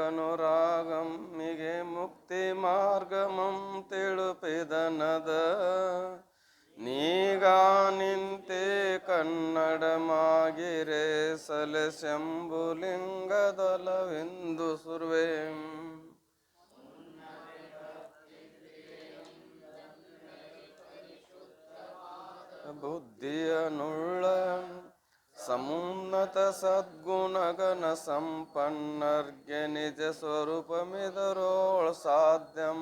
ನಿನಗನುರಾಗಮ್ಮಿಗೆ ಮುಕ್ತಿ ಮಾರ್ಗಮಂ ತಿಳುಪಿದನದ ನೀಗ ನಿಂತೆ ಕನ್ನಡಮಾಗಿರೆ ಸಲೆ ಶಂಭುಲಿಂಗದೊಲವೆಂದು ಸುರ್ವೆ ಬುದ್ಧಿಯನುಳ್ಳ ಸಮುನ್ನತ ಸದ್ಗುಣಗಣ ಸಂಪನ್ನರ್ಗೆ ನಿಜ ಸ್ವರೂಪಮಿದರೋಳ್ ಸಾಧ್ಯಂ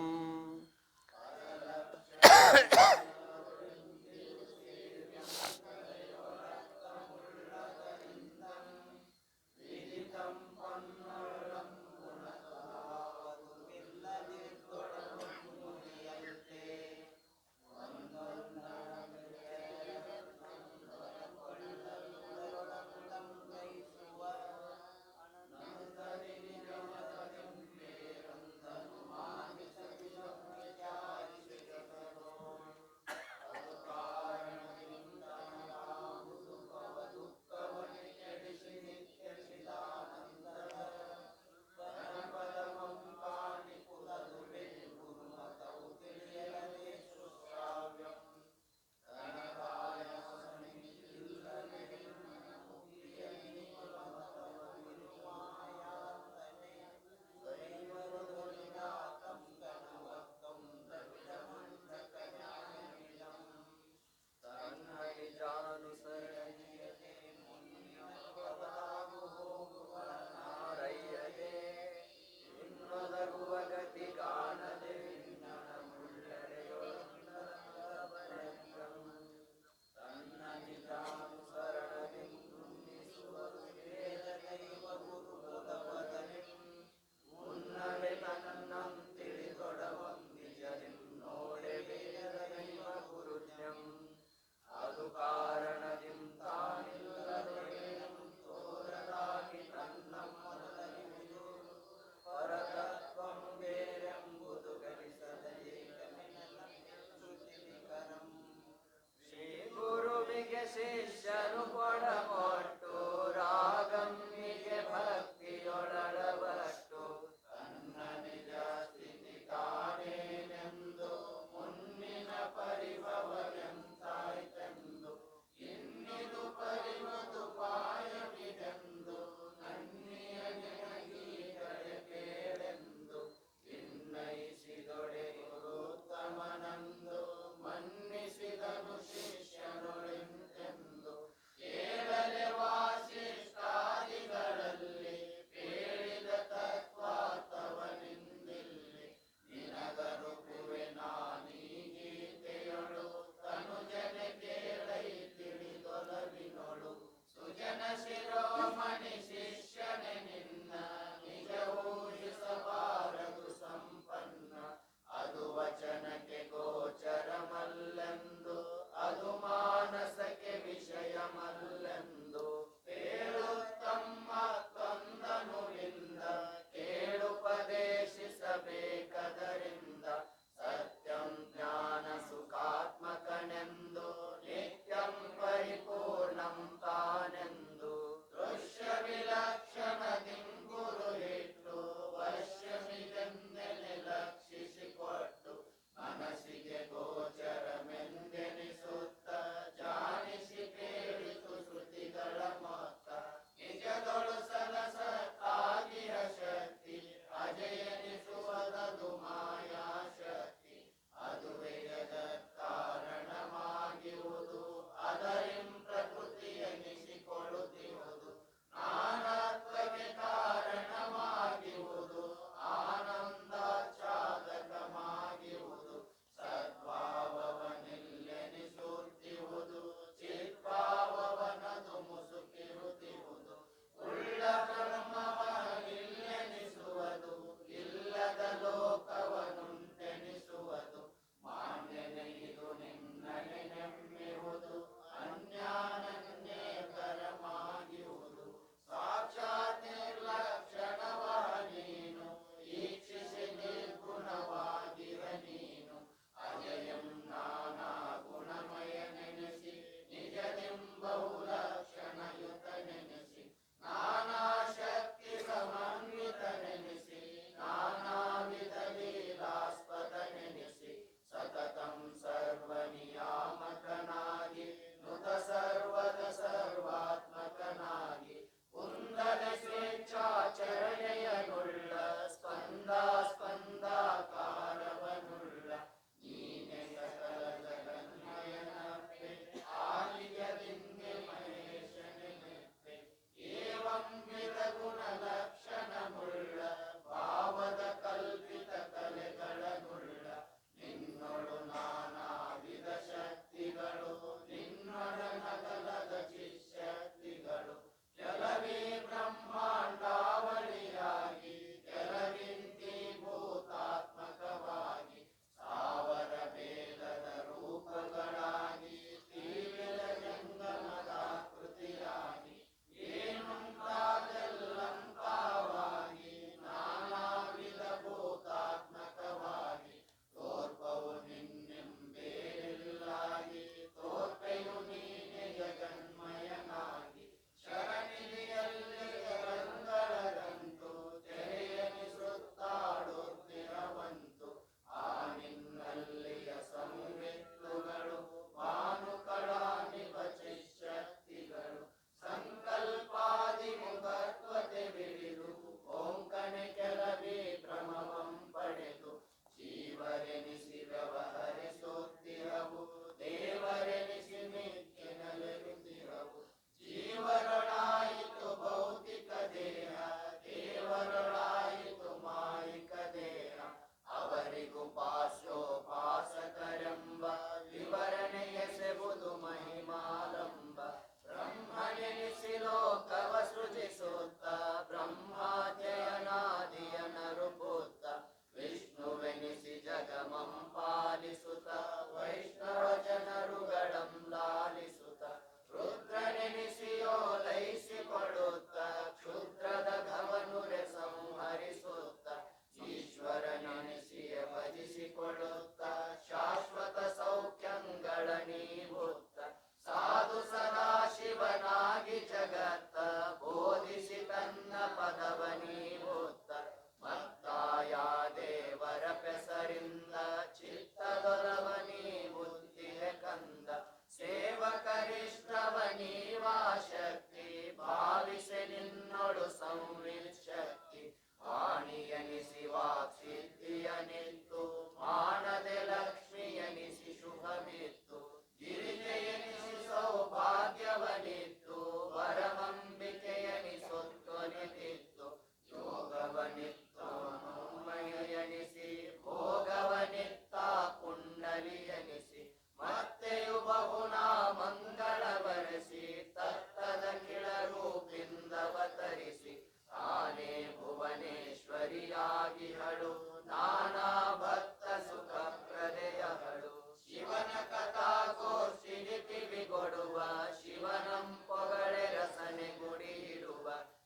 ಮೂರ್ತಿಯಾಗಿಹಳು ನಾನಾ ಭಕ್ತ ಸುಖ ಪ್ರದೆಯಹಳು ಶಿವನ ಕಥಾಗೋಷ್ಠಿಗೆ ಕಿವಿಗೊಡುವ ಶಿವನಂ ಪೊಗಳೆ ರಸನೆ ಗುಡಿಯಿಡುವ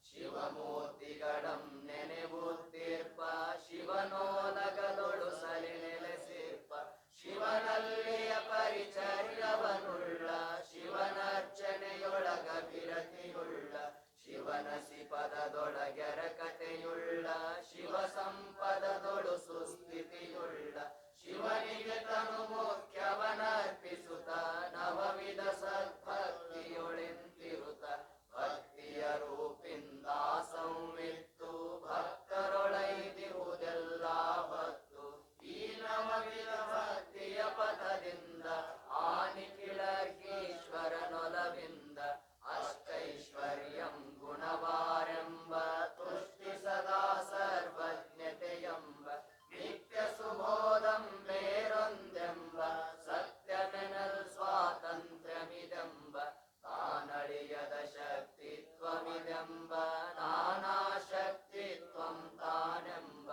ಶಿವಮೂರ್ತಿಗಳಂ ನೆನೆಬುತ್ತಿರ್ಪ ಶಿವನೋಲಗದೊಳು ಸರಿ ನೆಲೆಸಿರ್ಪ ಶಿವನಲ್ಲಿಯ ಪರಿಚರ್ಯವನುಳ್ಳ ಶಿವನರ್ಚನೆಯೊಳಗ ವಿರತಿಯುಳ್ಳ ಶಿವನ ಸಿಪದದೊಳಗೆರ ಕಥೆಯುಳ್ಳ ಶಿವ ಸಂಪದದೊಳು ಸುಸ್ಥಿತಿಯುಳ್ಳ ಶಿವನಿಗೆ ತನು ಮುಖ್ಯವನರ್ಪಿಸುತ್ತ ನವವಿಧ ಸದ್ಭಕ್ತಿಯೊಳೆಂತಿರುತ್ತ ಭಕ್ತಿಯ ರೂಪಿಂದ ಸಂವಿತ್ತು ಭಕ್ತರೊಳೈದಿರುವುದೆಲ್ಲ ಹೊತ್ತು ಈ ನವವಿಧ ಭಕ್ತಿಯ ಪಥದಿಂದ ಆನಿಕಿಳಗೀಶ್ವರನೊಲವಿಂದ ಅಷ್ಟೈಶ್ವರ್ಯಂ ಗುಣವಾರೆಂಬ ತುಷ್ಟಿ ಸದಾ ಸರ್ವಜ್ಞತೆಯೆಂಬ ನಿತ್ಯ ಸುಬೋಧಂ ಬೇರೊಂದೆಂಬ ಸತ್ಯಮೆನಲ್ ಸ್ವಾತಂತ್ರ್ಯಮಿದೆಂಬ ತಾನಳಿಯದ ಶಕ್ತಿತ್ವಮಿದೆಂಬ ನಾನಾ ಶಕ್ತಿತ್ವಂ ತಾನೆಂಬ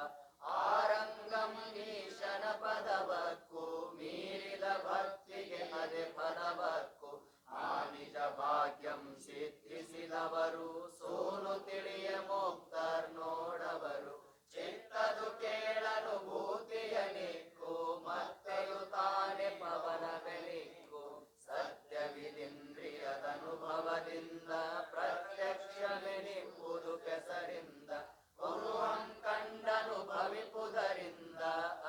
ಆರಂಗಂ ಈಶನ ಪದವಕ್ಕೂ ಮೀರಿದ ಭಕ್ತಿಗೆ ಅದೆ ಫಲವಕ್ಕೂ ಆ ನಿಜ ಭಾಗ್ಯಂ ಸಿದ್ಧಿಸಿದವರು ಸೋಲು ತಿಳಿಯ ಮುಕ್ತರ್ ನೋಡವರು ಚಿತ್ತದು ಕೇಳಲು ಭೂತಿಯ ನಿಕ್ಕು ಮತ್ತೆಯು ತಾನೆ ಪವನ ಬೆಲಿಕ್ಕು ಸತ್ಯವಿದಿಂದ್ರಿಯದನುಭವದಿಂದ ಪ್ರತ್ಯಕ್ಷವೆನಿಪ್ಪುದು ಕೆಸರಿಂದ ಗುರುಹಂ ಕಂಡನು ಭವಿಪುದರಿಂದ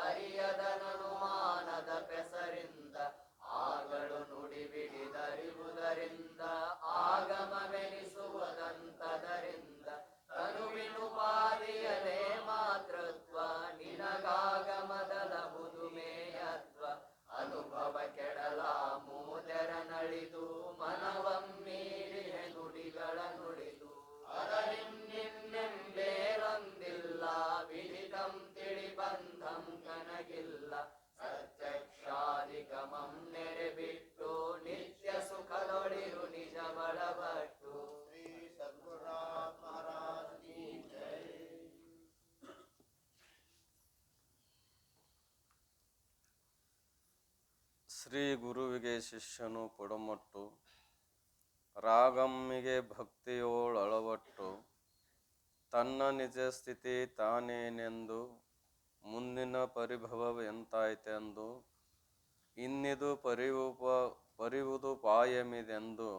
ಅರಿಯದನನುಮಾನದ ಪೆಸರಿಂದ ಆಗಲು ನುಡಿ ಬಿಡಿದರಿವುದರಿಂದ ಆಗಮವೆನಿಸುವುದಂತದರಿಂದ ತನುವಿನುಪಾದಿಯಲೇ ಮಾತೃತ್ವ ನಿನಗಾಗಮದಲ ಮುದುಮೇಯತ್ವ ಅನುಭವ ಕೆಡಲ ಮೂದರ ನಳಿದು ಮನವಂ ಮೀರಿಯೆ ನುಡಿಗಳ ನುಡಿದು ಅದನಿನ್ನೆಂಬೇರೊಂದಿಲ್ಲ ವಿದಿತಂ ತಿಳಿಬಂಧಂ ಕನಗಿಲ್ಲ ಸತ್ಯಕ್ಷಾದಿಗಮಂ ನೆರೆಬಿಟ್ಟು ನಿತ್ಯ ಸುಖದೊಳಿರು ನಿಜ ಬಳಬಟ್ಟು ಶ್ರೀ ಸದ್ಗುರುನಾಥ ಮಹಾರಾಜ್ ಕಿ ಜೈ. ಶ್ರೀ ಗುರುವಿಗೆ ಶಿಷ್ಯನು ಪೊಡಮಟ್ಟು ರಾಗಮ್ಮಿಗೆ ಭಕ್ತಿಯೋಳಳವಟ್ಟು ತನ್ನ ನಿಜ ಸ್ಥಿತಿ ತಾನೇನೆಂದು ಮುಂದಿನ ಪರಿಭವವೆಂತಾಯ್ತೆಂದು ಇನ್ನಿದು ಪರಿವುದು ಪಾಯಮಿದೆಂದು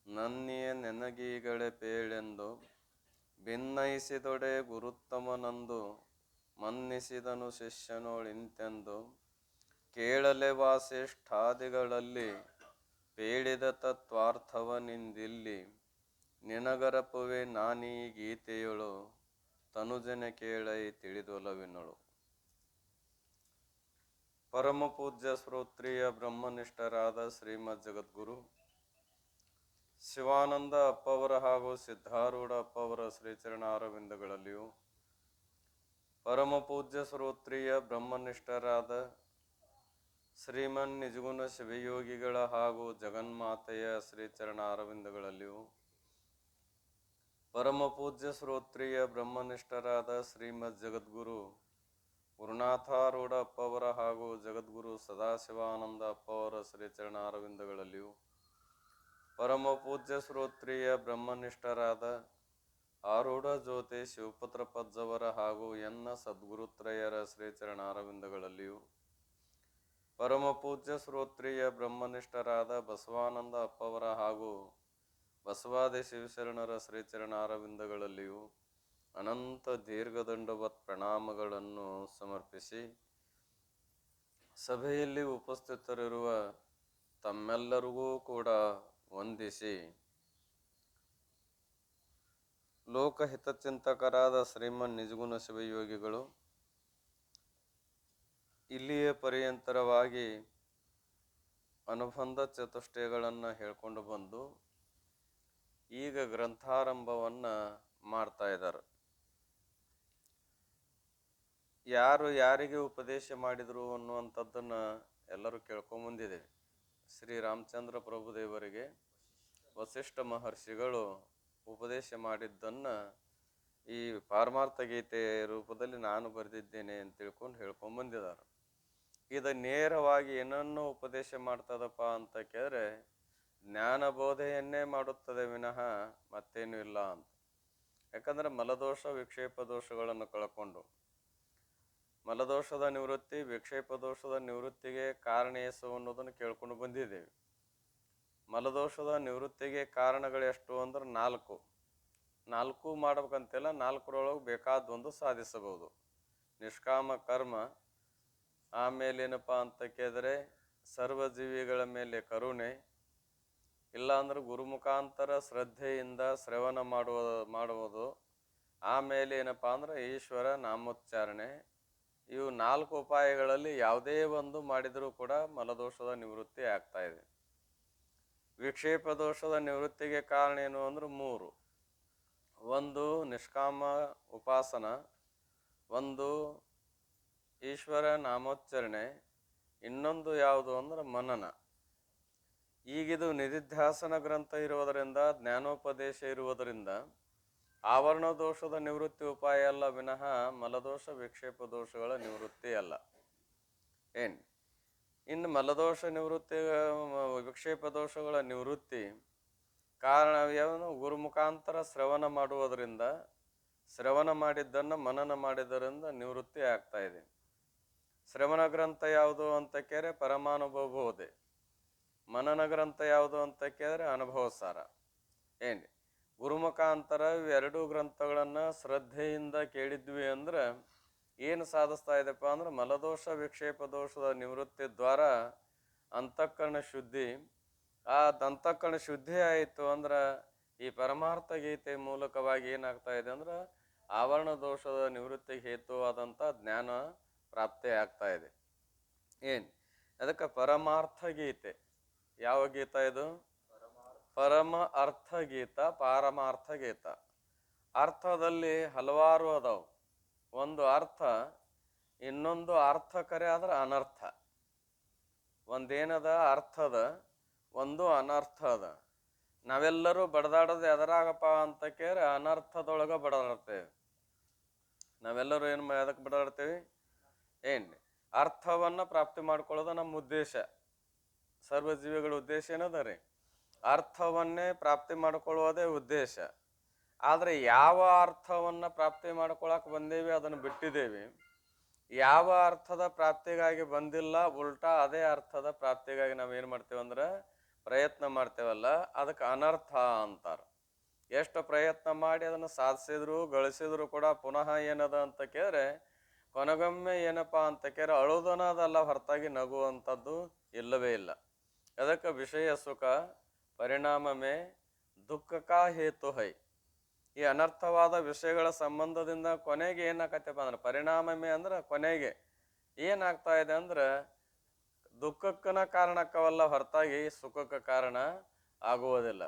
ನನ್ನಿಯ ನೆನಗೀಗಳೆ ಪೇಳೆಂದು ಭಿನ್ನಯಿಸಿದೊಡೆ ಗುರುತ್ತಮನಂದು ಮನ್ನಿಸಿದನು ಶಿಷ್ಯನೋಳಿಂತೆಂದು ಕೇಳಲೆ ವಾಸಿಷ್ಠಾದಿಗಳಲ್ಲಿ ಪೇಳಿದ ತತ್ವಾರ್ಥವನಿಂದಿಲ್ಲಿ ನಿನಗರಪುವೆ ನಾನೀ ಗೀತೆಯೊಳು ತನುಜನ ಕೇಳೈ ತಿಳಿದೊಲವಿನಳು. ಪರಮ ಪೂಜ್ಯ ಶ್ರೋತ್ರಿಯ ಬ್ರಹ್ಮನಿಷ್ಠರಾದ ಶ್ರೀಮದ್ ಜಗದ್ಗುರು ಶಿವಾನಂದ ಅಪ್ಪವರ ಹಾಗೂ ಸಿದ್ಧಾರೂಢ ಅಪ್ಪವರ ಶ್ರೀಚರಣ ಅರವಿಂದಗಳಲ್ಲಿಯೂ ಪರಮ ಪೂಜ್ಯ ಶ್ರೋತ್ರಿಯ ಬ್ರಹ್ಮನಿಷ್ಠರಾದ ಶ್ರೀಮನ್ ನಿಜಗುಣ ಶಿವಯೋಗಿಗಳ ಹಾಗೂ ಜಗನ್ಮಾತೆಯ ಶ್ರೀಚರಣ ಅರವಿಂದಗಳಲ್ಲಿಯೂ ಪರಮ ಪೂಜ್ಯ ಶ್ರೋತ್ರಿಯ ಬ್ರಹ್ಮನಿಷ್ಠರಾದ ಶ್ರೀಮದ್ ಜಗದ್ಗುರು ಗುರುನಾಥಾರೂಢ ಅಪ್ಪವರ ಹಾಗೂ ಜಗದ್ಗುರು ಸದಾಶಿವಾನಂದ ಅಪ್ಪವರ ಶ್ರೀಚರಣ ಅರವಿಂದಗಳಲ್ಲಿಯೂ ಪರಮ ಪೂಜ್ಯ ಶ್ರೋತ್ರಿಯ ಬ್ರಹ್ಮನಿಷ್ಠರಾದ ಆರೂಢ ಜ್ಯೋತಿ ಶಿವಪುತ್ರ ಪಜ್ಜವರ ಹಾಗೂ ಎನ್ನ ಸದ್ಗುರುತ್ರಯರ ಶ್ರೀಚರಣ ಅರವಿಂದಗಳಲ್ಲಿಯೂ ಪರಮ ಪೂಜ್ಯ ಶ್ರೋತ್ರಿಯ ಬ್ರಹ್ಮನಿಷ್ಠರಾದ ಬಸವಾನಂದ ಅಪ್ಪವರ ಹಾಗೂ ಬಸವಾದಿ ಶಿವಶರಣರ ಶ್ರೀಚರಣ ಅರವಿಂದಗಳಲ್ಲಿಯೂ ಅನಂತ ದೀರ್ಘದಂಡವತ್ ಪ್ರಣಾಮಗಳನ್ನು ಸಮರ್ಪಿಸಿ ಸಭೆಯಲ್ಲಿ ಉಪಸ್ಥಿತರಿರುವ ತಮ್ಮೆಲ್ಲರಿಗೂ ಕೂಡ ವಂದಿಸಿ ಲೋಕಹಿತಚಿಂತಕರಾದ ಶ್ರೀಮನ್ ನಿಜಗುಣ ಶಿವಯೋಗಿಗಳು ಇಲ್ಲಿಯ ಪರ್ಯಂತರವಾಗಿ ಅನುಬಂಧ ಚತುಷ್ಟಯಗಳನ್ನು ಹೇಳ್ಕೊಂಡು ಬಂದು ಈಗ ಗ್ರಂಥಾರಂಭವನ್ನು ಮಾಡ್ತಾ ಇದ್ದಾರೆ. ಯಾರು ಯಾರಿಗೆ ಉಪದೇಶ ಮಾಡಿದರು ಅನ್ನುವಂಥದ್ದನ್ನು ಎಲ್ಲರೂ ಕೇಳ್ಕೊಂಬಂದಿದ್ದೇವೆ. ಶ್ರೀರಾಮಚಂದ್ರ ಪ್ರಭುದೇವರಿಗೆ ವಸಿಷ್ಠ ಮಹರ್ಷಿಗಳು ಉಪದೇಶ ಮಾಡಿದ್ದನ್ನು ಈ ಪಾರಮಾರ್ಥ ಗೀತೆ ರೂಪದಲ್ಲಿ ನಾನು ಬರೆದಿದ್ದೇನೆ ಅಂತ ಹೇಳ್ಕೊಂಡ್ ಬಂದಿದ್ದಾರೆ. ಇದು ನೇರವಾಗಿ ಏನನ್ನು ಉಪದೇಶ ಮಾಡ್ತದಪ್ಪ ಅಂತ ಕೇಳಿದ್ರೆ ಜ್ಞಾನ ಬೋಧೆಯನ್ನೇ ಮಾಡುತ್ತದೆ ವಿನಃ ಮತ್ತೇನು ಇಲ್ಲ ಅಂತ. ಯಾಕಂದ್ರೆ ಮಲದೋಷ ವಿಕ್ಷೇಪ ದೋಷಗಳನ್ನು ಕಳ್ಕೊಂಡು ಮಲದೋಷದ ನಿವೃತ್ತಿ ವಿಕ್ಷೇಪ ದೋಷದ ನಿವೃತ್ತಿಗೆ ಕಾರಣ ಏಸು ಅನ್ನೋದನ್ನು ಕೇಳ್ಕೊಂಡು ಬಂದಿದ್ದೇವೆ. ಮಲದೋಷದ ನಿವೃತ್ತಿಗೆ ಕಾರಣಗಳೆಷ್ಟು ಅಂದ್ರೆ 4 ಮಾಡ್ಬೇಕಂತಿಲ್ಲ, 4ರೊಳಗೆ ಬೇಕಾದೊಂದು ಸಾಧಿಸಬಹುದು. ನಿಷ್ಕಾಮ ಕರ್ಮ, ಆಮೇಲೆ ಏನಪ್ಪ ಅಂತ ಕೇಳಿದ್ರೆ ಸರ್ವಜೀವಿಗಳ ಮೇಲೆ ಕರುಣೆ, ಇಲ್ಲ ಅಂದ್ರೆ ಗುರುಮುಖಾಂತರ ಶ್ರದ್ಧೆಯಿಂದ ಶ್ರವಣ ಮಾಡುವುದು, ಆಮೇಲೆ ಏನಪ್ಪಾ ಅಂದ್ರೆ ಈಶ್ವರ ನಾಮೋಚ್ಚಾರಣೆ. ಇವು 4 ಉಪಾಯಗಳಲ್ಲಿ ಯಾವುದೇ ಒಂದು ಮಾಡಿದರೂ ಕೂಡ ಮಲದೋಷದ ನಿವೃತ್ತಿ ಆಗ್ತಾ ಇದೆ. ವಿಕ್ಷೇಪ ದೋಷದ ನಿವೃತ್ತಿಗೆ ಕಾರಣ ಏನು ಅಂದ್ರೆ 3. ಒಂದು ನಿಷ್ಕಾಮ ಉಪಾಸನ, ಒಂದು ಈಶ್ವರ ನಾಮೋಚ್ಚರಣೆ, ಇನ್ನೊಂದು ಯಾವುದು ಅಂದ್ರೆ ಮನನ. ಈಗಿದು ನಿಧಿಧ್ಯಾಸನ ಗ್ರಂಥ ಇರುವುದರಿಂದ, ಜ್ಞಾನೋಪದೇಶ ಇರುವುದರಿಂದ ಆವರಣ ದೋಷದ ನಿವೃತ್ತಿ ಉಪಾಯ ಅಲ್ಲ ವಿನಃ ಮಲದೋಷ ವಿಕ್ಷೇಪ ದೋಷಗಳ ನಿವೃತ್ತಿ ಅಲ್ಲ. ಇನ್ನು ಮಲದೋಷ ನಿವೃತ್ತಿ ವಿಕ್ಷೇಪ ದೋಷಗಳ ನಿವೃತ್ತಿ ಕಾರಣ ಏನು? ಗುರುಮುಖಾಂತರ ಶ್ರವಣ ಮಾಡುವುದರಿಂದ, ಶ್ರವಣ ಮಾಡಿದ್ದನ್ನು ಮನನ ಮಾಡಿದ್ದರಿಂದ ನಿವೃತ್ತಿ ಆಗ್ತಾ ಇದೆ. ಶ್ರವಣ ಗ್ರಂಥ ಯಾವುದು ಅಂತ ಕೇಳಿದ್ರೆ ಪರಮಾನುಭವ ಬೋಧೆ, ಮನನ ಗ್ರಂಥ ಯಾವುದು ಅಂತ ಕೇಳಿದ್ರೆ ಅನುಭವ ಸಾರ. ಗುರುಮುಖಾಂತರ ಇವೆರಡೂ ಗ್ರಂಥಗಳನ್ನ ಶ್ರದ್ಧೆಯಿಂದ ಕೇಳಿದ್ವಿ ಅಂದ್ರೆ ಏನು ಸಾಧಿಸ್ತಾ ಇದೆಪ್ಪ ಅಂದ್ರೆ ಮಲದೋಷ ವಿಕ್ಷೇಪ ದೋಷದ ನಿವೃತ್ತಿ ದ್ವಾರ ಅಂತಃಕರಣ ಶುದ್ಧಿ. ಆ ಅಂತಃಕರಣ ಶುದ್ಧಿ ಆಯಿತು ಅಂದ್ರೆ ಈ ಪರಮಾರ್ಥ ಗೀತೆ ಮೂಲಕವಾಗಿ ಏನಾಗ್ತಾ ಇದೆ ಅಂದ್ರೆ ಆವರಣ ದೋಷದ ನಿವೃತ್ತಿಗೆ ಹೇತುವಾದಂಥ ಜ್ಞಾನ ಪ್ರಾಪ್ತಿ ಆಗ್ತಾ ಇದೆ. ಅದಕ್ಕೆ ಪರಮಾರ್ಥ ಗೀತೆ. ಯಾವ ಗೀತ ಇದು? ಪರಮ ಅರ್ಥ ಗೀತ, ಪಾರಮಾರ್ಥ ಗೀತ. ಅರ್ಥದಲ್ಲಿ ಹಲವಾರು ಅದಾವು. ಒಂದು ಅರ್ಥ, ಇನ್ನೊಂದು ಅರ್ಥ ಕರೆ ಆದ್ರೆ ಅನರ್ಥ. ಒಂದೇನದ ಅರ್ಥದ, ಒಂದು ಅನರ್ಥ ಅದ. ನಾವೆಲ್ಲರೂ ಬಡದಾಡೋದು ಎದರಾಗಪ್ಪ ಅಂತ ಕೇಳಿದ್ರೆ ಅನರ್ಥದೊಳಗ ಬಡದಾಡ್ತೇವೆ. ನಾವೆಲ್ಲರೂ ಎದಕ್ಕೆ ಬಡದಾಡ್ತೇವೆ? ಅರ್ಥವನ್ನ ಪ್ರಾಪ್ತಿ ಮಾಡ್ಕೊಳ್ಳೋದು ನಮ್ಮ ಉದ್ದೇಶ. ಸರ್ವಜೀವಿಗಳ ಉದ್ದೇಶ ಏನದ ರೀ? ಅರ್ಥವನ್ನೇ ಪ್ರಾಪ್ತಿ ಮಾಡ್ಕೊಳ್ಳೋದೇ ಉದ್ದೇಶ. ಆದ್ರೆ ಯಾವ ಅರ್ಥವನ್ನ ಪ್ರಾಪ್ತಿ ಮಾಡ್ಕೊಳಕ್ ಬಂದೇವಿ ಅದನ್ನು ಬಿಟ್ಟಿದ್ದೇವೆ. ಯಾವ ಅರ್ಥದ ಪ್ರಾಪ್ತಿಗಾಗಿ ಬಂದಿಲ್ಲ, ಉಲ್ಟಾ ಅದೇ ಅರ್ಥದ ಪ್ರಾಪ್ತಿಗಾಗಿ ನಾವೇನ್ ಮಾಡ್ತೇವೆ ಅಂದ್ರೆ ಪ್ರಯತ್ನ ಮಾಡ್ತೇವಲ್ಲ, ಅದಕ್ಕೆ ಅನರ್ಥ ಅಂತಾರ. ಎಷ್ಟು ಪ್ರಯತ್ನ ಮಾಡಿ ಅದನ್ನು ಸಾಧಿಸಿದ್ರು ಗಳಿಸಿದ್ರು ಕೂಡ ಪುನಃ ಏನದ ಅಂತ ಕೇಳಿದ್ರೆ ಕೊನೆಗೊಮ್ಮೆ ಏನಪ್ಪಾ ಅಂತ ಕೇಳಿದ್ರೆ ಅಳುದನದಲ್ಲ ಹೊರತಾಗಿ ನಗುವಂಥದ್ದು ಇಲ್ಲವೇ ಇಲ್ಲ. ಅದಕ್ಕೆ ವಿಷಯ ಸುಖ ಪರಿಣಾಮಮೇ ದುಃಖಕ ಹೇತು ಹೈ. ಈ ಅನರ್ಥವಾದ ವಿಷಯಗಳ ಸಂಬಂಧದಿಂದ ಕೊನೆಗೆ ಏನಾಗತ್ತಪ್ಪ ಅಂದ್ರೆ ಪರಿಣಾಮಮೇ ಅಂದ್ರೆ ಕೊನೆಗೆ ಏನಾಗ್ತಾ ಇದೆ ಅಂದ್ರೆ ದುಃಖಕ್ಕನ ಕಾರಣಕ್ಕವಲ್ಲ ಹೊರತಾಗಿ ಸುಖಕ್ಕೆ ಕಾರಣ ಆಗುವುದಿಲ್ಲ.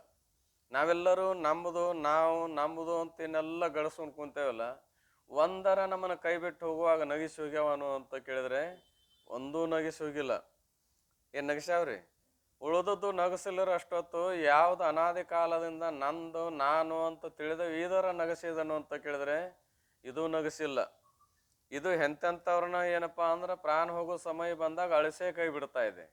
ನಾವೆಲ್ಲರೂ ನಂಬುದು ಅಂತೇನೆಲ್ಲ ಗಳಿಸ್ಕೊಂಡು ಕುಂತೇವಲ್ಲ, ಒಂದರ ನಮ್ಮನ್ನ ಕೈ ಬಿಟ್ಟು ಹೋಗುವಾಗ ನಗಿಸಿ ಹೋಗ್ಯಾವನು ಅಂತ ಕೇಳಿದ್ರೆ ಒಂದೂ ನಗಿಸಿ ಹೋಗಿಲ್ಲ. ಏನ್ ನಗಿಸ್ಯಾವ್ರಿ? ಉಳಿದದ್ದು ನಗಸಿಲ್ಲರ ಅಷ್ಟೊತ್ತು ಯಾವ್ದು ಅನಾದಿ ಕಾಲದಿಂದ ನಂದು ನಾನು ಅಂತ ತಿಳಿದ ಇದರ ನಗಸಿದನು ಅಂತ ಕೇಳಿದ್ರೆ ಇದು ನಗಸಿಲ್ಲ. ಇದು ಎಂತೆಂಥವ್ರನ್ನ ಏನಪ್ಪಾ ಅಂದ್ರೆ ಪ್ರಾಣ ಹೋಗೋ ಸಮಯ ಬಂದಾಗ ಅಳಿಸೇ ಕೈ ಬಿಡ್ತಾ ಇದೆ.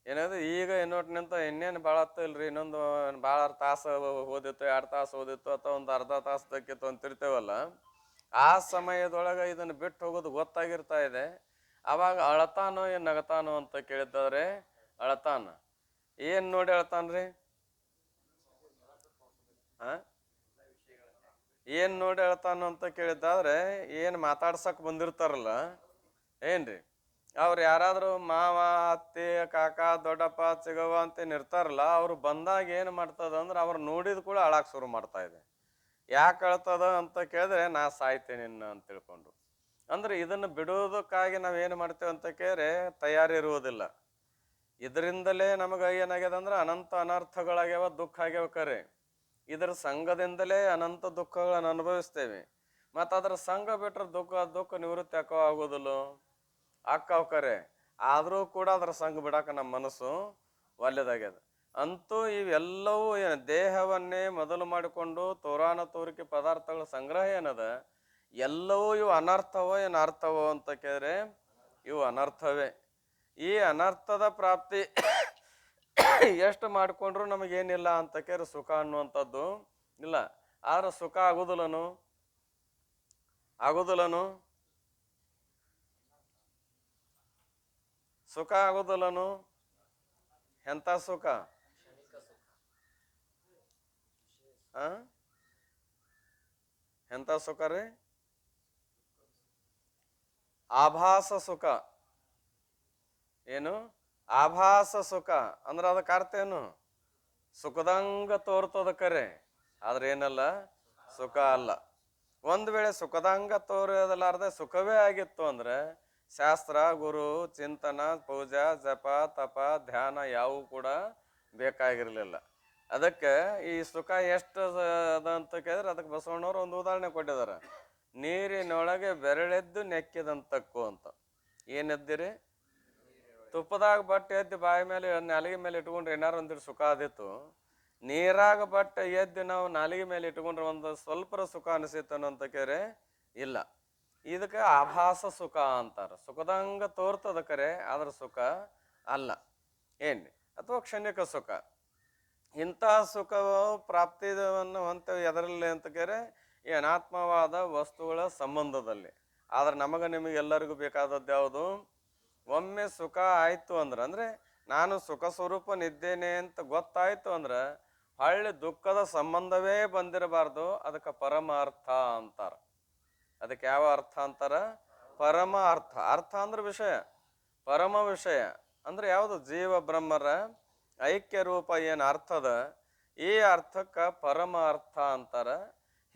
ಏನದು ಈಗ ನಿಂತ ಇನ್ನೇನು ಭಾಳ ಇಲ್ರಿ, ಇನ್ನೊಂದು ಭಾಳ ತಾಸು ಓದಿತ್ತು, 2 ತಾಸು ಓದಿತ್ತು, ಅಥವಾ ಒಂದು ಅರ್ಧ ತಾಸು ತಕ್ಕಿತ್ತು ಅಂತಿರ್ತೇವಲ್ಲ, ಆ ಸಮಯದೊಳಗೆ ಇದನ್ನು ಬಿಟ್ಟು ಹೋಗೋದು ಗೊತ್ತಾಗಿರ್ತಾ ಇದೆ. ಅವಾಗ ಅಳತಾನೋ ಏನ್ ನಗತಾನೋ ಅಂತ ಕೇಳಿದ್ರೆ ಅಳತಾನ. ಏನ್ ನೋಡಿ ಅಳತಾನ್ರಿ? ಏನ್ ನೋಡಿ ಅಳತಾನು ಅಂತ ಕೇಳಿದ್ದಾದ್ರೆ ಏನ್ ಮಾತಾಡ್ಸಕ್ ಬಂದಿರ್ತಾರಲ್ಲ ಏನ್ರಿ, ಅವ್ರು ಯಾರಾದ್ರೂ ಮಾವ ಅತ್ತೆ ಕಾಕ ದೊಡ್ಡಪ್ಪ ಚಿಗವ್ವ ಅಂತ ಇರ್ತಾರಲ್ಲ, ಅವ್ರು ಬಂದಾಗ ಏನ್ ಮಾಡ್ತದ ಅಂದ್ರೆ ಅವ್ರು ನೋಡಿದ್ ಕೂಡ ಅಳಾಕ್ ಶುರು ಮಾಡ್ತಾ ಇದೆ. ಯಾಕೆ ಅಳ್ತದ ಅಂತ ಕೇಳಿದ್ರೆ ನಾ ಸಾಯ್ತೇನೆ ಅಂತ ತಿಳ್ಕೊಂಡು. ಅಂದ್ರೆ ಇದನ್ನು ಬಿಡೋದಕ್ಕಾಗಿ ನಾವೇನು ಮಾಡ್ತೇವೆ ಅಂತ ಕೇಳಿದ್ರೆ ತಯಾರಿ ಇರುವುದಿಲ್ಲ. ಇದರಿಂದಲೇ ನಮಗೆ ಏನಾಗ್ಯದ ಅಂದ್ರೆ ಅನಂತ ಅನರ್ಥಗಳಾಗ್ಯಾವ, ದುಃಖ ಆಗ್ಯಾವ. ಕರೆ ಇದರ ಸಂಘದಿಂದಲೇ ಅನಂತ ದುಃಖಗಳನ್ನು ಅನುಭವಿಸ್ತೇವೆ. ಮತ್ತು ಅದರ ಸಂಘ ಬಿಟ್ರೆ ದುಃಖ ನಿವೃತ್ತಿ ಆಗೋದಿಲ್ಲ, ಅಕ್ಕಾವ್. ಕರೆ ಆದರೂ ಕೂಡ ಅದರ ಸಂಘ ಬಿಡಾಕ ನಮ್ಮ ಮನಸ್ಸು ಒಳ್ಳೆದಾಗ್ಯದ. ಅಂತೂ ಇವೆಲ್ಲವೂ ಏನು ದೇಹವನ್ನೇ ಮೊದಲು ಮಾಡಿಕೊಂಡು ತೋರಾನ ತೋರಿಕೆ ಪದಾರ್ಥಗಳ ಸಂಗ್ರಹ ಏನದ ಎಲ್ಲವೂ ಇವು ಅನರ್ಥವೋ ಏನು ಅರ್ಥವೋ ಅಂತ ಕೇಳಿದ್ರೆ ಇವು ಅನರ್ಥವೇ. ಈ ಅನರ್ಥದ ಪ್ರಾಪ್ತಿ ಎಷ್ಟು ಮಾಡಿಕೊಂಡ್ರು ನಮಗೇನಿಲ್ಲ ಅಂತ ಕೇಳಿ ಸುಖ ಅನ್ನುವಂಥದ್ದು ಇಲ್ಲ. ಆದ್ರೆ ಸುಖ ಆಗುದಿಲ್ಲನು ಸುಖ ಆಗುದಿಲ್ಲನು ಎಂಥ ಸುಖ? ಎಂಥ ಸುಖ ರೀ? ಆಭಾಸ ಸುಖ. ಏನು ಆಭಾಸ ಸುಖ ಅಂದ್ರೆ ಅದಕ್ಕೆ ಅರ್ಥ ಏನು? ಸುಖದಂಗ ತೋರ್ತದ ಕರೆ, ಆದ್ರೆ ಏನಲ್ಲ, ಸುಖ ಅಲ್ಲ. ಒಂದ್ ವೇಳೆ ಸುಖದಂಗ ತೋರಲಾರ್ದೆ ಸುಖವೇ ಆಗಿತ್ತು ಅಂದ್ರೆ ಶಾಸ್ತ್ರ, ಗುರು, ಚಿಂತನ, ಪೂಜಾ, ಜಪ, ತಪ, ಧ್ಯಾನ ಯಾವು ಕೂಡ ಬೇಕಾಗಿರ್ಲಿಲ್ಲ. ಅದಕ್ಕೆ ಈ ಸುಖ ಎಷ್ಟು ಅದ ಅಂತ ಕೇಳಿದ್ರೆ ಅದಕ್ಕೆ ಬಸವಣ್ಣವ್ರು ಒಂದು ಉದಾಹರಣೆ ಕೊಟ್ಟಿದ್ದಾರೆ. ನೀರಿನೊಳಗೆ ಬೆರಳೆದ್ದು ನೆಕ್ಕಿದಂತಕ್ಕು ಅಂತ. ಏನೆದ್ದಿರಿ? ತುಪ್ಪದಾಗ ಬಟ್ಟೆ ಎದ್ದು ಬಾಯಿ ಮೇಲೆ ನಾಲಿಗೆ ಮೇಲೆ ಇಟ್ಕೊಂಡ್ರೆ ಏನಾರು ಒಂದಿಟ್ಟು ಸುಖ ಆದಿತ್ತು. ನೀರಾಗ ಬಟ್ಟೆ ಎದ್ದು ನಾವು ನಾಲಿಗೆ ಮೇಲೆ ಇಟ್ಕೊಂಡ್ರೆ ಒಂದು ಸ್ವಲ್ಪ ಸುಖ ಅನಿಸಿತ್ತು ಅಂತ ಕೇರೆ ಇಲ್ಲ. ಇದಕ್ಕೆ ಆಭಾಸ ಸುಖ ಅಂತಾರ. ಸುಖದಂಗ ತೋರ್ತದ ಕರೆ ಆದ್ರ ಸುಖ ಅಲ್ಲ. ಏನ್ರಿ? ಅಥವಾ ಕ್ಷಣಿಕ ಸುಖ. ಇಂತಹ ಸುಖ ಪ್ರಾಪ್ತಿಯನ್ನು ಹೊಂತೇವೆ ಎದರಲ್ಲಿ ಅಂತ ಕೇರೆ ಈ ಅನಾತ್ಮವಾದ ವಸ್ತುಗಳ ಸಂಬಂಧದಲ್ಲಿ. ಆದ್ರೆ ನಿಮಗೆಲ್ಲರಿಗೂ ಬೇಕಾದದ್ದು ಯಾವುದು? ಒಮ್ಮೆ ಸುಖ ಆಯ್ತು ಅಂದ್ರೆ ನಾನು ಸುಖ ಸ್ವರೂಪನಿದ್ದೇನೆ ಅಂತ ಗೊತ್ತಾಯ್ತು ಅಂದ್ರೆ ಹಳ್ಳಿ ದುಃಖದ ಸಂಬಂಧವೇ ಬಂದಿರಬಾರ್ದು. ಅದಕ್ಕೆ ಪರಮ ಅರ್ಥ ಅಂತಾರ. ಅದಕ್ಕೆ ಯಾವ ಅರ್ಥ ಅಂತಾರ? ಪರಮ ಅರ್ಥ. ಅರ್ಥ ಅಂದ್ರೆ ವಿಷಯ, ಪರಮ ವಿಷಯ ಅಂದ್ರೆ ಯಾವುದು? ಜೀವ ಬ್ರಹ್ಮರ ಐಕ್ಯ ರೂಪ ಏನು ಅರ್ಥದ, ಈ ಅರ್ಥಕ್ಕ ಪರಮ ಅರ್ಥ ಅಂತಾರ.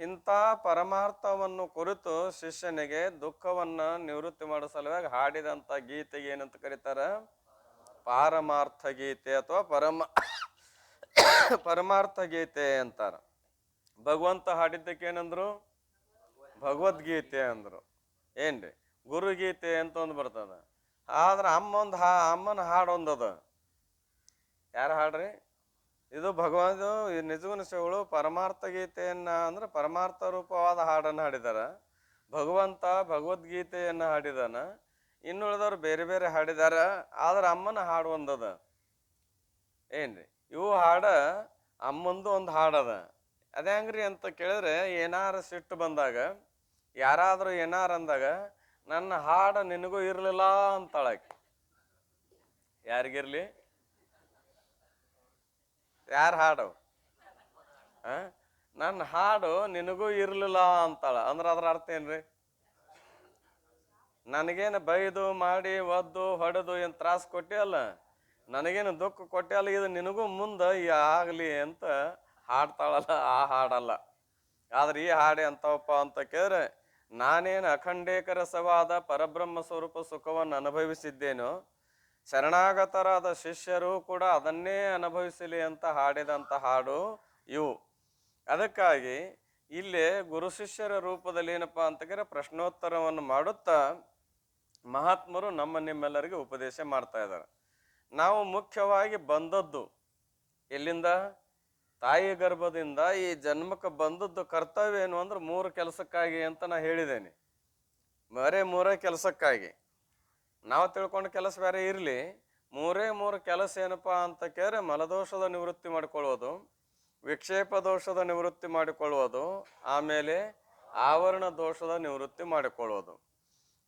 ಇಂಥ ಪರಮಾರ್ಥವನ್ನು ಕುರಿತು ಶಿಷ್ಯನಿಗೆ ದುಃಖವನ್ನ ನಿವೃತ್ತಿ ಮಾಡೋ ಸಲುವಾಗಿ ಹಾಡಿದಂಥ ಗೀತೆಗೆ ಏನಂತ ಕರೀತಾರ? ಪಾರಮಾರ್ಥ ಗೀತೆ ಅಥವಾ ಪರಮಾರ್ಥ ಗೀತೆ ಅಂತಾರ. ಭಗವಂತ ಹಾಡಿದ್ದಕ್ಕೆ ಏನಂದ್ರು? ಭಗವದ್ಗೀತೆ ಅಂದ್ರು. ಏನ್ರಿ? ಗುರುಗೀತೆ ಅಂತ ಒಂದು ಬರ್ತದ. ಆದ್ರೆ ಅಮ್ಮನ ಹಾಡು ಒಂದದ. ಯಾರ ಹಾಡ್ರಿ? ಇದು ಭಗವಂತ ನಿಜಗೂ ನಿಶ್ಚಯಗಳು ಪರಮಾರ್ಥ ಗೀತೆಯನ್ನ ಅಂದ್ರೆ ಪರಮಾರ್ಥ ರೂಪವಾದ ಹಾಡನ್ನು ಹಾಡಿದಾರ. ಭಗವಂತ ಭಗವದ್ಗೀತೆಯನ್ನ ಹಾಡಿದಾನ. ಇನ್ನುಳಿದವ್ರು ಬೇರೆ ಬೇರೆ ಹಾಡಿದಾರ. ಆದ್ರೆ ಅಮ್ಮನ ಹಾಡು ಒಂದದ. ಏನ್ರಿ? ಇವು ಹಾಡ ಅಮ್ಮಂದು ಒಂದು ಹಾಡದ. ಅದೇ ಹಂಗ್ರಿ ಅಂತ ಕೇಳಿದ್ರೆ ಏನಾರ ಸಿಟ್ಟು ಬಂದಾಗ, ಯಾರಾದ್ರೂ ಏನಾರ ಅಂದಾಗ ನನ್ನ ಹಾಡ ನಿನಗೂ ಇರ್ಲಿಲ್ಲ ಅಂತಾಳಕ್ಕೆ. ಯಾರಿಗಿರ್ಲಿ? ಯಾರ ಹಾಡು? ನನ್ನ ಹಾಡು ನಿನಗೂ ಇರ್ಲಿಲ್ಲ ಅಂತಾಳ ಅಂದ್ರೆ ಅದ್ರ ಅರ್ಥ ಏನ್ರಿ? ನನಗೇನು ಬೈದು ಮಾಡಿ ಒದ್ದು ಹೊಡೆದು ಏನು ತ್ರಾಸ ಕೊಟ್ಟಿ ಅಲ್ಲ, ನನಗೇನು ದುಃಖ ಕೊಟ್ಟೆ ಅಲ್ಲ, ಇದು ನಿನಗೂ ಮುಂದೆ ಆಗಲಿ ಅಂತ ಹಾಡ್ತಾಳಲ್ಲ, ಆ ಹಾಡಲ್ಲ. ಆದ್ರೆ ಈ ಹಾಡೆ ಅಂತವಪ್ಪ ಅಂತ ಕೇಳಿದ್ರೆ, ನಾನೇನು ಅಖಂಡೇಕರಸವಾದ ಪರಬ್ರಹ್ಮ ಸ್ವರೂಪ ಸುಖವನ್ನು ಅನುಭವಿಸಿದ್ದೇನೋ, ಶರಣಾಗತರಾದ ಶಿಷ್ಯರು ಕೂಡ ಅದನ್ನೇ ಅನುಭವಿಸಲಿ ಅಂತ ಹಾಡಿದಂಥ ಹಾಡು ಇವು. ಅದಕ್ಕಾಗಿ ಇಲ್ಲಿ ಗುರು ಶಿಷ್ಯರ ರೂಪದಲ್ಲಿ ಏನಪ್ಪಾ ಅಂತ ಕೇಳಿದ್ರೆ ಪ್ರಶ್ನೋತ್ತರವನ್ನು ಮಾಡುತ್ತಾ ಮಹಾತ್ಮರು ನಿಮ್ಮೆಲ್ಲರಿಗೆ ಉಪದೇಶ ಮಾಡ್ತಾ ಇದ್ದಾರೆ. ನಾವು ಮುಖ್ಯವಾಗಿ ಬಂದದ್ದು ಎಲ್ಲಿಂದ? ತಾಯಿ ಗರ್ಭದಿಂದ ಈ ಜನ್ಮಕ್ಕೆ ಬಂದದ್ದು ಕರ್ತವ್ಯ ಏನು ಅಂದ್ರೆ 3 ಕೆಲಸಕ್ಕಾಗಿ ಅಂತ ನಾ ಹೇಳಿದ್ದೇನೆ. ಮೂರೇ ಕೆಲಸಕ್ಕಾಗಿ. ನಾವು ತಿಳ್ಕೊಂಡ ಕೆಲಸ ಬೇರೆ ಇರಲಿ. 3 ಕೆಲಸ ಏನಪ್ಪಾ ಅಂತ ಕೇಳಿದ್ರೆ ಮಲದೋಷದ ನಿವೃತ್ತಿ ಮಾಡಿಕೊಳ್ಳುವುದು, ವಿಕ್ಷೇಪ ದೋಷದ ನಿವೃತ್ತಿ ಮಾಡಿಕೊಳ್ಳುವುದು, ಆಮೇಲೆ ಆವರಣ ದೋಷದ ನಿವೃತ್ತಿ ಮಾಡಿಕೊಳ್ಳುವುದು.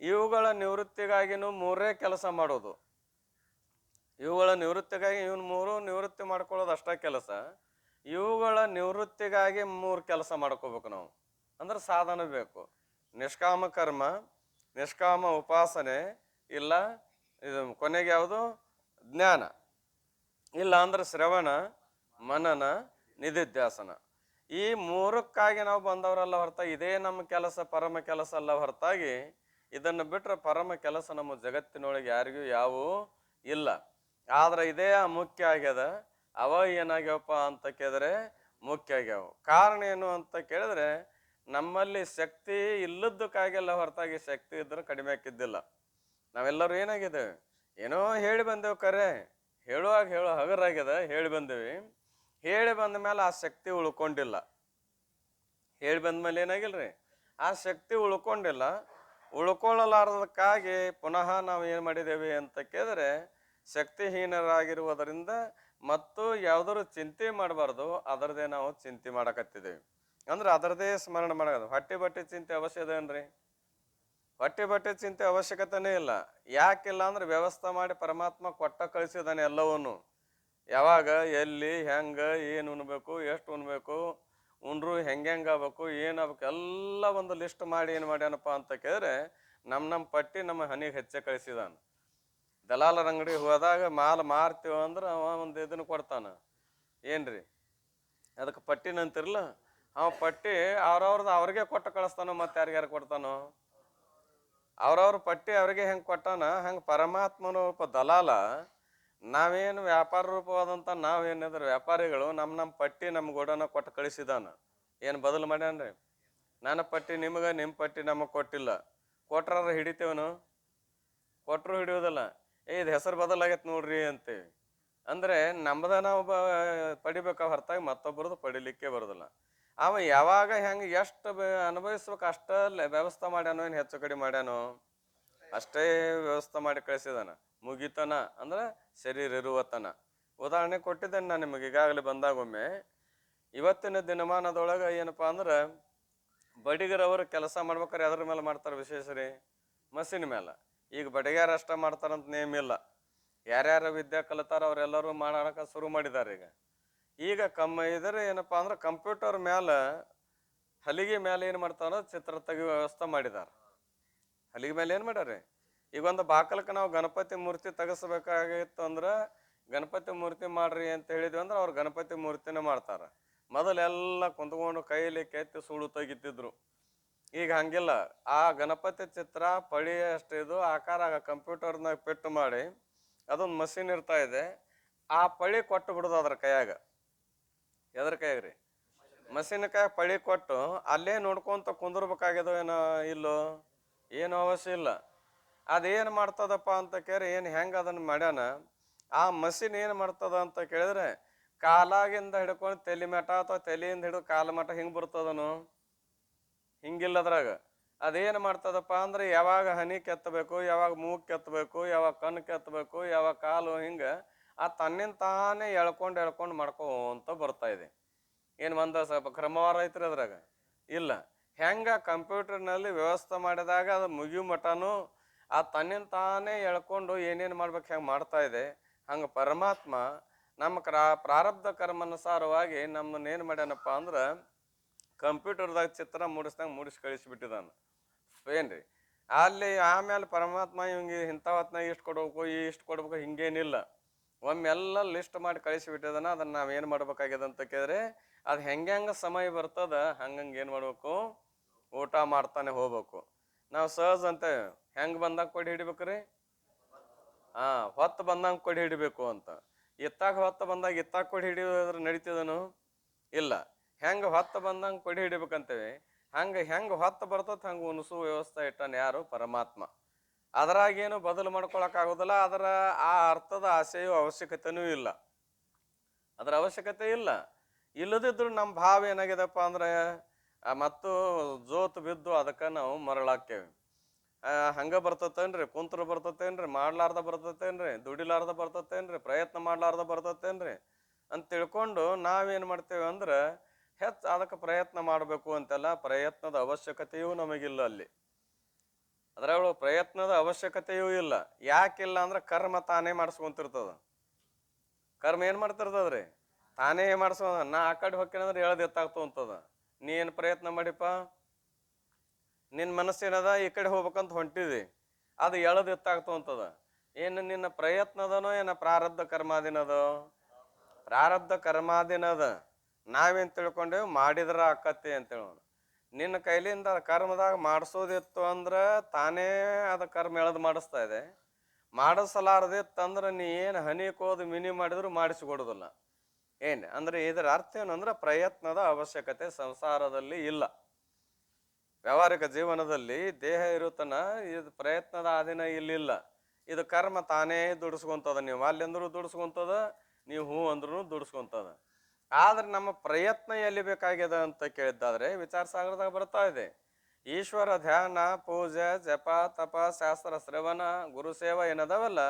ಇವುಗಳ ನಿವೃತ್ತಿಗಾಗಿನೂ 3 ಕೆಲಸ ಮಾಡೋದು. ಇವುಗಳ ನಿವೃತ್ತಿಗಾಗಿ 3 ನಿವೃತ್ತಿ ಮಾಡ್ಕೊಳ್ಳೋದು ಅಷ್ಟೇ ಕೆಲಸ. ಇವುಗಳ ನಿವೃತ್ತಿಗಾಗಿ 3 ಕೆಲಸ ಮಾಡ್ಕೋಬೇಕು ನಾವು. ಅಂದ್ರೆ ಸಾಧನ ಬೇಕು. ನಿಷ್ಕಾಮ ಕರ್ಮ, ನಿಷ್ಕಾಮ ಉಪಾಸನೆ, ಇಲ್ಲ ಇದು ಕೊನೆಗೆ ಯಾವುದು? ಜ್ಞಾನ. ಇಲ್ಲ ಅಂದ್ರೆ ಶ್ರವಣ, ಮನನ, ನಿಧಿಧ್ಯಾಸನ. ಈ 3ಕ್ಕಾಗಿ ನಾವು ಬಂದವರಲ್ಲ ಹೊರತಾಗಿ ಇದೇ ನಮ್ಮ ಕೆಲಸ ಪರಮ ಕೆಲಸ ಅಲ್ಲ ಹೊರತಾಗಿ ಇದನ್ನು ಬಿಟ್ರೆ ಪರಮ ಕೆಲಸ ನಮ್ಮ ಜಗತ್ತಿನೊಳಗೆ ಯಾರಿಗೂ ಯಾವೂ ಇಲ್ಲ. ಆದ್ರೆ ಇದೇ ಮುಖ್ಯ ಆಗ್ಯದ. ಅವ ಏನಾಗ್ಯವಪ್ಪ ಅಂತ ಕೇಳಿದ್ರೆ ಮುಖ್ಯ ಆಗ್ಯಾವ. ಕಾರಣ ಏನು ಅಂತ ಕೇಳಿದ್ರೆ ನಮ್ಮಲ್ಲಿ ಶಕ್ತಿ ಇಲ್ಲದಕ್ಕಾಗೆಲ್ಲ ಹೊರತಾಗಿ ಶಕ್ತಿ ಇದ್ರೆ ಕಡಿಮೆ ಹಾಕಿದ್ದಿಲ್ಲ. ನಾವೆಲ್ಲರೂ ಏನಾಗಿದ್ದೇವೆ? ಏನೋ ಹೇಳಿ ಬಂದೇವು ಕರೆ, ಹೇಳುವಾಗ ಹಗರಾಗ್ಯದ, ಹೇಳಿ ಬಂದೇವಿ. ಹೇಳಿ ಬಂದ ಮೇಲೆ ಆ ಶಕ್ತಿ ಉಳ್ಕೊಂಡಿಲ್ಲ. ಹೇಳಿ ಬಂದ ಮೇಲೆ ಏನಾಗಿಲ್ರಿ, ಆ ಶಕ್ತಿ ಉಳ್ಕೊಂಡಿಲ್ಲ. ಉಳ್ಕೊಳ್ಳಲಾರದಕ್ಕಾಗಿ ಪುನಃ ನಾವು ಏನು ಮಾಡಿದ್ದೇವೆ ಅಂತ ಕೇಳಿದ್ರೆ, ಶಕ್ತಿಹೀನರಾಗಿರುವುದರಿಂದ ಮತ್ತು ಯಾವ್ದಾದ್ರು ಚಿಂತೆ ಮಾಡಬಾರ್ದು, ಅದರದೇ ನಾವು ಚಿಂತೆ ಮಾಡಕತ್ತಿದ್ದೇವೆ. ಅಂದ್ರೆ ಅದರದೇ ಸ್ಮರಣೆ ಮಾಡೋದು. ಹೊಟ್ಟೆ ಬಟ್ಟೆ ಚಿಂತೆ ಅವಶ್ಯ ಅದೇನ್ರಿ? ಹೊಟ್ಟೆ ಬಟ್ಟೆ ಚಿಂತೆ ಅವಶ್ಯಕತೆನೇ ಇಲ್ಲ. ಯಾಕಿಲ್ಲ ಅಂದ್ರೆ ವ್ಯವಸ್ಥೆ ಮಾಡಿ ಪರಮಾತ್ಮ ಕೊಟ್ಟ ಕಳಿಸಿದಾನೆ ಎಲ್ಲವನ್ನು. ಯಾವಾಗ, ಎಲ್ಲಿ, ಹೆಂಗ, ಏನು ಉಣ್ಬೇಕು, ಎಷ್ಟು ಉಣ್ಬೇಕು, ಉಂಡ್ರು ಹೆಂಗೆ ಆಗ್ಬೇಕು, ಏನಾಗ್ಬೇಕು, ಎಲ್ಲ ಒಂದು ಲಿಸ್ಟ್ ಮಾಡಿ ಏನು ಮಾಡ್ಯಾನಪ್ಪ ಅಂತ ಕೇಳಿದ್ರೆ, ನಮ್ಮ ಪಟ್ಟಿ ನಮ್ಮ ಹನಿಗೆ ಹೆಚ್ಚೆ ಕಳಿಸಿದಾನ. ದಲಾಲರ ಅಂಗಡಿ ಹೋದಾಗ ಮಾಲ್ ಮಾರ್ತೀವ ಅಂದ್ರೆ ಅವ ಒಂದು ಇದನ್ನು ಕೊಡ್ತಾನ, ಏನ್ರಿ ಅದಕ್ಕೆ ಪಟ್ಟಿನಂತಿರಲ್ಲ, ಅವ ಪಟ್ಟಿ ಅವ್ರವ್ರದ್ದು ಅವ್ರಿಗೆ ಕೊಟ್ಟು ಕಳಿಸ್ತಾನೋ, ಮತ್ತೆ ಯಾರ್ಯಾರು ಕೊಡ್ತಾನೋ? ಅವ್ರವ್ರ ಪಟ್ಟಿ ಅವ್ರಿಗೆ ಹೆಂಗೆ ಕೊಟ್ಟಾನ, ಹಂಗೆ ಪರಮಾತ್ಮನ ಒಬ್ಬ ದಲಾಲ. ನಾವೇನು ವ್ಯಾಪಾರ ರೂಪವಾದಂಥ ನಾವೇನಿದ್ರೆ ವ್ಯಾಪಾರಿಗಳು, ನಮ್ಮ ಪಟ್ಟಿ ನಮ್ಮ ಗೋಡನ ಕೊಟ್ಟು ಕಳಿಸಿದಾನ. ಏನು ಬದಲು ಮಾಡ್ಯಾನ್ರಿ? ನನ್ನ ಪಟ್ಟಿ ನಿಮಗೆ, ನಿಮ್ಮ ಪಟ್ಟಿ ನಮಗೆ ಕೊಟ್ಟಿಲ್ಲ. ಕೊಟ್ರಾರ ಹಿಡಿತೇವನು? ಕೊಟ್ಟರು ಹಿಡಿಯೋದಿಲ್ಲ. ಇದು ಹೆಸರು ಬದಲಾಗೈತೆ ನೋಡ್ರಿ ಅಂತೇವಿ. ಅಂದರೆ ನಮ್ಮದ ನಾವು ಪಡಿಬೇಕ ಹೊರತಾಗಿ ಮತ್ತೊಬ್ಬರದು ಪಡಿಲಿಕ್ಕೆ ಬರೋದಿಲ್ಲ. ಅವ ಯಾವಾಗ ಹೆಂಗೆ ಎಷ್ಟು ಅನುಭವಿಸ್ಬೇಕು ಅಷ್ಟೇ ವ್ಯವಸ್ಥೆ ಮಾಡ್ಯಾನೋ, ಏನು ಹೆಚ್ಚು ಕಡಿಮೆ ಮಾಡ್ಯಾನೋ ಅಷ್ಟೇ ವ್ಯವಸ್ಥೆ ಮಾಡಿ ಕಳಿಸಿದಾನ. ಮುಗಿತನ ಅಂದ್ರೆ ಶರೀರ ಇರುವತನ. ಉದಾಹರಣೆ ಕೊಟ್ಟಿದ್ದೇನೆ ನಾನು ನಿಮಗೆ ಈಗಾಗಲೇ ಬಂದಾಗೊಮ್ಮೆ. ಇವತ್ತಿನ ದಿನಮಾನದೊಳಗೆ ಏನಪ್ಪಾ ಅಂದ್ರೆ, ಬಡಿಗರವರು ಕೆಲಸ ಮಾಡ್ಬೇಕಾರೆ ಅದ್ರ ಮೇಲೆ ಮಾಡ್ತಾರೆ ವಿಶೇಷ ರೀ? ಮಷಿನ್ ಮೇಲೆ. ಈಗ ಬಡಿಗಾರ ಅಷ್ಟ ಮಾಡ್ತಾರಂತ ನೇಮ್ ಇಲ್ಲ. ಯಾರ್ಯಾರ ವಿದ್ಯಾ ಕಲಿತಾರ ಅವರೆಲ್ಲರೂ ಮಾಡಾಕ ಶುರು ಮಾಡಿದ್ದಾರೆ. ಈಗ ಇದ್ರೆ ಏನಪ್ಪಾ ಅಂದ್ರೆ ಕಂಪ್ಯೂಟರ್ ಮೇಲೆ, ಹಲಿಗೆ ಮೇಲೆ ಏನು ಮಾಡ್ತಾರ, ಚಿತ್ರ ತೆಗೆಯುವ ವ್ಯವಸ್ಥೆ ಮಾಡಿದ್ದಾರೆ. ಹಲಿಗೆ ಮೇಲೆ ಏನು ಮಾಡ್ಯಾರ, ಈಗ ಒಂದು ಬಾಕಲಕ್ಕೆ ನಾವು ಗಣಪತಿ ಮೂರ್ತಿ ತೆಗೆಸ್ಬೇಕಾಗಿತ್ತು ಅಂದ್ರೆ, ಗಣಪತಿ ಮೂರ್ತಿ ಮಾಡ್ರಿ ಅಂತ ಹೇಳಿದ್ವಿ ಅಂದ್ರೆ ಅವ್ರು ಗಣಪತಿ ಮೂರ್ತಿನ ಮಾಡ್ತಾರ. ಮೊದಲೆಲ್ಲ ಕುಂತ್ಕೊಂಡು ಕೈಲಿ ಕೆತ್ತಿ ಸುಳು ತೆಗಿತಿದ್ರು. ಈಗ ಹಂಗಿಲ್ಲ. ಆ ಗಣಪತಿ ಚಿತ್ರ ಪಳಿ ಅಷ್ಟಿದು ಆಕಾರ ಕಂಪ್ಯೂಟರ್ನಾಗ ಫಿಟ್ ಮಾಡಿ ಅದೊಂದು ಮಷಿನ್ ಇರ್ತಾ ಇದೆ. ಆ ಪಳಿ ಕೊಟ್ಟು ಬಿಡೋದು ಅದ್ರ ಕೈಯಾಗ. ಎದ್ರ ಕೈಯಾಗ್ರಿ? ಮಷಿನ್ ಕೈಯಾಗ ಪಳಿ ಕೊಟ್ಟು ಅಲ್ಲೇ ನೋಡ್ಕೊಂತ ಕುಂದಿರ್ಬೇಕಾಗ್ಯದೋ ಏನೋ ಇಲ್ಲೋ? ಏನು ಅವಶ್ಯ ಇಲ್ಲ. ಅದೇನು ಮಾಡ್ತದಪ್ಪ ಅಂತ ಕೇಳಿ, ಏನು ಹೆಂಗೆ ಅದನ್ನು ಮಾಡ್ಯಾನ, ಆ ಮಷಿನ್ ಏನು ಮಾಡ್ತದ ಅಂತ ಕೇಳಿದ್ರೆ, ಕಾಲಾಗಿಂದ ಹಿಡ್ಕೊಂಡು ತಲೆ ಮಠ ಅಥವಾ ತಲೆಯಿಂದ ಹಿಡಿದು ಕಾಲ ಮಠ ಹಿಂಗೆ ಬರ್ತದನು? ಹಿಂಗಿಲ್ಲದ್ರಾಗ. ಅದೇನು ಮಾಡ್ತದಪ್ಪ ಅಂದ್ರೆ, ಯಾವಾಗ ಹನಿ ಕೆತ್ತಬೇಕು, ಯಾವಾಗ ಮೂಗು ಕೆತ್ತಬೇಕು, ಯಾವಾಗ ಕಣ್ಣು ಕೆತ್ತಬೇಕು, ಯಾವಾಗ ಕಾಲು, ಹಿಂಗೆ ಆ ತನ್ನಿಂದ ತಾನೇ ಎಳ್ಕೊಂಡು ಮಾಡ್ಕೊಂತ ಬರ್ತಾ ಇದೆ. ಏನು ಒಂದು ಸ್ವಲ್ಪ ಕ್ರಮವಾರ ಐತ್ರಿ ಅದ್ರಾಗ? ಇಲ್ಲ. ಹೆಂಗ ಕಂಪ್ಯೂಟರ್ನಲ್ಲಿ ವ್ಯವಸ್ಥೆ ಮಾಡಿದಾಗ ಅದು ಮುಗಿಯು ಮಠನೂ ಆ ತನ್ನಿಂದ ತಾನೇ ಎಳ್ಕೊಂಡು ಏನೇನು ಮಾಡ್ಬೇಕು ಹೆಂಗೆ ಮಾಡ್ತಾ ಇದೆ. ಹಂಗೆ ಪರಮಾತ್ಮ ನಮ್ಮ ಪ್ರಾರಬ್ಧ ಕರ್ಮಾನುಸಾರವಾಗಿ ನಮ್ಮನ್ನೇನು ಮಾಡ್ಯಾನಪ್ಪ ಅಂದ್ರೆ, ಕಂಪ್ಯೂಟರ್ದಾಗ ಚಿತ್ರ ಮೂಡಿಸಿ ಕಳಿಸಿಬಿಟ್ಟಿದ್ದಾನೆ. ಏನ್ರಿ? ಅಲ್ಲಿ ಆಮೇಲೆ ಪರಮಾತ್ಮ ಇವಂಗೆ ಇಂಥ ಹೊತ್ನಾಗ ಇಷ್ಟು ಕೊಡ್ಬೇಕು, ಇಷ್ಟು ಕೊಡ್ಬೇಕು ಹಿಂಗೇನಿಲ್ಲ. ಒಮ್ಮೆಲ್ಲ ಲಿಸ್ಟ್ ಮಾಡಿ ಕಳಿಸಿಬಿಟ್ಟಿದಾನ. ಅದನ್ನು ನಾವೇನು ಮಾಡ್ಬೇಕಾಗ್ಯದ ಅಂತ ಕೇಳಿದ್ರೆ, ಅದು ಹೆಂಗೆ ಸಮಯ ಬರ್ತದ ಹಂಗಂಗೆ ಏನು ಮಾಡ್ಬೇಕು, ಊಟ ಮಾಡ್ತಾನೆ ಹೋಗ್ಬೇಕು. ನಾವು ಸಹಜ ಅಂತ ಹೆಂಗೆ ಬಂದಾಗ ಕೊಡಿ ಹಿಡಿಬೇಕ್ರಿ? ಹೊತ್ತು ಬಂದಂಗೆ ಕೊಡಿ ಹಿಡಿಬೇಕು ಅಂತ. ಇತ್ತಾಗ ಹೊತ್ತು ಬಂದಾಗ ಇತ್ತಾಗ ಕೊಡಿ ಹಿಡಿಯೋದ್ರ ನಡೀತಿದನು? ಇಲ್ಲ. ಹೆಂಗೆ ಹೊತ್ತು ಬಂದಂಗೆ ಕೊಡಿ ಹಿಡಿಬೇಕಂತೇವೆ, ಹೆಂಗೆ ಹೊತ್ತು ಬರ್ತದ ಹಂಗೆ ಉಣಿಸು ವ್ಯವಸ್ಥೆ ಇಟ್ಟಾನ ಯಾರು? ಪರಮಾತ್ಮ. ಅದರಾಗೇನು ಬದಲು ಮಾಡ್ಕೊಳಕ್ಕಾಗೋದಿಲ್ಲ. ಅದರ ಆ ಅರ್ಥದ ಆಸೆಯೂ ಅವಶ್ಯಕತೆನೂ ಇಲ್ಲ. ಅದರ ಅವಶ್ಯಕತೆ ಇಲ್ಲ. ಇಲ್ಲದಿದ್ರು ನಮ್ಮ ಭಾವ ಏನಾಗಿದೆಪ್ಪ ಅಂದ್ರೆ, ಮತ್ತು ಜೋತು ಬಿದ್ದು ಅದಕ್ಕೆ ನಾವು ಮರಳಾಕ್ಕೇವಿ. ಹಂಗೆ ಬರ್ತತೇನ್ರಿ? ಕುಂತ್ರ ಬರ್ತತೇನ್ರಿ? ಮಾಡ್ಲಾರ್ದ ಬರ್ತತೇನ್ರಿ? ದುಡಿಲಾರ್ದ ಬರ್ತತೇನ್ರಿ? ಪ್ರಯತ್ನ ಮಾಡ್ಲಾರ್ದ ಬರ್ತತೇನ್ರಿ ಅಂತ ತಿಳ್ಕೊಂಡು ನಾವೇನು ಮಾಡ್ತೇವೆ ಅಂದ್ರೆ, ಹೆಚ್ಚು ಅದಕ್ಕೆ ಪ್ರಯತ್ನ ಮಾಡಬೇಕು ಅಂತೆಲ್ಲ. ಪ್ರಯತ್ನದ ಅವಶ್ಯಕತೆಯೂ ನಮಗಿಲ್ಲ ಅಲ್ಲಿ. ಅದರೊಳಗೆ ಪ್ರಯತ್ನದ ಅವಶ್ಯಕತೆಯೂ ಇಲ್ಲ. ಯಾಕಿಲ್ಲ ಅಂದ್ರೆ ಕರ್ಮ ತಾನೇ ಮಾಡಿಸ್ಕೊಂತಿರ್ತದ. ಕರ್ಮ ಏನು ಮಾಡ್ತಿರ್ತದ್ರಿ? ತಾನೇ ಮಾಡಿಸೋ. ನಾ ಆ ಕಡೆ ಹೊಕ್ಕೇನಂದ್ರೆ ಎಳ್ದು ಎತ್ತಾಗ್ತು ಅಂತದ. ನೀ ಏನು ಪ್ರಯತ್ನ ಮಾಡಿಪ್ಪ? ನಿನ್ನ ಮನಸ್ಸೇನದ ಈ ಕಡೆ ಹೋಗ್ಬೇಕಂತ ಹೊಂಟಿದಿ, ಅದು ಎಳ್ದು ಎತ್ತಾಗ್ತು ಅಂತದ. ಏನು ನಿನ್ನ ಪ್ರಯತ್ನದನೋ ಏನ ಪ್ರಾರಬ್ಧ ಕರ್ಮಾದಿನದೋ? ಪ್ರಾರಬ್ಧ ಕರ್ಮಾದಿನದ. ನಾವೇನು ತಿಳ್ಕೊಂಡೇವು? ಮಾಡಿದ್ರ ಆಕತಿ ಅಂತೇಳೋಣ. ನಿನ್ನ ಕೈಲಿಂದ ಕರ್ಮದಾಗ ಮಾಡಿಸೋದಿತ್ತು ಅಂದ್ರೆ ತಾನೇ ಅದ ಕರ್ಮ ಎಳೆದು ಮಾಡಿಸ್ತಾ ಇದೆ. ಮಾಡಿಸಲಾರದಿತ್ತಂದ್ರೆ ನೀ ಏನು ಹನಿ ಕೋದು ಮಿನಿ ಮಾಡಿದ್ರು ಮಾಡಿಸಿಕೊಡೋದಿಲ್ಲ. ಏನು ಅಂದ್ರೆ ಇದರ ಅರ್ಥ ಏನು ಅಂದ್ರೆ, ಪ್ರಯತ್ನದ ಅವಶ್ಯಕತೆ ಸಂಸಾರದಲ್ಲಿ ಇಲ್ಲ. ವ್ಯಾವಹಾರಿಕ ಜೀವನದಲ್ಲಿ ದೇಹ ಇರುತ್ತನ ಇದು ಪ್ರಯತ್ನದ ಆದಿನ ಇಲ್ಲಿಲ್ಲ. ಇದು ಕರ್ಮ ತಾನೇ ದುಡಿಸ್ಕೊಂತದ. ನೀವು ಅಲ್ಲಿ ಅಂದ್ರೂ ದುಡಿಸ್ಕೊಂತದ, ನೀವು ಹ್ಞೂ ಅಂದ್ರೂ ದುಡಿಸ್ಕೊಂತದ. ಆದ್ರೆ ನಮ್ಮ ಪ್ರಯತ್ನ ಎಲ್ಲಿ ಬೇಕಾಗ್ಯದ ಅಂತ ಕೇಳಿದ್ದಾದ್ರೆ ವಿಚಾರ ಸಾಗರದಾಗ ಬರ್ತಾ ಇದೆ. ಈಶ್ವರ ಧ್ಯಾನ, ಪೂಜೆ, ಜಪ, ತಪ, ಶಾಸ್ತ್ರ ಶ್ರವಣ, ಗುರು ಸೇವಾ ಏನದಾವಲ್ಲ,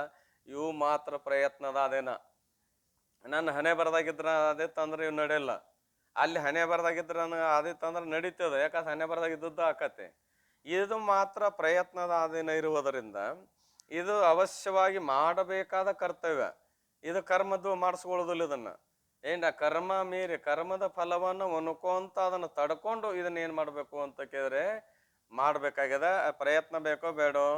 ಇವು ಮಾತ್ರ ಪ್ರಯತ್ನದ ಅದೇನ. ನನ್ನ ಹಣೆ ಬರದಾಗಿದ್ರ ಅದಿತ್ತಂದ್ರೆ ಇವು ನಡೆಯಲ್ಲ. ಅಲ್ಲಿ ಹಣೆ ಬರದಾಗಿದ್ರ ಅದಿತ್ತಂದ್ರೆ ನಡೀತದೆ, ಯಾಕಂದ್ರೆ ಹಣೆ ಬರದಾಗಿದ್ದದ್ದು ಆಕತೆ. ಇದು ಮಾತ್ರ ಪ್ರಯತ್ನದ ಅಧೀನ ಇರುವುದರಿಂದ ಇದು ಅವಶ್ಯವಾಗಿ ಮಾಡಬೇಕಾದ ಕರ್ತವ್ಯ. ಇದು ಕರ್ಮದ್ದು ಮಾಡಿಸ್ಕೊಳ್ಳೋದಿಲ್ಲ. ಇದನ್ನ ಕರ್ಮ ಮೀರಿ ಕರ್ಮದ ಫಲವನ್ನು ಒನ್ಕೋಂತ ಅದನ್ನು ತಡ್ಕೊಂಡು ಇದನ್ನ ಏನ್ ಮಾಡ್ಬೇಕು ಅಂತ ಕೇಳಿದ್ರೆ ಮಾಡ್ಬೇಕಾಗ್ಯದ. ಪ್ರಯತ್ನ ಬೇಕೋ ಬೇಡೋ?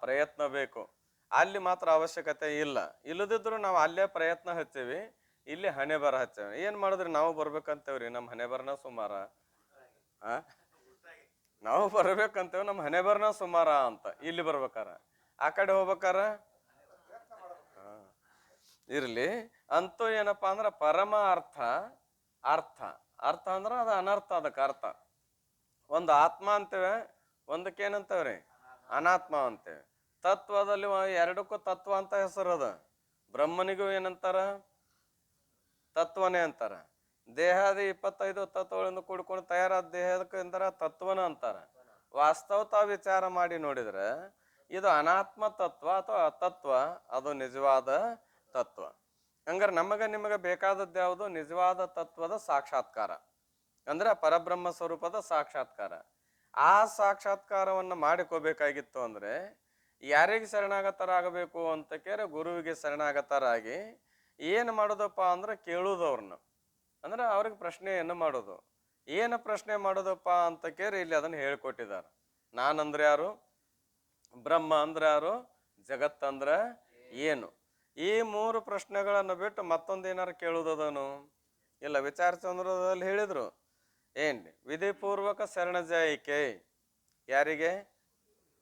ಪ್ರಯತ್ನ ಬೇಕು. ಅಲ್ಲಿ ಮಾತ್ರ ಅವಶ್ಯಕತೆ ಇಲ್ಲ. ಇಲ್ಲದಿದ್ರು ನಾವು ಅಲ್ಲೇ ಪ್ರಯತ್ನ ಹಚ್ತೀವಿ, ಇಲ್ಲಿ ಹಣೆ ಬರ ಹಚ್ಚೇವಿ. ಏನ್ ಮಾಡಿದ್ರಿ ನಾವು ಬರ್ಬೇಕಂತೇವ್ರಿ, ನಮ್ಮ ಹಣೆ ಬರನ ಸುಮಾರ. ನಾವು ಬರ್ಬೇಕಂತೇವ್, ನಮ್ಮ ಹಣೆ ಬರನ ಸುಮಾರ ಅಂತ. ಇಲ್ಲಿ ಬರ್ಬೇಕಾರ, ಆ ಕಡೆ ಹೋಗ್ಬೇಕಾರ ಇರ್ಲಿ. ಅಂತೂ ಏನಪ್ಪಾ ಅಂದ್ರ ಪರಮ ಅರ್ಥ ಅರ್ಥ ಅಂದ್ರ ಅದು ಅನರ್ಥ. ಅದಕ್ಕೆ ಅರ್ಥ. ಒಂದು ಆತ್ಮ ಅಂತೇವೆ, ಒಂದಕ್ಕೇನಂತೇವ್ರಿ ಅನಾತ್ಮ ಅಂತೇವೆ. ತತ್ವದಲ್ಲಿ ಎರಡಕ್ಕೂ ತತ್ವ ಅಂತ ಹೆಸರು ಅದ. ಬ್ರಹ್ಮನಿಗೂ ಏನಂತಾರ? ತತ್ವನೇ ಅಂತಾರ. ದೇಹದ 25 ತತ್ವಗಳಿಂದ ಕೂಡ್ಕೊಂಡು ತಯಾರಾದ ದೇಹಕ್ಕೆ ಅಂತಾರ ತತ್ವನ ಅಂತಾರ. ವಾಸ್ತವತಾ ವಿಚಾರ ಮಾಡಿ ನೋಡಿದ್ರೆ ಇದು ಅನಾತ್ಮ ತತ್ವ ಅಥವಾ ಅತತ್ವ, ಅದು ನಿಜವಾದ ತತ್ವ. ಹಂಗಾರೆ ನಿಮಗೆ ಬೇಕಾದದ್ದು ಯಾವುದು? ನಿಜವಾದ ತತ್ವದ ಸಾಕ್ಷಾತ್ಕಾರ, ಅಂದ್ರೆ ಪರಬ್ರಹ್ಮ ಸ್ವರೂಪದ ಸಾಕ್ಷಾತ್ಕಾರ. ಆ ಸಾಕ್ಷಾತ್ಕಾರವನ್ನು ಮಾಡಿಕೋಬೇಕಾಗಿತ್ತು ಅಂದ್ರೆ ಯಾರಿಗೆ ಶರಣಾಗತರಾಗಬೇಕು ಅಂತ ಕೇಳಿ ಗುರುವಿಗೆ ಶರಣಾಗತರಾಗಿ ಏನು ಮಾಡೋದಪ್ಪ ಅಂದ್ರೆ ಕೇಳುವುದವ್ರನ್ನ, ಅಂದ್ರೆ ಅವ್ರಿಗೆ ಪ್ರಶ್ನೆಯನ್ನು ಮಾಡೋದು. ಏನು ಪ್ರಶ್ನೆ ಮಾಡೋದಪ್ಪ ಅಂತ ಕೇಳಿ ಇಲ್ಲಿ ಅದನ್ನು ಹೇಳ್ಕೊಟ್ಟಿದ್ದಾರೆ. ನಾನಂದ್ರೆ ಯಾರು, ಬ್ರಹ್ಮ ಅಂದ್ರೆ ಯಾರು, ಜಗತ್ತಂದ್ರೆ ಏನು, ಈ 3 ಪ್ರಶ್ನೆಗಳನ್ನು ಬಿಟ್ಟು ಮತ್ತೊಂದೇನಾರು ಕೇಳುವುದನು ಇಲ್ಲ. ವಿಚಾರ ಚಂದ್ರದಲ್ಲಿ ಹೇಳಿದ್ರು ವಿಧಿಪೂರ್ವಕ ಶರಣಜಾಯಿಕೆ. ಯಾರಿಗೆ?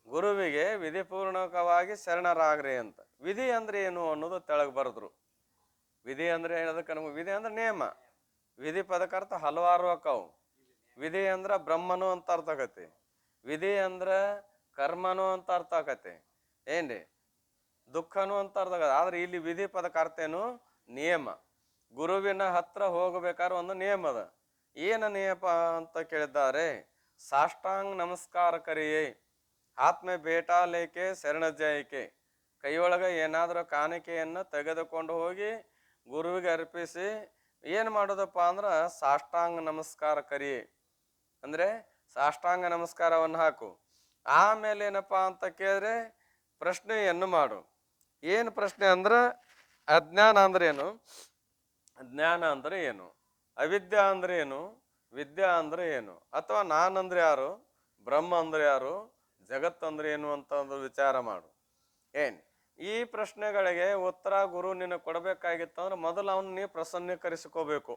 ಗುರುವಿಗೆ ವಿಧಿಪೂರ್ವಕವಾಗಿ ಶರಣರಾಗ್ರಿ ಅಂತ. ವಿಧಿ ಅಂದ್ರೆ ಏನು ಅನ್ನೋದು ತೆಳಗ್ ಬರೆದ್ರು. ವಿಧಿ ಅಂದ್ರೆ ಅದಕ್ಕೆ ನಮಗೆ ವಿಧಿ ಅಂದ್ರೆ ನಿಯಮ. ವಿಧಿ ಪದಕ್ಕರ್ಥ ಹಲವಾರು ಅಕ್ಕವು. ವಿಧಿ ಅಂದ್ರ ಬ್ರಹ್ಮನು ಅಂತ ಅರ್ಥ ಆಗತ್ತೆ, ವಿಧಿ ಅಂದ್ರ ಕರ್ಮನು ಅಂತ ಅರ್ಥ ಆಗತ್ತೆ, ದುಃಖನು ಅಂತ ಅರ್ಥ ಆಗತ್ತೆ. ಆದ್ರೆ ಇಲ್ಲಿ ವಿಧಿ ಪದಕ್ಕೆ ಅರ್ಥ ಏನು? ನಿಯಮ. ಗುರುವಿನ ಹತ್ರ ಹೋಗ್ಬೇಕಾದ್ರೆ ಒಂದು ನಿಯಮ ಅದ. ಏನು ನಿಯಮ ಅಂತ ಕೇಳಿದ್ದಾರೆ? ಸಾಷ್ಟಾಂಗ ನಮಸ್ಕಾರ ಕರಿಯೇ, ಆತ್ಮ ಬೇಟಾ ಲೇಕೆ ಶರಣಜಾಯಿಕೆ. ಕೈಯೊಳಗೆ ಏನಾದರೂ ಕಾಣಿಕೆಯನ್ನು ತೆಗೆದುಕೊಂಡು ಹೋಗಿ ಗುರುವಿಗೆ ಅರ್ಪಿಸಿ ಏನು ಮಾಡೋದಪ್ಪ ಅಂದ್ರೆ ಸಾಷ್ಟಾಂಗ ನಮಸ್ಕಾರ ಕರಿಯೇ, ಅಂದ್ರೆ ಸಾಷ್ಟಾಂಗ ನಮಸ್ಕಾರವನ್ನು ಹಾಕು. ಆಮೇಲೆ ಏನಪ್ಪ ಅಂತ ಕೇಳಿದ್ರೆ ಪ್ರಶ್ನೆಯನ್ನು ಮಾಡು. ಏನು ಪ್ರಶ್ನೆ ಅಂದ್ರೆ ಅಜ್ಞಾನ ಅಂದ್ರೆ ಏನು, ಜ್ಞಾನ ಅಂದ್ರೆ ಏನು, ಅವಿದ್ಯಾ ಅಂದ್ರೆ ಏನು, ವಿದ್ಯಾ ಅಂದ್ರೆ ಏನು, ಅಥವಾ ನಾನಂದ್ರೆ ಯಾರು, ಬ್ರಹ್ಮ ಅಂದ್ರೆ ಯಾರು, ಜಗತ್ತಂದ್ರೆ ಏನು ಅಂತ ಒಂದು ವಿಚಾರ ಮಾಡು. ಈ ಪ್ರಶ್ನೆಗಳಿಗೆ ಉತ್ತರ ಗುರು ನಿನ್ನ ಕೊಡಬೇಕಾಗಿತ್ತಂದ್ರೆ ಮೊದಲು ಅವನು ನೀ ಪ್ರಸನ್ನೀಕರಿಸಿಕೋಬೇಕು.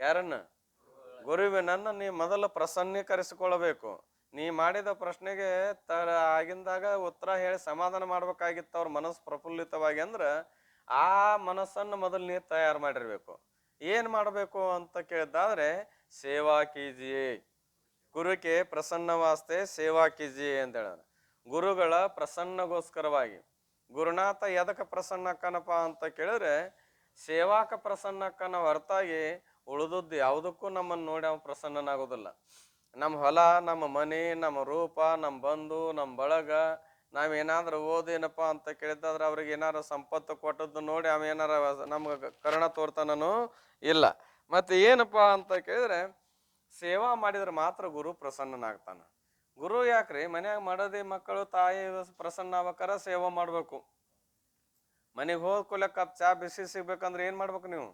ಯಾರನ್ನ? ಗುರುವಿನನ್ನ ನೀ ಮೊದಲು ಪ್ರಸನ್ನೀಕರಿಸಿಕೊಳ್ಳಬೇಕು. ನೀ ಮಾಡಿದ ಪ್ರಶ್ನೆಗೆ ಆಗಿಂದಾಗ ಉತ್ತರ ಹೇಳಿ ಸಮಾಧಾನ ಮಾಡ್ಬೇಕಾಗಿತ್ತು ಅವ್ರ ಮನಸ್ಸು ಪ್ರಫುಲ್ಲಿತವಾಗಿ. ಅಂದ್ರೆ ಆ ಮನಸ್ಸನ್ನು ಮೊದಲು ನೀ ತಯಾರು ಮಾಡಿರ್ಬೇಕು. ಏನ್ ಮಾಡಬೇಕು ಅಂತ ಕೇಳಿದ್ದಾದ್ರೆ ಸೇವಾ ಕೀಜಿಯೇ, ಗುರುಕ್ಕೆ ಪ್ರಸನ್ನ ವಾಸ್ತೆ ಸೇವಾ ಕೀಜಿಯೇ ಅಂತ ಹೇಳ. ಗುರುಗಳ ಪ್ರಸನ್ನಗೋಸ್ಕರವಾಗಿ. ಗುರುನಾಥ ಎದಕ್ಕೆ ಪ್ರಸನ್ನಕ್ಕನಪ್ಪ ಅಂತ ಕೇಳಿದ್ರೆ ಸೇವಾಕ ಪ್ರಸನ್ನಕ್ಕನ ಹೊರತಾಗಿ ಉಳಿದದ್ದು ಯಾವುದಕ್ಕೂ ನಮ್ಮನ್ನು ನೋಡಿ ಅವ್ನು ಪ್ರಸನ್ನನಾಗೋದಿಲ್ಲ. ನಮ್ಮ ಹೊಲ, ನಮ್ಮ ಮನೆ, ನಮ್ಮ ರೂಪ, ನಮ್ಮ ಬಂಧು, ನಮ್ಮ ಬಳಗ, ನಾವೇನಾದ್ರೂ ಓದೇನಪ್ಪ ಅಂತ ಕೇಳಿದ್ದಾದ್ರೆ ಅವ್ರಿಗೆ ಏನಾರು ಸಂಪತ್ತು ಕೊಟ್ಟದ್ದು ನೋಡಿ ಅವ ಏನಾರ ನಮ್ಗೆ ಕರುಣ ತೋರ್ತಾನೂ ಇಲ್ಲ. ಮತ್ತೆ ಏನಪ್ಪ ಅಂತ ಕೇಳಿದ್ರೆ ಸೇವಾ ಮಾಡಿದ್ರೆ ಮಾತ್ರ ಗುರು ಪ್ರಸನ್ನನಾಗ್ತಾನ. ಗುರು ಯಾಕ್ರಿ? ಮನ್ಯಾಗ ಮಾಡೋದೇ ಮಕ್ಕಳು ತಾಯಿ ಪ್ರಸನ್ನ ಆಗ್ಬೇಕಾರ ಸೇವಾ ಮಾಡ್ಬೇಕು. ಮನೆಗೆ ಹೋದ್ಕೂಲೆ ಕಪ್ ಚಾ ಬಿಸಿ ಸಿಗ್ಬೇಕಂದ್ರೆ ಏನ್ ಮಾಡ್ಬೇಕು ನೀವು?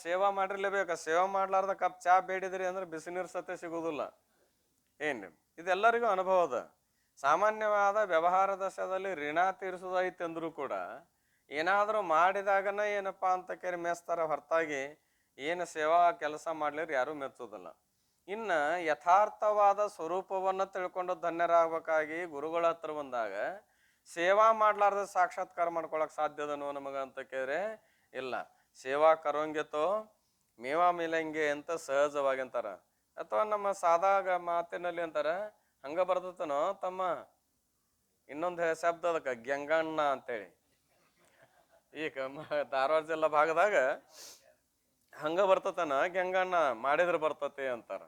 ಸೇವಾ ಮಾಡಿರ್ಲೇಬೇಕ. ಸೇವಾ ಮಾಡ್ಲಾರ್ದ ಕಪ್ ಚಾ ಬೇಡಿದ್ರಿ ಅಂದ್ರೆ ಬಿಸಿ ನೀರು ಸತೆ ಸಿಗುದಿಲ್ಲ. ಇದೆಲ್ಲರಿಗೂ ಅನುಭವ ಅದ. ಸಾಮಾನ್ಯವಾದ ವ್ಯವಹಾರ ದಶದಲ್ಲಿ ಋಣ ತೀರಿಸೋದೈತೆ ಅಂದ್ರೂ ಕೂಡ ಏನಾದ್ರೂ ಮಾಡಿದಾಗನ ಏನಪ್ಪಾ ಅಂತ ಕೇಳಿ ಮೆಚ್ತಾರ ಹೊರತಾಗಿ ಏನು ಸೇವಾ ಕೆಲಸ ಮಾಡ್ಲಿರ್ ಯಾರು ಮೆಚ್ಚೋದಿಲ್ಲ. ಇನ್ನ ಯಥಾರ್ಥವಾದ ಸ್ವರೂಪವನ್ನ ತಿಳ್ಕೊಂಡು ಧನ್ಯರಾಗಬೇಕಾಗಿ ಗುರುಗಳ ಹತ್ರ ಬಂದಾಗ ಸೇವಾ ಮಾಡ್ಲಾರ್ದ ಸಾಕ್ಷಾತ್ಕಾರ ಮಾಡ್ಕೊಳಕ್ ಸಾಧ್ಯದನೋ ನಮಗ ಅಂತ ಕೇಳಿದ್ರೆ ಇಲ್ಲ. ಸೇವಾ ಕರೋಂಗೆತೋ ಮೇವಾ ಮಿಲಂಗೆ ಅಂತ ಸಹಜವಾಗಿ ಅಂತಾರ. ಅಥವಾ ನಮ್ಮ ಸಾದಾಗ ಮಾತಿನಲ್ಲಿ ಅಂತಾರ ಹಂಗ ಬರ್ತತನೋ ತಮ್ಮ? ಇನ್ನೊಂದು ಶಬ್ದ ಅದಕ್ಕೆ ಗೆಂಗಣ್ಣ ಅಂತೇಳಿ. ಈಗ ಧಾರವಾಡ ಜಿಲ್ಲಾ ಭಾಗದಾಗ ಹಂಗ ಬರ್ತತನ ಗೆಂಗಣ್ಣ ಮಾಡಿದ್ರೆ ಬರ್ತತಿ ಅಂತಾರ.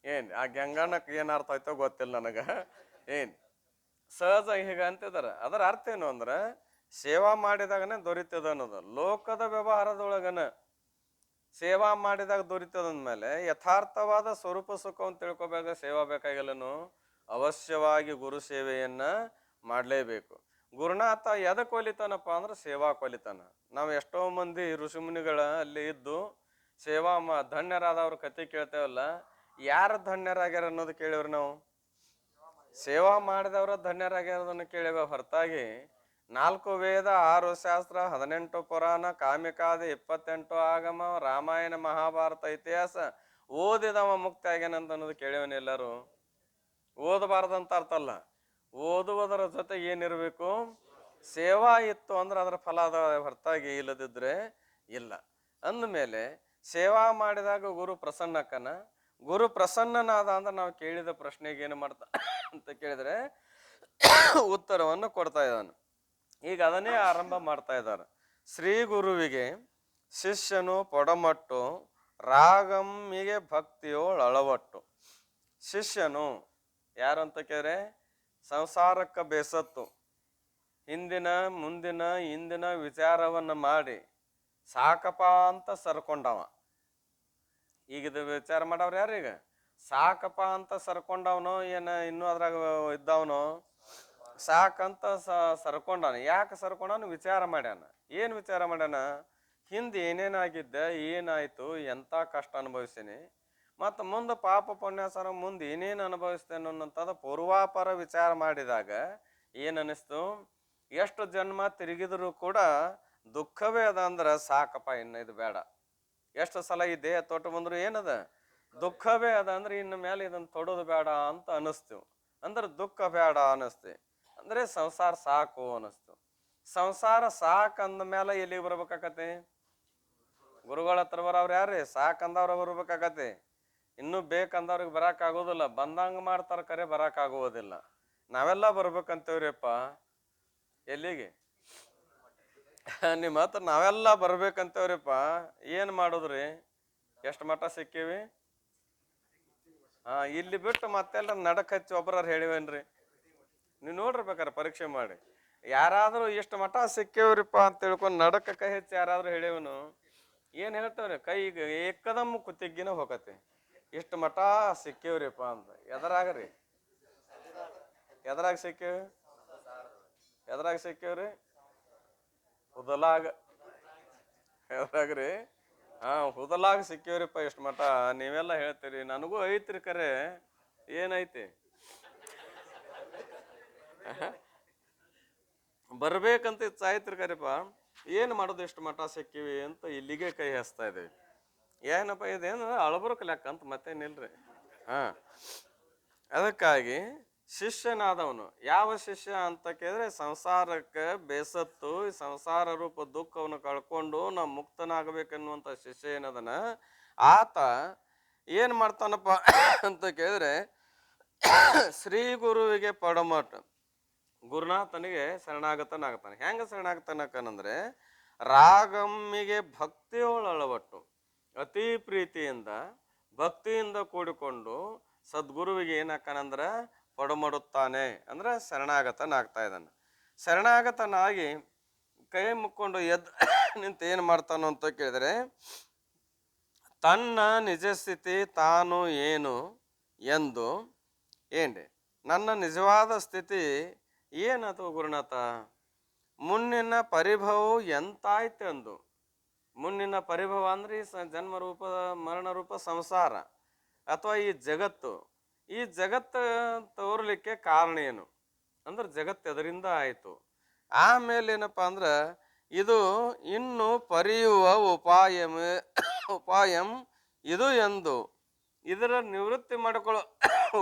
ಏನ್ ಆ ಗೆಂಗಣ್ಣಕ್ಕೆ ಏನ್ ಅರ್ಥ ಆಯ್ತೋ ಗೊತ್ತಿಲ್ಲ ನನಗ. ಏನ್ ಸಹಜ ಹೀಗ ಅಂತಿದಾರ. ಅದರ ಅರ್ಥ ಏನು ಅಂದ್ರ ಸೇವಾ ಮಾಡಿದಾಗನೇ ದೊರೀತದ ಅನ್ನೋದು. ಲೋಕದ ವ್ಯವಹಾರದೊಳಗನ ಸೇವಾ ಮಾಡಿದಾಗ ದೊರೀತದ ಅಂದ್ಮೇಲೆ ಯಥಾರ್ಥವಾದ ಸ್ವರೂಪ ಸುಖವನ್ನು ತಿಳ್ಕೊಬೇಕು. ಸೇವಾ ಬೇಕಾಗಿಲ್ಲನು ಅವಶ್ಯವಾಗಿ ಗುರು ಸೇವೆಯನ್ನ ಮಾಡಲೇಬೇಕು. ಗುರುನಾಥ ಎದಕ್ಕೆ ಒಲಿತಾನಪ್ಪ ಅಂದ್ರೆ ಸೇವಾ ಕೊಲಿತಾನ. ನಾವು ಎಷ್ಟೋ ಮಂದಿ ಋಷಿಮುನಿಗಳ ಅಲ್ಲಿ ಇದ್ದು ಸೇವಾ ಧನ್ಯರಾದವ್ರ ಕತೆ ಕೇಳ್ತೇವಲ್ಲ, ಯಾರು ಧನ್ಯರಾಗ್ಯಾರ ಅನ್ನೋದು ಕೇಳಿವ್ರಿ ನಾವು? ಸೇವಾ ಮಾಡಿದವ್ರ ಧನ್ಯರಾಗ್ಯಾರದನ್ನು ಕೇಳಿವ ಹೊರತಾಗಿ 4 ವೇದ 6 ಶಾಸ್ತ್ರ 18 ಪುರಾಣ ಕಾಮಿಕಾದಿ 28 ಆಗಮ ರಾಮಾಯಣ ಮಹಾಭಾರತ ಇತಿಹಾಸ ಓದಿದವ ಮುಕ್ತಿ ಆಗ್ಯಾನಂತ ಅನ್ನೋದು ಕೇಳಿವನ ಎಲ್ಲರೂ? ಓದಬಾರ್ದಂತ ಅರ್ಥ ಅಲ್ಲ, ಓದುವುದರ ಜೊತೆ ಏನಿರಬೇಕು? ಸೇವಾ ಇತ್ತು ಅಂದ್ರೆ ಅದರ ಫಲ ಅದ, ಹೊರತಾಗಿ ಇಲ್ಲದಿದ್ರೆ ಇಲ್ಲ. ಅಂದಮೇಲೆ ಸೇವಾ ಮಾಡಿದಾಗ ಗುರು ಪ್ರಸನ್ನಕ್ಕನ. ಗುರು ಪ್ರಸನ್ನನಾದ ಅಂದ್ರೆ ನಾವು ಕೇಳಿದ ಪ್ರಶ್ನೆಗೆ ಏನು ಮಾಡ್ತಾ ಅಂತ ಕೇಳಿದ್ರೆ ಉತ್ತರವನ್ನು ಕೊಡ್ತಾ ಇದ್ದಾನೆ. ಈಗ ಅದನ್ನೇ ಆರಂಭ ಮಾಡ್ತಾ ಇದ್ದಾರೆ. ಶ್ರೀ ಗುರುವಿಗೆ ಶಿಷ್ಯನು ಪೊಡಮಟ್ಟು ರಾಗಮ್ಮಿಗೆ ಭಕ್ತಿಯೋಳು ಅಳವಟ್ಟು. ಶಿಷ್ಯನು ಯಾರು ಅಂತ ಕೇಳಿದ್ರೆ ಸಂಸಾರಕ್ಕೆ ಬೇಸತ್ತು ಹಿಂದಿನ ಮುಂದಿನ ಹಿಂದಿನ ವಿಚಾರವನ್ನು ಮಾಡಿ ಸಾಕಪ್ಪ ಅಂತ ಸರ್ಕೊಂಡವ. ಈಗಿದ ವಿಚಾರ ಮಾಡವ್ರು ಯಾರೀಗ? ಸಾಕಪ್ಪ ಅಂತ ಸರ್ಕೊಂಡವನು ಏನ ಇನ್ನೂ ಅದ್ರಾಗ ಇದ್ದವನು ಸಾಕಂತ ಸರ್ಕೊಂಡವನು. ಯಾಕೆ ಸರ್ಕೊಂಡವನು? ವಿಚಾರ ಮಾಡ್ಯಾನ. ಏನು ವಿಚಾರ ಮಾಡ್ಯಾನ? ಹಿಂದೆ ಏನೇನಾಗಿದ್ದೆ, ಏನಾಯ್ತು, ಎಂಥ ಕಷ್ಟ ಅನುಭವಿಸ್ತೀನಿ, ಮತ್ತು ಮುಂದೆ ಪಾಪ ಪುಣ್ಯಾಸರ ಮುಂದೆ ಏನೇನು ಅನುಭವಿಸ್ತೇನೆ ಅನ್ನೋಂಥದ್ದು ಪೂರ್ವಾಪರ ವಿಚಾರ ಮಾಡಿದಾಗ ಏನನ್ನಿಸ್ತು? ಎಷ್ಟು ಜನ್ಮ ತಿರುಗಿದ್ರು ಕೂಡ ದುಃಖವೇ ಅದ ಅಂದ್ರೆ ಸಾಕಪ್ಪ, ಇನ್ನು ಇದು ಬೇಡ. ಎಷ್ಟು ಸಲ ಈ ದೇಹ ತೊಟ್ಟು ಬಂದ್ರು ಏನದ? ದುಃಖವೇ ಅದ ಅಂದ್ರೆ ಇನ್ನು ಮೇಲೆ ಇದನ್ನು ತೊಡೋದು ಬೇಡ ಅಂತ ಅನಿಸ್ತು. ಅಂದ್ರೆ ದುಃಖ ಬೇಡ ಅನಿಸ್ತು. ಅಂದ್ರೆ ಸಂಸಾರ ಸಾಕು ಅನಿಸ್ತು. ಸಂಸಾರ ಸಾಕು ಅಂದ ಮೇಲೆ ಎಲ್ಲಿಗೆ ಬರ್ಬೇಕಾಕತಿ? ಗುರುಗಳ ಹತ್ರ ಬರವ್ರು ಯಾರೇ? ಸಾಕಂದವ್ರ ಬರ್ಬೇಕಾಗತಿ. ಇನ್ನೂ ಬೇಕಂದವ್ರಿಗೆ ಬರಕ್ಕಾಗೋದಿಲ್ಲ. ಬಂದಂಗ ಮಾಡ್ತಾರ, ಕರೆ ಬರಕ್ಕಾಗೋದಿಲ್ಲ. ನಾವೆಲ್ಲ ಬರ್ಬೇಕಂತೇವ್ರಿಪ್ಪ. ಎಲ್ಲಿಗೆ? ನಿಮ್ಮ ಹತ್ರ ನಾವೆಲ್ಲ ಬರ್ಬೇಕಂತೇವ್ರಿಪ್ಪ. ಏನ್ ಮಾಡುದ್ರಿ? ಎಷ್ಟು ಮಠ ಸಿಕ್ಕೀವಿ? ಇಲ್ಲಿ ಬಿಟ್ಟು ಮತ್ತೆಲ್ಲ ನಡಕ್ ಹಚ್ಚಿ ಒಬ್ಬರ ಹೇಳಿವೇನ್ರಿ? ನೀವು ನೋಡಿರ್ಬೇಕಾರೆ ಪರೀಕ್ಷೆ ಮಾಡಿ. ಯಾರಾದ್ರೂ ಇಷ್ಟು ಮಠ ಸಿಕ್ಕೇವ್ರಿಪ್ಪ ಅಂತ ತಿಳ್ಕೊಂಡು ನಡಕ ಕೈ ಹೆಚ್ಚಿ ಯಾರಾದ್ರೂ ಹೇಳಿವನು? ಏನ್ ಹೇಳ್ತೇವ್ರಿ? ಕೈಗೆ ಏಕದಮ್ ಕುತ್ತಿಗಿನ ಹೋಗತ್ತೆ. ಇಷ್ಟು ಮಠ ಸಿಕ್ಕೇವ್ರಿಪ್ಪ ಅಂತ. ಎದರಾಗ್ರಿ? ಎದರಾಗ ಸಿಕ್ಕೇವಿ? ಎದರಾಗ ಸಿಕ್ಕೇವ್ರಿ? ಹುದಲಾಗ. ಎದರಾಗ್ರಿ? ಹುದಲಾಗ ಸಿಕ್ಕೇವ್ರಿಪ್ಪ ಇಷ್ಟು ಮಠ. ನೀವೆಲ್ಲ ಹೇಳ್ತೀರಿ, ನನಗೂ ಐತ್ರಿ, ಕರೆ ಏನೈತಿ? ಬರ್ಬೇಕಂತ ಸಾಯ್ತ್ರಿ, ಕರೆಪ್ಪ ಏನು ಮಾಡೋದು? ಎಷ್ಟು ಮಠ ಸಿಕ್ಕಿವಿ ಅಂತ ಇಲ್ಲಿಗೆ ಕೈ ಹಚ್ತಾ ಇದೇವಿ. ಏನಪ್ಪ ಇದೇನು ಅಳಬರ್ಕ್ ಲೆಕ್ಕ ಅಂತ ಮತ್ತೇನಿಲ್ರಿ. ಅದಕ್ಕಾಗಿ ಶಿಷ್ಯನಾದವನು ಯಾವ ಶಿಷ್ಯ ಅಂತ ಕೇಳಿದ್ರೆ ಸಂಸಾರಕ್ಕೆ ಬೇಸತ್ತು ಸಂಸಾರ ರೂಪ ದುಃಖವನ್ನು ಕಳ್ಕೊಂಡು ನಾವು ಮುಕ್ತನಾಗಬೇಕನ್ನುವಂಥ ಶಿಷ್ಯ ಏನದನ, ಆತ ಏನು ಮಾಡ್ತಾನಪ್ಪ ಅಂತ ಕೇಳಿದ್ರೆ ಶ್ರೀ ಗುರುವಿಗೆ ಪಡಮಟ್ಟು ಗುರುನಾಥನಿಗೆ ಶರಣಾಗತನಾಗ್ತಾನೆ. ಹೆಂಗ ಶರಣಾಗತನಕನಂದ್ರೆ ರಾಗಮ್ಮಿಗೆ ಭಕ್ತಿಯೋಳು ಅಳವಟ್ಟು, ಅತಿ ಪ್ರೀತಿಯಿಂದ ಭಕ್ತಿಯಿಂದ ಕೂಡಿಕೊಂಡು ಸದ್ಗುರುವಿಗೆ ಏನಾಕನಂದ್ರೆ ಪಡಮಡುತ್ತಾನೆ. ಅಂದ್ರೆ ಶರಣಾಗತನಾಗ್ತಾ ಇದ್ದಾನೆ. ಶರಣಾಗತನಾಗಿ ಕೈ ಮುಕ್ಕೊಂಡು ನಿಂತು ಏನು ಮಾಡ್ತಾನೋ ಅಂತ ಕೇಳಿದ್ರೆ ತನ್ನ ನಿಜ ಸ್ಥಿತಿ ತಾನು ಏನು ಎಂದು ಏನ್ರಿ ನನ್ನ ನಿಜವಾದ ಸ್ಥಿತಿ ಏನದು ಗುರುನಾಥ? ಮುನ್ನಿನ ಪರಿಭವವು ಎಂತಾಯ್ತು ಅಂದು. ಮುನ್ನಿನ ಪರಿಭವ ಅಂದ್ರೆ ಈ ಜನ್ಮ ರೂಪ ಮರಣ ರೂಪ ಸಂಸಾರ ಅಥವಾ ಈ ಜಗತ್ತು. ಈ ಜಗತ್ತು ತೋರ್ಲಿಕ್ಕೆ ಕಾರಣ ಏನು ಅಂದ್ರೆ ಜಗತ್ತು ಎದರಿಂದ ಆಯಿತು. ಆಮೇಲೆ ಏನಪ್ಪಾ ಅಂದ್ರೆ ಇದು ಇನ್ನು ಪರಿಯುವ ಉಪಾಯಂ ಇದು ಎಂದು ಇದರ ನಿವೃತ್ತಿ ಮಾಡಿಕೊಳ್ಳೋ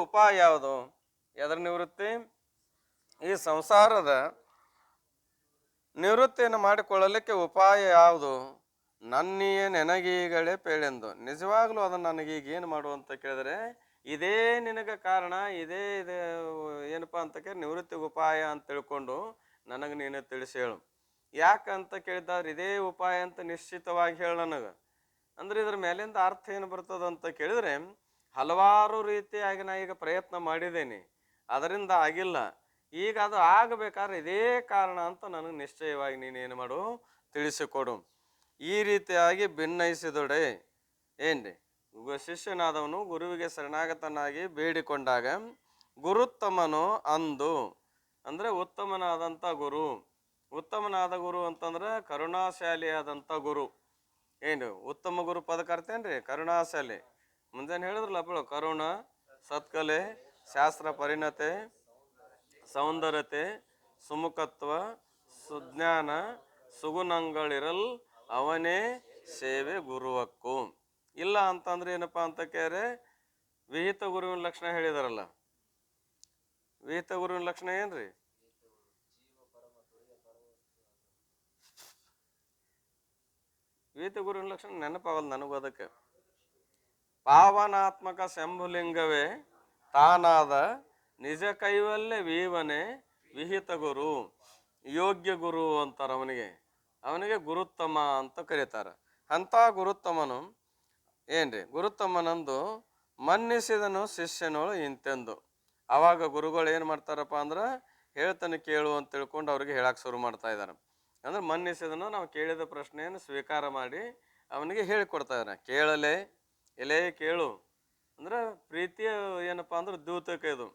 ಉಪಾಯ ಯಾವುದು? ಎದರ ನಿವೃತ್ತಿ? ಈ ಸಂಸಾರದ ನಿವೃತ್ತಿಯನ್ನು ಮಾಡಿಕೊಳ್ಳಲಿಕ್ಕೆ ಉಪಾಯ ಯಾವುದು? ನನ್ನಿಯೇ ನೆನಗೀಗಳೇ ಪೇಳೆಂದು. ನಿಜವಾಗ್ಲೂ ಅದನ್ನು ನನಗೀಗ ಏನು ಮಾಡುವಂತ ಕೇಳಿದ್ರೆ ಇದೇ ನಿನಗೆ ಕಾರಣ, ಇದೇ ಇದು ಏನಪ್ಪ ಅಂತಕ್ಕೆ ನಿವೃತ್ತಿ ಉಪಾಯ ಅಂತ ತಿಳ್ಕೊಂಡು ನನಗೆ ನೀನು ತಿಳಿಸಿ ಹೇಳು. ಯಾಕಂತ ಕೇಳಿದಾದ್ರೆ ಇದೇ ಉಪಾಯ ಅಂತ ನಿಶ್ಚಿತವಾಗಿ ಹೇಳು ನನಗೆ. ಅಂದ್ರೆ ಇದ್ರ ಮೇಲಿಂದ ಅರ್ಥ ಏನು ಬರ್ತದಂತ ಕೇಳಿದ್ರೆ, ಹಲವಾರು ರೀತಿಯಾಗಿ ನಾ ಈಗ ಪ್ರಯತ್ನ ಮಾಡಿದ್ದೇನೆ, ಅದರಿಂದ ಆಗಿಲ್ಲ, ಈಗ ಅದು ಆಗಬೇಕಾದ್ರೆ ಇದೇ ಕಾರಣ ಅಂತ ನನಗೆ ನಿಶ್ಚಯವಾಗಿ ನೀನೇನು ಮಾಡು, ತಿಳಿಸಿಕೊಡು. ಈ ರೀತಿಯಾಗಿ ಭಿನ್ನಯಿಸಿದೊಡೆ ಏನ್ರಿ ಶಿಷ್ಯನಾದವನು ಗುರುವಿಗೆ ಶರಣಾಗತನಾಗಿ ಬೇಡಿಕೊಂಡಾಗ ಗುರುತ್ತಮನು ಅಂದು, ಅಂದ್ರೆ ಉತ್ತಮನಾದಂಥ ಗುರು. ಉತ್ತಮನಾದ ಗುರು ಅಂತಂದ್ರೆ ಕರುಣಾಶಾಲಿಯಾದಂಥ ಗುರು. ಏನು ಉತ್ತಮ ಗುರು ಪದಕ ಅರ್ತೇನ್ರಿ? ಕರುಣಾಶಾಲಿ. ಮುಂಜಾನೆ ಹೇಳಿದ್ರಲ್ಲ ಅಪ್ಪಳು, ಕರುಣ, ಸತ್ಕಲೆ, ಶಾಸ್ತ್ರ ಪರಿಣತೆ, ಸೌಂದರ್ಯತೆ, ಸುಮುಖತ್ವ, ಸುಜ್ಞಾನ, ಸುಗುಣಗಳಿರಲ್ ಅವನೇ ಸೇವೆ ಗುರುವಕ್ಕು. ಇಲ್ಲ ಅಂತಂದ್ರೆ ಏನಪ್ಪಾ ಅಂತ ಕೇಳಿದ್ರೆ ವಿಹಿತ ಗುರುವಿನ ಲಕ್ಷಣ ಹೇಳಿದಾರಲ್ಲ. ವಿಹಿತ ಗುರುವಿನ ಲಕ್ಷಣ ಏನ್ರಿ? ವಿಹಿತ ಗುರುವಿನ ಲಕ್ಷಣ ನೆನಪಾಗಲ್ಲ ನನಗೂ. ಅದಕ್ಕೆ ಪಾವನಾತ್ಮಕ ಶಂಭುಲಿಂಗವೇ ತಾನಾದ ನಿಜ ಕೈವಲ್ಯ ವೀವನೆ ವಿಹಿತ ಗುರು, ಯೋಗ್ಯ ಗುರು ಅಂತಾರ ಅವನಿಗೆ ಗುರುತ್ತಮ ಅಂತ ಕರೀತಾರೆ. ಅಂಥ ಗುರುತ್ತಮನು ಏನ್ರಿ ಗುರುತ್ತಮನಂದು ಮನ್ನಿಸಿದನು ಶಿಷ್ಯನೋಳು ಇಂತೆಂದು. ಅವಾಗ ಗುರುಗಳು ಏನು ಮಾಡ್ತಾರಪ್ಪ ಅಂದ್ರೆ ಹೇಳ್ತಾನೆ ಕೇಳು ಅಂತ ತಿಳ್ಕೊಂಡು ಅವ್ರಿಗೆ ಹೇಳಕ್ಕೆ ಶುರು ಮಾಡ್ತಾ ಇದ್ದಾರೆ. ಅಂದ್ರೆ ಮನ್ನಿಸಿದನು, ನಾವು ಕೇಳಿದ ಪ್ರಶ್ನೆಯನ್ನು ಸ್ವೀಕಾರ ಮಾಡಿ ಅವನಿಗೆ ಹೇಳಿಕೊಡ್ತಾ ಇದ್ದಾನೆ. ಕೇಳಲೆ ಎಲೆ ಕೇಳು ಅಂದ್ರೆ ಪ್ರೀತಿಯ ಏನಪ್ಪಾ ಅಂದ್ರೆ ದ್ಯೂತಕ್ಕೆ ಇದು.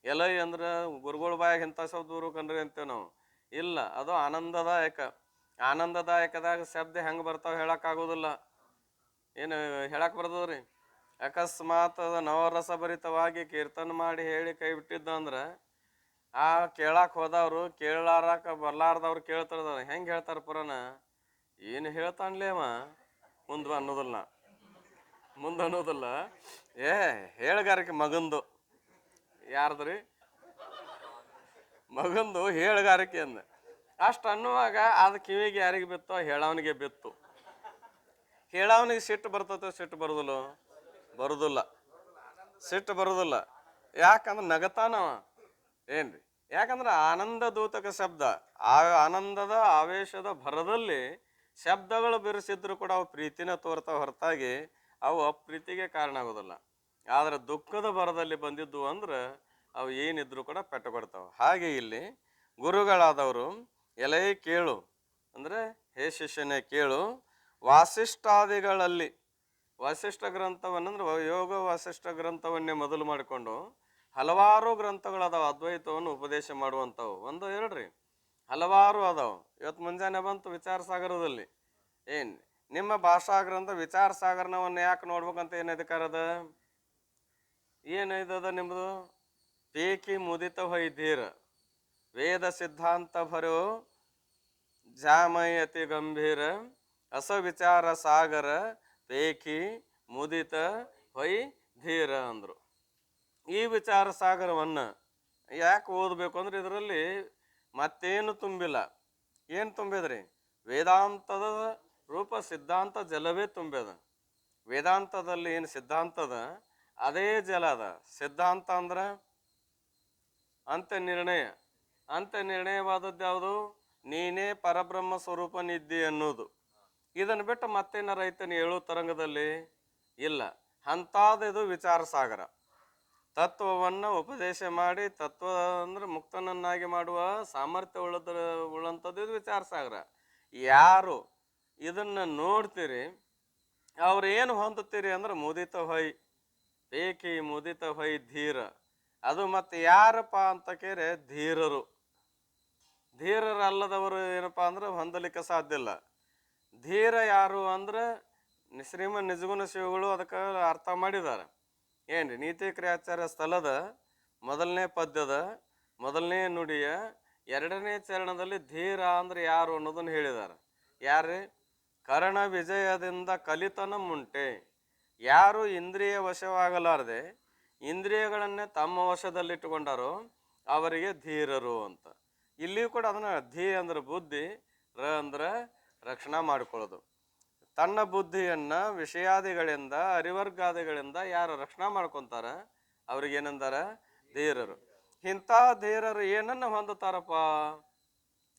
ಎಲೆ ಅಂದ್ರೆ ಗುರುಗಳ ಬಾಯಾಗ ಇಂಥ ಶಬ್ದ ದೂರು ಕಂಡ್ರಿ ಅಂತೇವೆ ನಾವು. ಇಲ್ಲ, ಅದು ಆನಂದದಾಯಕ. ಆನಂದದಾಯಕದಾಗ ಶಬ್ದ ಹೆಂಗೆ ಬರ್ತಾವೆ ಹೇಳಕ್ಕಾಗೋದಿಲ್ಲ. ಏನು ಹೇಳಕ್ ಬರ್ತದ್ರಿ? ಅಕಸ್ಮಾತ್ ಅದು ನವರಸಭರಿತವಾಗಿ ಕೀರ್ತನ ಮಾಡಿ ಹೇಳಿ ಕೈ ಬಿಟ್ಟಿದ್ದ ಅಂದ್ರೆ ಆ ಕೇಳಾಕ್ ಹೋದವ್ರು ಕೇಳಾರಕ ಬರ್ಲಾರ್ದವ್ರು ಕೇಳ್ತಾರ. ಹೆಂಗೆ ಹೇಳ್ತಾರ ಪುರಾಣ? ಏನು ಹೇಳ್ತಾನ್ಲೇವ ಮುಂದೆ ಅನ್ನೋದಿಲ್ಲ. ಹೇಳಗಾರಿಕೆ ಮಗಂದು. ಯಾರ್ದ್ರಿ? ಮಗಂದು ಹೇಳಗಾರಿಕೆ ಅಂದ. ಅಷ್ಟು ಅನ್ನುವಾಗ ಅದು ಕಿವಿಗೆ ಯಾರಿಗೆ ಬಿತ್ತೋ ಹೇಳವನಿಗೆ ಬಿತ್ತು. ಹೇಳವನಿಗೆ ಸಿಟ್ಟು ಬರ್ತತೋ? ಸಿಟ್ಟು ಬರುದಿಲ್ಲ. ಸಿಟ್ಟು ಬರುದಿಲ್ಲ. ಯಾಕಂದ್ರೆ ನಗತಾನವ. ಏನ್ರಿ? ಯಾಕಂದ್ರೆ ಆನಂದ ದೂತಕ ಶಬ್ದ, ಆ ಆನಂದದ ಆವೇಶದ ಭರದಲ್ಲಿ ಶಬ್ದಗಳು ಬೆರೆಸಿದ್ರು ಕೂಡ ಅವು ಪ್ರೀತಿನ ತೋರ್ತಾವ ಹೊರತಾಗಿ ಅವು ಅಪ್ರೀತಿಗೆ ಕಾರಣ ಆಗೋದಿಲ್ಲ. ಆದ್ರೆ ದುಃಖದ ಭರದಲ್ಲಿ ಬಂದಿದ್ದು ಅಂದ್ರೆ ಅವು ಏನಿದ್ರು ಕೂಡ ಪೆಟ್ಟು ಕೊಡ್ತಾವ. ಹಾಗೆ ಇಲ್ಲಿ ಗುರುಗಳಾದವರು ಎಲೆ ಕೇಳು ಅಂದ್ರೆ ಹೇ ಶಿಷ್ಯನೇ ಕೇಳು, ವಾಸಿಷ್ಠಾದಿಗಳಲ್ಲಿ ವಸಿಷ್ಠ ಗ್ರಂಥವನ್ನಂದ್ರೆ ಯೋಗ ವಸಿಷ್ಠ ಗ್ರಂಥವನ್ನೇ ಮೊದಲು ಮಾಡಿಕೊಂಡು ಹಲವಾರು ಗ್ರಂಥಗಳದಾವ ಅದ್ವೈತವನ್ನು ಉಪದೇಶ ಮಾಡುವಂಥವು. ಒಂದು ಎರಡ್ರಿ, ಹಲವಾರು ಅದಾವ. ಇವತ್ತು ಮುಂಜಾನೆ ಬಂತು ವಿಚಾರ ಸಾಗರದಲ್ಲಿ. ನಿಮ್ಮ ಭಾಷಾ ಗ್ರಂಥ ವಿಚಾರ ಸಾಗರನವನ್ನು ಯಾಕೆ ನೋಡ್ಬೇಕಂತ ಏನು ಅಧಿಕಾರದ? ಏನು ಇದದ ನಿಮ್ಮದು? ಪೇಕಿ ಮುದಿತ ಹೊಯ್ದೀರ ವೇದ ಸಿದ್ಧಾಂತ ಭರೋ ಜಾಮಯತಿ ಗಂಭೀರ ಅಸ ವಿಚಾರ ಸಾಗರ ಪೇಕಿ ಮುದಿತ ಹೊಯ್ ಧೀರ ಅಂದರು. ಈ ವಿಚಾರ ಸಾಗರವನ್ನು ಯಾಕೆ ಓದಬೇಕು ಅಂದ್ರೆ ಇದರಲ್ಲಿ ಮತ್ತೇನು ತುಂಬಿಲ್ಲ. ಏನು ತುಂಬಿದ್ರಿ? ವೇದಾಂತದ ರೂಪ ಸಿದ್ಧಾಂತ ಜಲವೇ ತುಂಬ್ಯದ. ವೇದಾಂತದಲ್ಲಿ ಏನು ಸಿದ್ಧಾಂತದ ಅದೇ ಜಲ ಅದ. ಸಿದ್ಧಾಂತ ಅಂದ್ರೆ ಅಂತ್ಯ ನಿರ್ಣಯ. ಅಂತ್ಯ ನಿರ್ಣಯವಾದದ್ದು ಯಾವುದು? ನೀನೇ ಪರಬ್ರಹ್ಮ ಸ್ವರೂಪನಿದ್ದಿ ಅನ್ನೋದು. ಇದನ್ನು ಬಿಟ್ಟು ಮತ್ತೇನಾರ ಐತನ ಏಳು ತರಂಗದಲ್ಲಿ? ಇಲ್ಲ. ಅಂಥದ್ದು ವಿಚಾರ ಸಾಗರ. ತತ್ವವನ್ನು ಉಪದೇಶ ಮಾಡಿ ತತ್ವ ಅಂದ್ರೆ ಮುಕ್ತನನ್ನಾಗಿ ಮಾಡುವ ಸಾಮರ್ಥ್ಯ ಉಳ್ಳಂಥದ್ದು ಇದು ವಿಚಾರ ಸಾಗರ. ಯಾರು ಇದನ್ನ ನೋಡ್ತೀರಿ ಅವ್ರು ಏನು ಹೊಂದುತ್ತೀರಿ ಅಂದ್ರೆ ಮುದಿತ ಹೊಯ್ ಪೇಕಿ ಮುದಿತ ಹೊಯ್ ಧೀರ. ಅದು ಮತ್ತೆ ಯಾರಪ್ಪ ಅಂತ ಕೇರೆ ಧೀರರು. ಧೀರರಲ್ಲದವರು ಏನಪ್ಪಾ ಅಂದ್ರೆ ಹೊಂದಲಿಕ್ಕೆ ಸಾಧ್ಯ ಇಲ್ಲ. ಧೀರ ಯಾರು ಅಂದ್ರೆ ಶ್ರೀಮನ್ ನಿಜಗುಣ ಶಿವಗಳು ಅದಕ್ಕೆ ಅರ್ಥ ಮಾಡಿದ್ದಾರೆ. ಏನ್ರಿ? ನೀತಿ ಕ್ರಿಯಾಚಾರ್ಯ ಸ್ಥಳದ ಮೊದಲನೇ ಪದ್ಯದ ಮೊದಲನೇ ನುಡಿಯ 2ನೇ ಚರಣದಲ್ಲಿ ಧೀರ ಅಂದ್ರೆ ಯಾರು ಅನ್ನೋದನ್ನು ಹೇಳಿದ್ದಾರೆ. ಯಾರೇ? ಕರ್ಣ ವಿಜಯದಿಂದ ಕಲಿತನ ಮುಂಟೆ. ಯಾರು ಇಂದ್ರಿಯ ವಶವಾಗಲಾರದೆ ಇಂದ್ರಿಯಗಳನ್ನೇ ತಮ್ಮ ವಶದಲ್ಲಿಟ್ಟುಕೊಂಡಾರೋ ಅವರಿಗೆ ಧೀರರು ಅಂತ. ಇಲ್ಲಿಯೂ ಕೂಡ ಅದನ್ನ ಧೀ ಅಂದ್ರೆ ಬುದ್ಧಿ, ರ ಅಂದ್ರೆ ರಕ್ಷಣಾ ಮಾಡಿಕೊಳ್ಳೋದು. ತನ್ನ ಬುದ್ಧಿಯನ್ನ ವಿಷಯಾದಿಗಳಿಂದ ಅರಿವರ್ಗಾದಿಗಳಿಂದ ಯಾರು ರಕ್ಷಣಾ ಮಾಡ್ಕೊತಾರ ಅವ್ರಿಗೆ ಏನಂದಾರ? ಧೀರರು. ಇಂಥ ಧೀರರು ಏನನ್ನ ಹೊಂದುತ್ತಾರಪ್ಪ?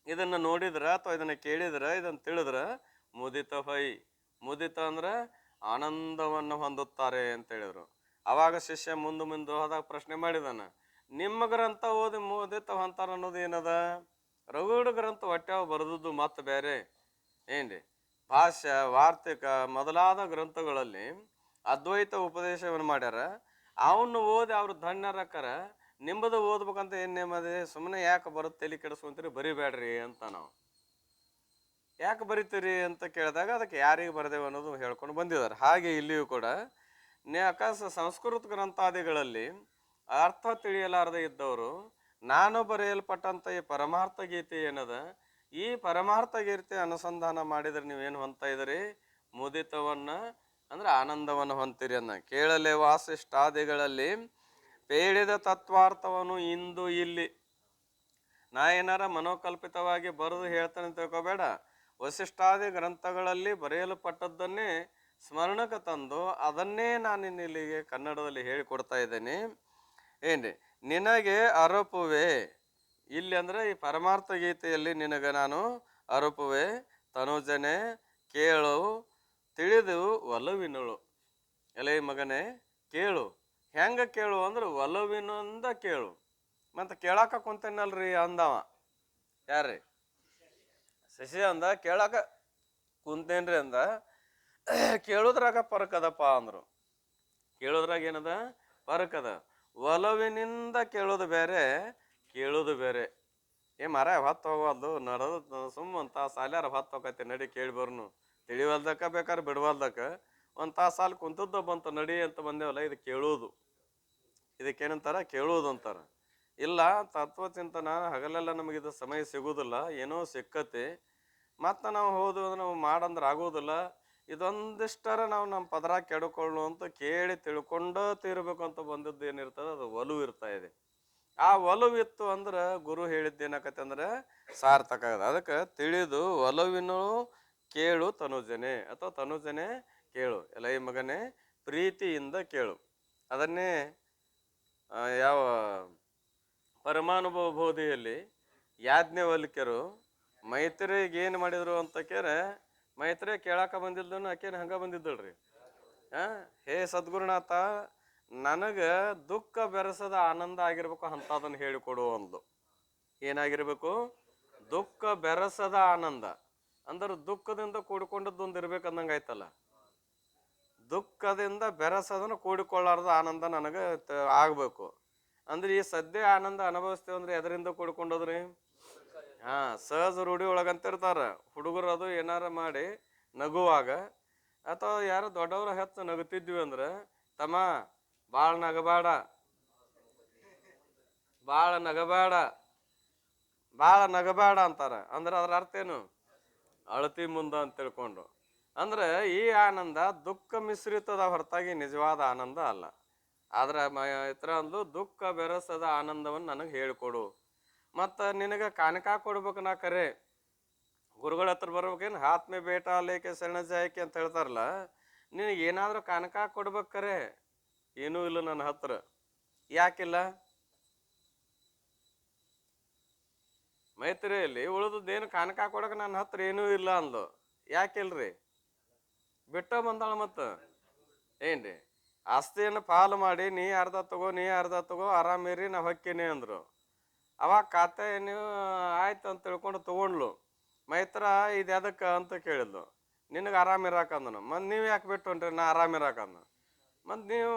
ಇದನ್ನ ನೋಡಿದ್ರ ಅಥವಾ ಇದನ್ನ ಕೇಳಿದ್ರ, ಇದನ್ನ ತಿಳಿದ್ರ ಮುದಿತ ಹೈ. ಮುದಿತ ಅಂದ್ರ ಆನಂದವನ್ನ ಹೊಂದುತ್ತಾರೆ ಅಂತ ಹೇಳಿದ್ರು. ಅವಾಗ ಶಿಷ್ಯ ಮುಂದೆ ಹೋದಾಗ ಪ್ರಶ್ನೆ ಮಾಡಿದಾನ, ನಿಮ್ಮ ಗ್ರಂಥ ಓದಿ ಮುದಿತ ಹೊಂತಾರ ಅನ್ನೋದು ಏನದ? ರಘುಡ ಗ್ರಂಥ ಹೊಟ್ಯಾವ ಬರೆದದ್ದು ಮತ್ತೆ ಬೇರೆ ಏನ್ರಿ? ಭಾಷ್ಯ, ವಾರ್ತಿಕ ಮೊದಲಾದ ಗ್ರಂಥಗಳಲ್ಲಿ ಅದ್ವೈತ ಉಪದೇಶವನ್ನು ಮಾಡ್ಯಾರ. ಅವನ್ನ ಓದಿ ಅವ್ರು ಧನ್ಯರಕ್ಕರ. ನಿಂಬದು ಓದ್ಬೇಕಂತ ಏನ್ ನೇಮದೆ? ಸುಮ್ಮನೆ ಯಾಕೆ ಬರುತ್ತೆ ತಲೆ ಕೆಡಿಸ್ಕೊಂತೀರಿ, ಬರಿಬೇಡ್ರಿ ಅಂತ. ನಾವು ಯಾಕೆ ಬರಿತೀರಿ ಅಂತ ಕೇಳಿದಾಗ ಅದಕ್ಕೆ ಯಾರಿಗೆ ಬರೆದೇವೆ ಅನ್ನೋದು ಹೇಳ್ಕೊಂಡು ಬಂದಿದ್ದಾರೆ. ಹಾಗೆ ಇಲ್ಲಿಯೂ ಕೂಡ ಸಂಸ್ಕೃತ ಗ್ರಂಥಾದಿಗಳಲ್ಲಿ ಅರ್ಥ ತಿಳಿಯಲಾರದೆ ಇದ್ದವರು ನಾನು ಬರೆಯಲ್ಪಟ್ಟಂತ ಈ ಪರಮಾರ್ಥ ಗೀತೆ ಏನದ, ಈ ಪರಮಾರ್ಥ ಗೀತೆ ಅನುಸಂಧಾನ ಮಾಡಿದ್ರೆ ನೀವೇನು ಹೊಂದ್ತಾ ಇದ್ರಿ? ಮುದಿತವನ್ನ ಅಂದ್ರೆ ಆನಂದವನ್ನು ಹೊಂತೀರಿ ಅನ್ನ. ಕೇಳಲೆ ವಾಸಿಷ್ಠಾದಿಗಳಲ್ಲಿ ಪೇಳಿದ ತತ್ವಾರ್ಥವನ್ನು ಇಂದು ಇಲ್ಲಿ ನಾ ಏನಾರ ಮನೋಕಲ್ಪಿತವಾಗಿ ಬರೆದು ಹೇಳ್ತಾನೆ ತಿಳ್ಕೊಬೇಡ. ವಸಿಷ್ಠಾದಿ ಗ್ರಂಥಗಳಲ್ಲಿ ಬರೆಯಲ್ಪಟ್ಟದ್ದನ್ನೇ ಸ್ಮರಣಕ್ಕೆ ತಂದು ಅದನ್ನೇ ನಾನು ಇಲ್ಲಿಗೆ ಕನ್ನಡದಲ್ಲಿ ಹೇಳಿಕೊಡ್ತಾ ಇದ್ದೇನೆ. ಏನ್ರಿ? ನಿನಗೆ ಅರಪುವೆ ಇಲ್ಲಿ ಅಂದ್ರೆ ಈ ಪರಮಾರ್ಥ ಗೀತೆಯಲ್ಲಿ ನಿನಗೆ ನಾನು ಅರಪುವೆ. ತನುಜನೆ ಕೇಳು ತಿಳಿದು ಒಲವಿನಳು. ಎಲೆ ಮಗನೇ ಕೇಳು. ಹೆಂಗ ಕೇಳು ಅಂದ್ರೆ ಒಲವಿನಿಂದ ಕೇಳು. ಮತ್ತೆ ಕೇಳಾಕ ಕುಂತೇನಲ್ರಿ ಅಂದವ. ಯಾರ್ರಿ? ಶಶಿ ಅಂದ. ಕೇಳಾಕ ಕುಂತೇನ್ರಿ ಅಂದ. ಕೇಳುದ್ರಾಗ ಪರಕದಪ್ಪ ಅಂದ್ರು. ಕೇಳೋದ್ರಾಗ ಏನದ? ಪರಕದ. ಒಲವಿನಿಂದ ಕೇಳೋದು ಬೇರೆ, ಕೇಳೋದು ಬೇರೆ. ಮರ ಹೊತ್ತು ಹೋಗೋದು ನಡೆದು ಸುಮ್ಮಂತ ಸಾಲ್ಯಾರ ಹೊತ್ತು ಹೋಗತ್ತೆ, ನಡಿ ಕೇಳಿ ಬರ್ನು. ತಿಳಿವಲ್ದಕ್ಕ ಬೇಕಾದ್ರೆ ಬಿಡವಲ್ದಕ್ಕ ಒಂದು ತಾಸು ಸಾಲ ಕುಂತದ್ದು ಬಂತು, ನಡಿ ಅಂತ ಬಂದೇವಲ್ಲ, ಇದು ಕೇಳೋದು. ಇದಕ್ಕೇನಂತಾರ? ಕೇಳೋದು ಅಂತಾರ. ಇಲ್ಲ ತತ್ವಚಿಂತನ ಹಗಲೆಲ್ಲ ನಮಗಿದು ಸಮಯ ಸಿಗುವುದಿಲ್ಲ, ಏನೋ ಸಿಕ್ಕತಿ, ಮತ್ತು ನಾವು ಹೋದ್ವು ಅಂದ್ರೆ ನಾವು ಮಾಡಂದ್ರೆ ಆಗೋದಿಲ್ಲ. ಇದೊಂದಿಷ್ಟರ ನಾವು ನಮ್ಮ ಪದರ ಕೆಡ್ಕೊಳ್ಳು ಅಂತ ಕೇಳಿ ತಿಳ್ಕೊಂಡ ತೀರ್ಬೇಕು ಅಂತ ಬಂದದ್ದು ಏನಿರ್ತದೆ, ಅದು ಒಲವು ಇರ್ತಾ ಇದೆ. ಆ ಒಲವಿತ್ತು ಅಂದ್ರೆ ಗುರು ಹೇಳಿದ್ದೇನಕತ್ತೆ ಅಂದ್ರೆ ಸಾರ್ಥಕ ಆಗದ. ಅದಕ್ಕೆ ತಿಳಿದು ಒಲವಿನೂ ಕೇಳು ತನುಜನೆ, ಅಥವಾ ತನುಜನೆ ಕೇಳು. ಎಲ್ಲ ಈ ಮಗನೇ ಪ್ರೀತಿಯಿಂದ ಕೇಳು. ಅದನ್ನೇ ಯಾವ ಪರಮಾನುಭವ ಬೋಧಿಯಲ್ಲಿ ಯಾಜ್ಞವಲ್ಕ್ಯರು ಮೈತ್ರಿಗೆ ಏನು ಮಾಡಿದ್ರು ಅಂತ ಕೇರೆ, ಮೈತ್ರಿ ಕೇಳಾಕ ಬಂದಿದ್ದನು ಆಕೇನು ಹಂಗ ಬಂದಿದ್ದಳ್ರಿ. ಹೇ ಸದ್ಗುರುನಾಥ, ನನಗೆ ದುಃಖ ಬೆರೆಸದ ಆನಂದ ಆಗಿರ್ಬೇಕು ಅಂತದನ್ನು ಹೇಳಿಕೊಡು ಅಂದ್ಲು. ಏನಾಗಿರ್ಬೇಕು? ದುಃಖ ಬೆರೆಸದ ಆನಂದ ಅಂದ್ರೆ ದುಃಖದಿಂದ ಕೂಡಿಕೊಂಡದ್ದು ಒಂದು ಇರ್ಬೇಕಂದಂಗೆ ಆಯ್ತಲ್ಲ. ದುಃಖದಿಂದ ಬೆರೆಸೋದನ್ನು ಕೂಡಿಕೊಳ್ಳಾರ್ದ ಆನಂದ ನನಗೆ ಆಗ್ಬೇಕು ಅಂದ್ರೆ ಈ ಸದ್ಯ ಆನಂದ ಅನುಭವಿಸ್ತೇವೆ ಅಂದ್ರೆ ಎದರಿಂದ ಕೂಡ್ಕೊಂಡೋದ್ರಿ? ಸಹಜ ರೂಢಿ ಒಳಗಂತಿರ್ತಾರ ಹುಡುಗರು. ಅದು ಏನಾರ ಮಾಡಿ ನಗುವಾಗ ಅಥವಾ ಯಾರು ದೊಡ್ಡವ್ರ ಹೆಚ್ಚು ನಗುತ್ತಿದ್ವಿ ಅಂದ್ರೆ, ತಮ್ಮ ಭಾಳ ನಗಬೇಡ, ಭಾಳ ನಗಬೇಡ, ಭಾಳ ನಗಬೇಡ ಅಂತಾರ. ಅಂದ್ರೆ ಅದ್ರ ಅರ್ಥ ಏನು? ಅಳತಿ ಮುಂದ ಅಂತ ತಿಳ್ಕೊಂಡು. ಅಂದ್ರೆ ಈ ಆನಂದ ದುಃಖ ಮಿಶ್ರಿತದ ಹೊರತಾಗಿ ನಿಜವಾದ ಆನಂದ ಅಲ್ಲ. ಆದ್ರ ಇತರ ಅಂದ್ಲು, ದುಃಖ ಬೆರೆಸದ ಆನಂದವನ್ನು ನನಗೆ ಹೇಳ್ಕೊಡು. ಮತ್ತು ನಿನಗೆ ಕಾನಕ ಕೊಡ್ಬೇಕು. ನಾ ಕರೆ ಗುರುಗಳ ಹತ್ರ ಬರ್ಬೇಕೇನು? ಹಾತ್ಮೆ ಬೇಟ ಲೇಕೆ ಸೆಣಜಾಯ್ಕೆ ಅಂತ ಹೇಳ್ತಾರಲ್ಲ, ನಿನಗೆ ಏನಾದರೂ ಕಾನಕ ಕೊಡ್ಬೇಕರೆ ಏನೂ ಇಲ್ಲ ನನ್ನ ಹತ್ರ. ಯಾಕಿಲ್ಲ? ಮೈತ್ರಿಯಲ್ಲಿ ಉಳಿದದ್ದೇನು ಕಾನಕ ಕೊಡಕ್ಕೆ ನನ್ನ ಹತ್ರ ಏನೂ ಇಲ್ಲ ಅಂದ್ಲು. ಯಾಕಿಲ್ರಿ? ಬಿಟ್ಟ ಬಂದಾಳ. ಮತ್ತು ಏನ್ರಿ? ಆಸ್ತಿಯನ್ನು ಪಾಲು ಮಾಡಿ ನೀ ಅರ್ಧ ತಗೋ, ನೀ ಅರ್ಧ ತಗೋ, ಆರಾಮಿರಿ, ನಾ ಹೊಕ್ಕೇನಿ ಅಂದ್ರು. ಅವಾಗ ಖಾತೆ ನೀವು ಆಯ್ತು ಅಂತ ತಿಳ್ಕೊಂಡು ತಗೊಂಡ್ಲು. ಮೈತ್ರ ಇದು ಎದಕ್ಕೆ ಅಂತ ಕೇಳಿದ್ಲು. ನಿನಗೆ ಆರಾಮಿರಾಕಂದನು. ಮತ್ತು ನೀವು ಯಾಕೆ ಬಿಟ್ಟು ಹೊಂಟ್ರಿ? ನಾ ಆರಾಮಿರಾಕಂದ. ಮತ್ತು ನೀವು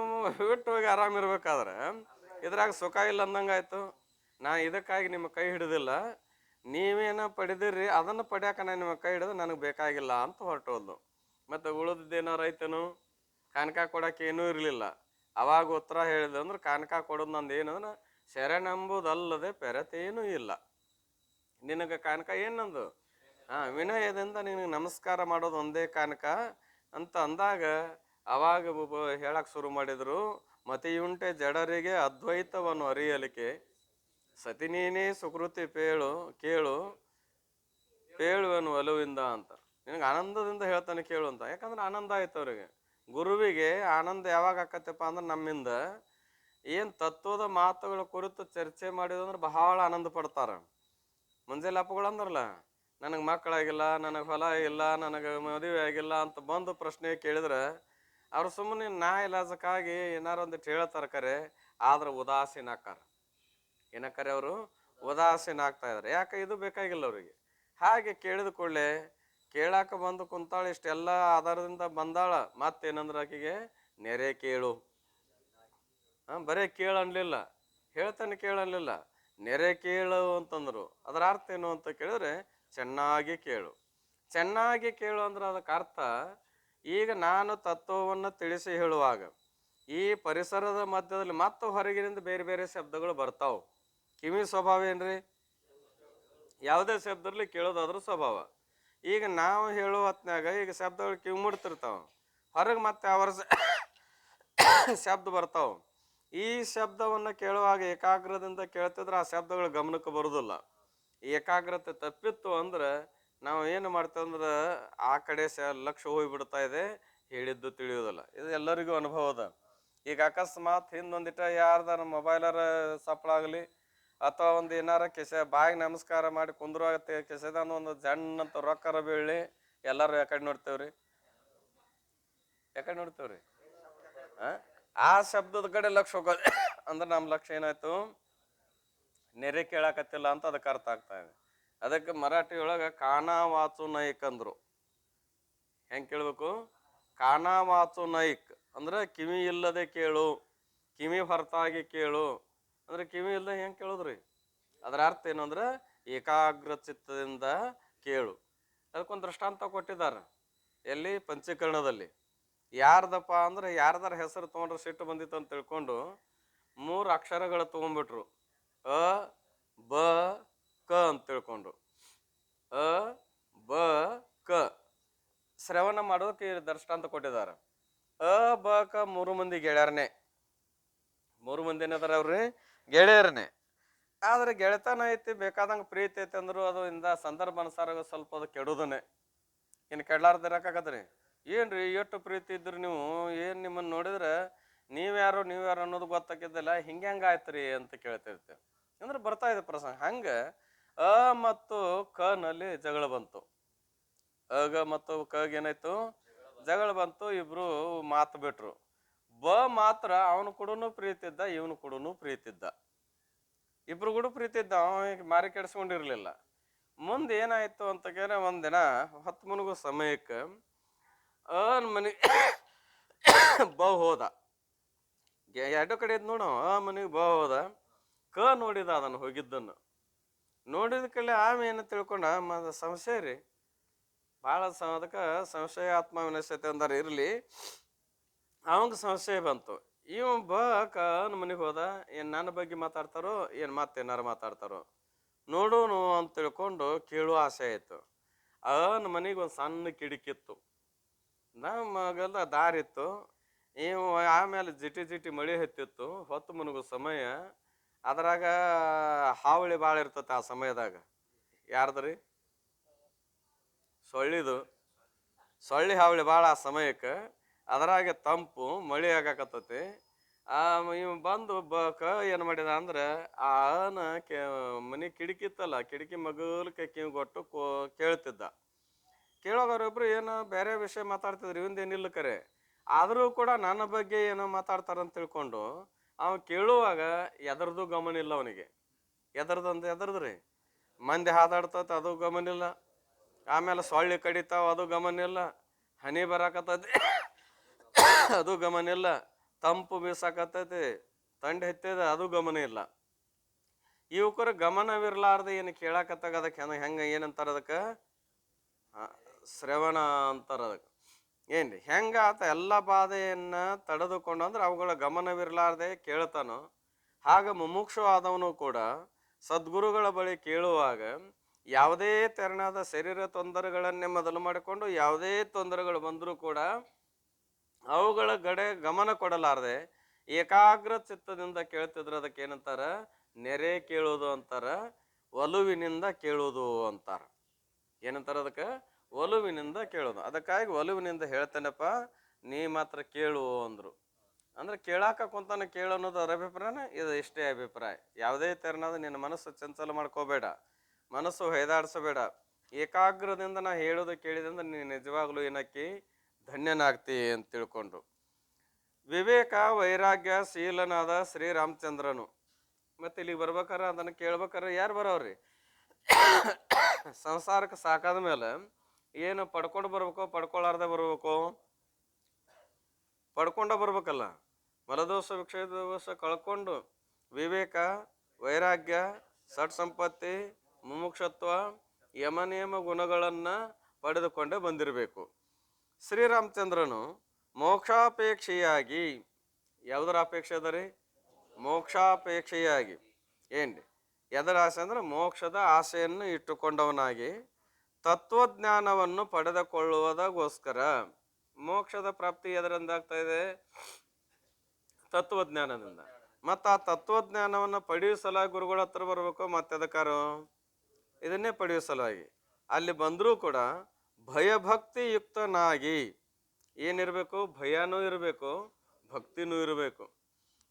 ಬಿಟ್ಟು ಹೋಗಿ ಆರಾಮಿರ್ಬೇಕಾದ್ರೆ ಇದ್ರಾಗ ಸುಖ ಇಲ್ಲ ಅಂದಂಗೆ ಆಯ್ತು. ನಾ ಇದಕ್ಕಾಗಿ ನಿಮ್ಮ ಕೈ ಹಿಡಿದಿಲ್ಲ, ನೀವೇನೋ ಪಡೆದಿರ್ರಿ ಅದನ್ನು ಪಡ್ಯಾಕ ನಾನು ನಿಮ್ಮ ಕೈ ಹಿಡಿದು ನನಗೆ ಬೇಕಾಗಿಲ್ಲ ಅಂತ ಹೊರಟೋದ್ಲು. ಮತ್ತು ಉಳಿದಿದ್ದೇನಾರು ಐತೇನು? ಕಾನಕ ಕೊಡೋಕೆ ಏನೂ ಇರಲಿಲ್ಲ. ಅವಾಗ ಉತ್ತರ ಹೇಳಿದೆ ಅಂದ್ರೆ, ಕಾನಕ ಕೊಡೋದು ನಂದು ಏನಂದ್ರೆ ಶರಣೆಂಬುದಲ್ಲದೆ ಪೆರತೇನೂ ಇಲ್ಲ. ನಿನಗೆ ಕಾನಕ ಏನಂದು? ವಿನಯದಿಂದ ನಿನಗೆ ನಮಸ್ಕಾರ ಮಾಡೋದು ಒಂದೇ ಕಾನಕ ಅಂತ ಅಂದಾಗ ಅವಾಗ ಹೇಳಕ್ಕೆ ಶುರು ಮಾಡಿದರು. ಮತಿಯುಂಟೆ ಜಡರಿಗೆ ಅದ್ವೈತವನ್ನು ಅರಿಯಲಿಕ್ಕೆ ಸತಿ ನೀನೇ ಸುಕೃತಿ ಕೇಳು ಪೇಳುವನು ಒಲವಿಂದ ಅಂತ. ನಿನಗೆ ಆನಂದದಿಂದ ಹೇಳ್ತಾನೆ ಕೇಳು ಅಂತ. ಯಾಕಂದ್ರೆ ಆನಂದ ಆಯ್ತು ಅವ್ರಿಗೆ. ಗುರುವಿಗೆ ಆನಂದ ಯಾವಾಗ ಆಕತ್ತಪ್ಪ ಅಂದ್ರೆ ನಮ್ಮಿಂದ ಏನು ತತ್ವದ ಮಾತುಗಳ ಕುರಿತು ಚರ್ಚೆ ಮಾಡಿದಂದ್ರೆ ಬಹಳ ಆನಂದ ಪಡ್ತಾರ. ಮುಂಜಾನೆ ಅಪ್ಪಗಳು ಅಂದ್ರಲ್ಲ, ನನಗೆ ಮಕ್ಕಳಾಗಿಲ್ಲ, ನನಗೆ ಹೊಲ ಆಗಿಲ್ಲ, ನನಗೆ ಮದುವೆ ಆಗಿಲ್ಲ ಅಂತ ಬಂದು ಪ್ರಶ್ನೆ ಕೇಳಿದ್ರೆ ಅವ್ರು ಸುಮ್ಮನೆ ನಾ ಇಲಾಜಕ್ಕಾಗಿ ಏನಾರು ಒಂದಿಟ್ಟು ಹೇಳ್ತಾರೆ ಕರೆ, ಆದ್ರೆ ಉದಾಸೀನ ಆಕಾರ. ಏನಕ್ಕರೆ ಅವರು ಉದಾಸೀನ ಆಗ್ತಾ ಇದಾರೆ. ಯಾಕೆ? ಇದು ಬೇಕಾಗಿಲ್ಲ ಅವ್ರಿಗೆ. ಹಾಗೆ ಕೇಳಿದ ಕೂಡಲೇ ಕೇಳಾಕ ಬಂದು ಕುಂತಾಳ, ಇಷ್ಟೆಲ್ಲ ಆಧಾರದಿಂದ ಬಂದಾಳ, ಮತ್ತೇನಂದ್ರೆ ಆಕೆಗೆ ನೆರೆ ಕೇಳು. ಬರೇ ಕೇಳು ಅನ್ಲಿಲ್ಲ, ಹೇಳ್ತಾನೆ ಕೇಳಲಿಲ್ಲ, ನೆರೆ ಕೇಳು ಅಂತಂದ್ರು. ಅದರ ಅರ್ಥ ಏನು ಅಂತ ಕೇಳಿದ್ರೆ ಚೆನ್ನಾಗಿ ಕೇಳು. ಚೆನ್ನಾಗಿ ಕೇಳು ಅಂದ್ರೆ ಅದಕ್ಕೆ ಅರ್ಥ, ಈಗ ನಾನು ತತ್ವವನ್ನು ತಿಳಿಸಿ ಹೇಳುವಾಗ ಈ ಪರಿಸರದ ಮಧ್ಯದಲ್ಲಿ ಮತ್ತು ಹೊರಗಿನಿಂದ ಬೇರೆ ಬೇರೆ ಶಬ್ದಗಳು ಬರ್ತಾವೆ. ಕಿವಿ ಸ್ವಭಾವ ಏನ್ರಿ? ಯಾವುದೇ ಶಬ್ದದಲ್ಲಿ ಕೇಳೋದಾದ್ರೂ ಸ್ವಭಾವ. ಈಗ ನಾವು ಹೇಳೋ ಹೊತ್ನಾಗ ಈಗ ಶಬ್ದಗಳು ಕಿವಿ ಮುಡ್ತಿರ್ತಾವ, ಹೊರಗೆ ಮತ್ತೆ ಅವರ ಶಬ್ದ ಬರ್ತಾವ. ಈ ಶಬ್ದವನ್ನು ಕೇಳುವಾಗ ಏಕಾಗ್ರದಿಂದ ಕೇಳ್ತಿದ್ರೆ ಆ ಶಬ್ದಗಳು ಗಮನಕ್ಕೆ ಬರುವುದಿಲ್ಲ. ಏಕಾಗ್ರತೆ ತಪ್ಪಿತ್ತು ಅಂದ್ರೆ ನಾವು ಏನು ಮಾಡ್ತೇವೆ ಅಂದ್ರೆ ಆ ಕಡೆ ಲಕ್ಷ್ಯ ಹೋಗಿಬಿಡ್ತಾ ಇದೆ, ಹೇಳಿದ್ದು ತಿಳಿಯೋದಿಲ್ಲ. ಇದು ಎಲ್ಲರಿಗೂ ಅನುಭವ ಅದ. ಈಗ ಅಕಸ್ಮಾತ್ ಹಿಂದೊಂದಿಟ ಯಾರ್ದಾರ ಮೊಬೈಲರ ಸಪ್ಪಳಾಗಲಿ ಅಥವಾ ಒಂದು ಏನಾರ ಬಾಯಿಗೆ ನಮಸ್ಕಾರ ಮಾಡಿ ಕುಂದ್ರಾಗತ್ತೆ ಕೆಸೆದಾನ ಒಂದು ಜಣ್ಣಂತ ರೊಕ್ಕರ ಬೀಳಲಿ, ಎಲ್ಲರೂ ಯಾಕಡೆ ನೋಡ್ತೇವ್ರಿ? ಯಾಕಡೆ ನೋಡ್ತೇವ್ರಿ? ಆ ಶಬ್ದದ ಕಡೆ ಲಕ್ಷ್ಯ ಹೋಗೋದು ಅಂದ್ರೆ ನಮ್ಮ ಲಕ್ಷ್ಯ ಏನಾಯ್ತು? ನೆರೆ ಕೇಳಾಕತ್ತಿಲ್ಲ ಅಂತ ಅದಕ್ಕೆ ಅರ್ಥ ಆಗ್ತಾ ಇದೆ. ಅದಕ್ಕೆ ಮರಾಠಿ ಒಳಗೆ ಕಾನಾ ವಾಚು ನೈಕ್ ಅಂದ್ರು. ಹೆಂಗೆ ಕೇಳ್ಬೇಕು? ಕಾನಾ ವಾಚು ನೈಕ್ ಅಂದ್ರೆ ಕಿವಿ ಇಲ್ಲದೆ ಕೇಳು, ಕಿವಿ ಹೊರತಾಗಿ ಕೇಳು. ಅಂದ್ರೆ ಕಿವಿ ಇಲ್ಲದೆ ಹೆಂಗೆ ಕೇಳುದ್ರಿ? ಅದರ ಅರ್ಥ ಏನು ಅಂದ್ರೆ ಏಕಾಗ್ರ ಚಿತ್ತದಿಂದ ಕೇಳು. ಅದಕ್ಕೊಂದು ದೃಷ್ಟಾಂತ ಕೊಟ್ಟಿದ್ದಾರೆ. ಎಲ್ಲಿ? ಪಂಚೀಕರಣದಲ್ಲಿ. ಯಾರ್ದಪ್ಪ ಅಂದ್ರೆ ಯಾರ್ದಾರ ಹೆಸರು ತೊಗೊಂಡ್ರೆ ಸಿಟ್ಟು ಬಂದಿತ್ತು ಅಂತ ತಿಳ್ಕೊಂಡು 3 ಅಕ್ಷರಗಳು ತೊಗೊಂಡ್ಬಿಟ್ರು. ಅ ಬ ಕ ಅಂತ ತಿಳ್ಕೊಂಡು ಅ ಬ ಕ ಶ್ರವಣ ಮಾಡೋದಕ್ಕೆ ದೃಷ್ಟಾಂತ ಕೊಟ್ಟಿದ್ದಾರೆ. ಅ ಬ ಕ 3 ಮಂದಿ ಗೆಳೆಯರನೇ. 3 ಮಂದಿ ಏನದಾರ ಅವ್ರಿ? ಗೆಳೆಯರನೇ. ಆದ್ರೆ ಗೆಳೆತನ ಐತಿ, ಬೇಕಾದಂಗೆ ಪ್ರೀತಿ ಐತಿ ಅಂದ್ರು ಅದು ಇಂದ ಸಂದರ್ಭ ಅನುಸಾರ ಸ್ವಲ್ಪ ಅದು ಕೆಡೋದನ್ನೇ. ಇನ್ನು ಕೆಡ್ಲಾರ್ದಿರಕ್ಕಾಗತ್ರಿ? ಏನ್ರಿ ಎಷ್ಟು ಪ್ರೀತಿ ಇದ್ರಿ ನೀವು, ಏನು ನಿಮ್ಮನ್ನು ನೋಡಿದ್ರೆ ನೀವ್ಯಾರು ಅನ್ನೋದು ಗೊತ್ತಾಕಿದ್ದಲ್ಲ, ಹಿಂಗೆ ಆಯ್ತು ಅಂತ ಕೇಳ್ತಿರ್ತೇವೆ. ಅಂದ್ರೆ ಬರ್ತಾ ಇದೆ ಪ್ರಸಂಗ. ಹಂಗೆ ಅ ಮತ್ತು ಕ ನಲ್ಲಿ ಜಗಳ ಬಂತು. ಅಗ ಮತ್ತು ಕಗ್ ಏನಾಯ್ತು? ಜಗಳ ಬಂತು. ಇಬ್ರು ಮಾತು ಬಿಟ್ರು. ಬ ಮಾತ್ರ ಅವನು ಕೂಡನು ಪ್ರೀತಿ ಇದ್ದ, ಇವನು ಕೂಡನು ಪ್ರೀತಿ ಇದ್ದ, ಇಬ್ರು ಕೂಡ ಪ್ರೀತಿ ಇದ್ದ. ಅವ ಮಾರಿ ಕೆಡಿಸ್ಕೊಂಡಿರ್ಲಿಲ್ಲ. ಮುಂದೆ ಏನಾಯ್ತು ಅಂತ ಕೇಳಿದ್ರೆ ಒಂದಿನ ಹೊತ್ತು ಮುನುಗು ಸಮಯಕ್ಕೆ ಮನೆ ಬ ಹೋದ. ಎರಡು ಕಡೆ ಇದ್ ನೋಡ. ಮನೆಗೆ ಬ ಹೋದ. ಕ ನೋಡಿದ ಅದನ್ನು ಹೋಗಿದ್ದನ್ನು. ನೋಡಿದ ಕಡೆ ಏನು ತಿಳ್ಕೊಂಡ, ಸಂಶಯ ರೀ ಭಾಳ. ಅದಕ್ಕೆ ಸಂಶಯ ಆತ್ಮ ವಿನಶ್ಯತೆ ಅಂದಾರ. ಇರಲಿ, ಅವಂಗ ಸಂಶಯ ಬಂತು. ಇವ ಬ ಕನ ಮನೆಗೆ ಹೋದ. ಏನು ನನ್ನ ಬಗ್ಗೆ ಮಾತಾಡ್ತಾರೋ ಏನು ಮತ್ತೇನಾರು ಮಾತಾಡ್ತಾರೋ ನೋಡೋನು ಅಂತ ತಿಳ್ಕೊಂಡು ಕೇಳುವ ಆಸೆ ಆಯಿತು. ಅವನ ಮನೆಗೆ ಒಂದು ಸಣ್ಣ ಕಿಡಿಕಿತ್ತು, ನಮಗೆಲ್ಲ ದಾರಿತ್ತು. ಇವು ಆಮೇಲೆ ಜಿಟಿ ಮಳೆ ಹತ್ತಿತ್ತು. ಹೊತ್ತು ಮುನುಗು ಸಮಯ. ಅದ್ರಾಗ ಹಾವಳಿ ಭಾಳ ಇರ್ತತೆ ಆ ಸಮಯದಾಗ. ಯಾರ್ದ್ರಿ? ಸೊಳ್ಳಿ ಹಾವಳಿ ಭಾಳ ಆ ಸಮಯಕ್ಕೆ. ಅದರಾಗೆ ತಂಪು ಮಳೆ ಆಗಾಕತ್ತತಿ. ಇವ್ ಬಂದು ಏನು ಮಾಡಿದ ಅಂದ್ರೆ ಆ ಮನೆ ಕಿಟಕಿ ಇತ್ತಲ್ಲ, ಕಿಟಕಿ ಮಗಲ್ಕೆ ಕಿವಿ ಕೊಟ್ಟು ಕೇಳ್ತಿದ್ದ. ಕೇಳೋಗವ್ರಿಬ್ರು ಏನೋ ಬೇರೆ ವಿಷಯ ಮಾತಾಡ್ತಿದ್ರು, ಇವಂದೇನಿಲ್ಲ ಕರೆ. ಆದರೂ ಕೂಡ ನನ್ನ ಬಗ್ಗೆ ಏನೋ ಮಾತಾಡ್ತಾರಂತ ತಿಳ್ಕೊಂಡು ಅವ ಕೇಳುವಾಗ ಎದರ್ದು ಗಮನ ಇಲ್ಲ ಅವನಿಗೆ. ಎದರ್ದ್ರಿ? ಮಂದಿ ಹಾದಾಡ್ತತಿ, ಅದು ಗಮನ ಇಲ್ಲ. ಆಮೇಲೆ ಸೊಳ್ಳಿ ಕಡಿತಾವ, ಅದು ಗಮನ ಇಲ್ಲ. ಹನಿ ಬರಾಕತ್ತೈತಿ, ಅದು ಗಮನ ಇಲ್ಲ. ತಂಪು ಬೀಸಾಕತ್ತೈತಿ, ತಂಡ ಹೆಚ್ಚಿದೆ, ಅದು ಗಮನ ಇಲ್ಲ. ಇವಕ್ಕರ ಗಮನವಿರ್ಲಾರ್ದ ಏನು ಕೇಳಾಕತ್ತಾಗ ಅದಕ್ಕೆ ಹೆಂಗೆ ಏನಂತಾರ? ಅದಕ್ಕೆ ಶ್ರವಣ ಅಂತಾರ. ಅದಕ್ಕೆ ಏನ್ರಿ ಹೆಂಗ ಆತ ಎಲ್ಲ ಬಾಧೆಯನ್ನ ತಡೆದುಕೊಂಡು ಅಂದ್ರೆ ಅವುಗಳ ಗಮನವಿರ್ಲಾರ್ದೆ ಕೇಳ್ತಾನೋ, ಹಾಗ ಮುಮುಕ್ಷು ಆದವನು ಕೂಡ ಸದ್ಗುರುಗಳ ಬಳಿ ಕೇಳುವಾಗ ಯಾವುದೇ ತೆರನಾದ ಶರೀರ ತೊಂದರೆಗಳನ್ನೇ ಮೊದಲು ಮಾಡಿಕೊಂಡು ಯಾವುದೇ ತೊಂದರೆಗಳು ಬಂದರೂ ಕೂಡ ಅವುಗಳ ಗಮನ ಕೊಡಲಾರ್ದೆ ಏಕಾಗ್ರ ಚಿತ್ತದಿಂದ ಕೇಳ್ತಿದ್ರೆ ಅದಕ್ಕೆ ಏನಂತಾರ? ನೆರೆ ಕೇಳೋದು ಅಂತಾರ, ಒಲುವಿನಿಂದ ಕೇಳೋದು ಅಂತಾರ. ಏನಂತಾರ ಅದಕ್ಕೆ? ಒಲುವಿನಿಂದ ಕೇಳೋದು. ಅದಕ್ಕಾಗಿ ಒಲುವಿನಿಂದ ಹೇಳ್ತೇನಪ್ಪ, ನೀ ಮಾತ್ರ ಕೇಳು ಅಂದ್ರು. ಅಂದ್ರೆ ಕೇಳಾಕ ಕುಂತಾನ ಕೇಳು ಅನ್ನೋದು ಅವ್ರ ಅಭಿಪ್ರಾಯನ ಇದು ಇಷ್ಟೇ ಅಭಿಪ್ರಾಯ. ಯಾವುದೇ ತೆರನಾದ ನಿನ್ನ ಮನಸ್ಸು ಚಂಚಲ ಮಾಡ್ಕೋಬೇಡ, ಮನಸ್ಸು ಹೊಯ್ದಾಡಿಸಬೇಡ. ಏಕಾಗ್ರದಿಂದ ನಾ ಹೇಳೋದು ಕೇಳಿದಿಂದ ನೀನು ನಿಜವಾಗ್ಲೂ ಏನಕ್ಕಿ ಧನ್ಯನಾಗ್ತಿ ಅಂತ ತಿಳ್ಕೊಂಡು. ವಿವೇಕ ವೈರಾಗ್ಯ ಶೀಲನಾದ ಶ್ರೀರಾಮಚಂದ್ರನು. ಮತ್ತೆ ಇಲ್ಲಿಗೆ ಬರ್ಬೇಕಾರ ಅದನ್ನು ಕೇಳ್ಬೇಕಾರ ಯಾರು ಬರೋವ್ರಿ? ಸಂಸಾರಕ್ಕೆ ಸಾಕಾದ ಮೇಲೆ ಏನು ಪಡ್ಕೊಂಡು ಬರ್ಬೇಕು, ಪಡ್ಕೊಳ್ಳಾರ್ದೆ ಬರ್ಬೇಕು? ಪಡ್ಕೊಂಡ ಬರ್ಬೇಕಲ್ಲ. ಮಲದೋಷ ವಿಕ್ಷೇದೋಷ ಕಳ್ಕೊಂಡು ವಿವೇಕ ವೈರಾಗ್ಯ ಸಟ್ ಸಂಪತ್ತಿ ಮುಮುಕ್ಷತ್ವ ಯಮನಿಯಮ ಗುಣಗಳನ್ನು ಪಡೆದುಕೊಂಡೇ ಬಂದಿರಬೇಕು. ಶ್ರೀರಾಮಚಂದ್ರನು ಮೋಕ್ಷಾಪೇಕ್ಷೆಯಾಗಿ, ಯಾವುದರ ಅಪೇಕ್ಷೆ ಅದ ರೀ? ಮೋಕ್ಷಾಪೇಕ್ಷೆಯಾಗಿ. ಏನ್ರಿ ಎದರ ಆಸೆ ಅಂದ್ರೆ ಮೋಕ್ಷದ ಆಸೆಯನ್ನು ಇಟ್ಟುಕೊಂಡವನಾಗಿ ತತ್ವಜ್ಞಾನವನ್ನು ಪಡೆದುಕೊಳ್ಳುವುದಕ್ಕೋಸ್ಕರ. ಮೋಕ್ಷದ ಪ್ರಾಪ್ತಿ ಎದರಿಂದ ಆಗ್ತಾ ಇದೆ? ತತ್ವಜ್ಞಾನದಿಂದ. ಮತ್ತು ಆ ತತ್ವಜ್ಞಾನವನ್ನು ಪಡೆಯುವ ಸಲುವಾಗಿ ಗುರುಗಳ ಹತ್ರ ಬರ್ಬೇಕು. ಮತ್ತೆ ಅದಕ್ಕಾರು ಇದನ್ನೇ ಪಡೆಯುವ ಸಲುವಾಗಿ ಅಲ್ಲಿ ಬಂದರೂ ಕೂಡ ಭಯಭಕ್ತಿ ಯುಕ್ತನಾಗಿ ಏನಿರಬೇಕು? ಭಯನೂ ಇರಬೇಕು, ಭಕ್ತಿನೂ ಇರಬೇಕು.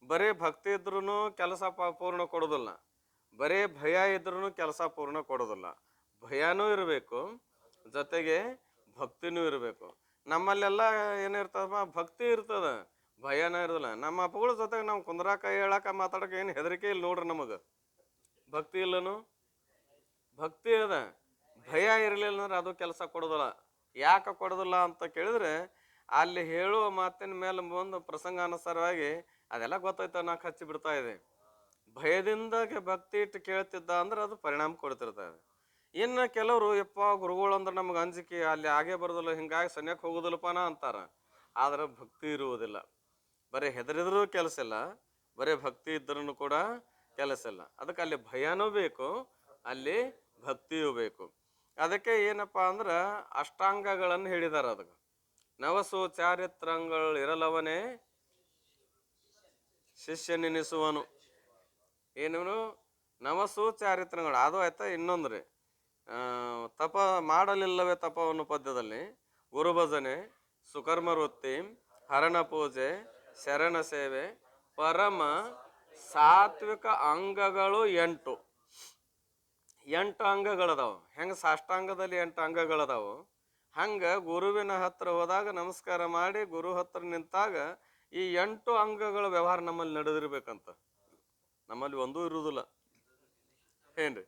ಬರೀ ಭಕ್ತಿ ಇದ್ರೂ ಕೆಲಸ ಪೂರ್ಣ ಕೊಡೋದಿಲ್ಲ, ಬರೀ ಭಯ ಇದ್ರೂ ಕೆಲಸ ಪೂರ್ಣ ಕೊಡೋದಿಲ್ಲ. ಭಯನೂ ಇರಬೇಕು, ಜೊತೆಗೆ ಭಕ್ತಿನೂ ಇರಬೇಕು. ನಮ್ಮಲ್ಲೆಲ್ಲ ಏನಿರ್ತದಪ್ಪ? ಭಕ್ತಿ ಇರ್ತದ, ಭಯನ ಇರೋದಿಲ್ಲ. ನಮ್ಮ ಅಪ್ಪಗಳ ಜೊತೆಗೆ ನಾವು ಕುಂದ್ರಾಕ ಹೇಳಾಕ ಮಾತಾಡಕ್ಕೆ ಏನು ಹೆದರಿಕೆ ಇಲ್ಲ ನೋಡ್ರಿ. ನಮಗೆ ಭಕ್ತಿ ಇಲ್ಲನು? ಭಕ್ತಿ ಅದ, ಭಯ ಇರಲಿಲ್ಲ ಅಂದ್ರೆ ಅದು ಕೆಲಸ ಕೊಡೋದಿಲ್ಲ. ಯಾಕೆ ಕೊಡೋದಿಲ್ಲ ಅಂತ ಕೇಳಿದ್ರೆ ಅಲ್ಲಿ ಹೇಳುವ ಮಾತಿನ ಮೇಲೆ ಒಂದು ಪ್ರಸಂಗಾನುಸಾರವಾಗಿ ಅದೆಲ್ಲ ಗೊತ್ತಾಯ್ತು ನಾಲ್ಕು ಹಚ್ಚಿ ಬಿಡ್ತಾ ಇದೆ. ಭಯದಿಂದ ಭಕ್ತಿ ಇಟ್ಟು ಕೇಳ್ತಿದ್ದ ಅಂದ್ರೆ ಅದು ಪರಿಣಾಮ ಕೊಡ್ತಿರ್ತದೆ. ಇನ್ನು ಕೆಲವರು ಯಪ್ಪ ಗುರುಗಳು ಅಂದ್ರೆ ನಮ್ಗೆ ಅಂಜಿಕೆ, ಅಲ್ಲಿ ಆಗೇ ಬರೋದಿಲ್ಲ, ಹಿಂಗಾಗಿ ಸನ್ಯಕ್ಕೆ ಹೋಗೋದಿಲ್ಲಪ್ಪನ ಅಂತಾರ. ಆದ್ರೆ ಭಕ್ತಿ ಇರುವುದಿಲ್ಲ. ಬರೀ ಹೆದರಿದ್ರೂ ಕೆಲಸ ಇಲ್ಲ, ಬರೀ ಭಕ್ತಿ ಇದ್ರೂ ಕೂಡ ಕೆಲಸ ಇಲ್ಲ. ಅದಕ್ಕೆ ಅಲ್ಲಿ ಭಯನೂ ಬೇಕು, ಅಲ್ಲಿ ಭಕ್ತಿಯೂ ಬೇಕು. ಅದಕ್ಕೆ ಏನಪ್ಪಾ ಅಂದ್ರೆ ಅಷ್ಟಾಂಗಗಳನ್ನು ಹೇಳಿದಾರೆ. ಅದಕ್ಕೆ ನವಸು ಚಾರಿತ್ರಂಗಳು ಇರಲವನೇ ಶಿಷ್ಯ ನೆನೆಸುವನು. ಏನು ನವಸು ಚಾರಿತ್ರಗಳು? ಅದು ಆಯ್ತಾ. ಇನ್ನೊಂದ್ರಿ ತಪ ಮಾಡಲಿಲ್ಲವೇ ತಪವನ್ನು ಪದ್ಯದಲ್ಲಿ ಗುರುಭಜನೆ, ಸುಕರ್ಮ ವೃತ್ತಿ, ಹರಣ ಪೂಜೆ, ಶರಣ ಸೇವೆ, ಪರಮ ಸಾತ್ವಿಕ ಅಂಗಗಳು 8. 8 ಅಂಗಗಳದಾವು. ಹೆಂಗೆ ಸಾಷ್ಟಾಂಗದಲ್ಲಿ 8 ಅಂಗಗಳದಾವು, ಹಂಗೆ ಗುರುವಿನ ಹತ್ರ ಹೋದಾಗ ನಮಸ್ಕಾರ ಮಾಡಿ ಗುರು ಹತ್ರ ನಿಂತಾಗ ಈ 8 ಅಂಗಗಳ ವ್ಯವಹಾರ ನಮ್ಮಲ್ಲಿ ನಡೆದಿರ್ಬೇಕಂತ. ನಮ್ಮಲ್ಲಿ ಒಂದೂ ಇರುವುದಿಲ್ಲ. ಏನ್ರಿ?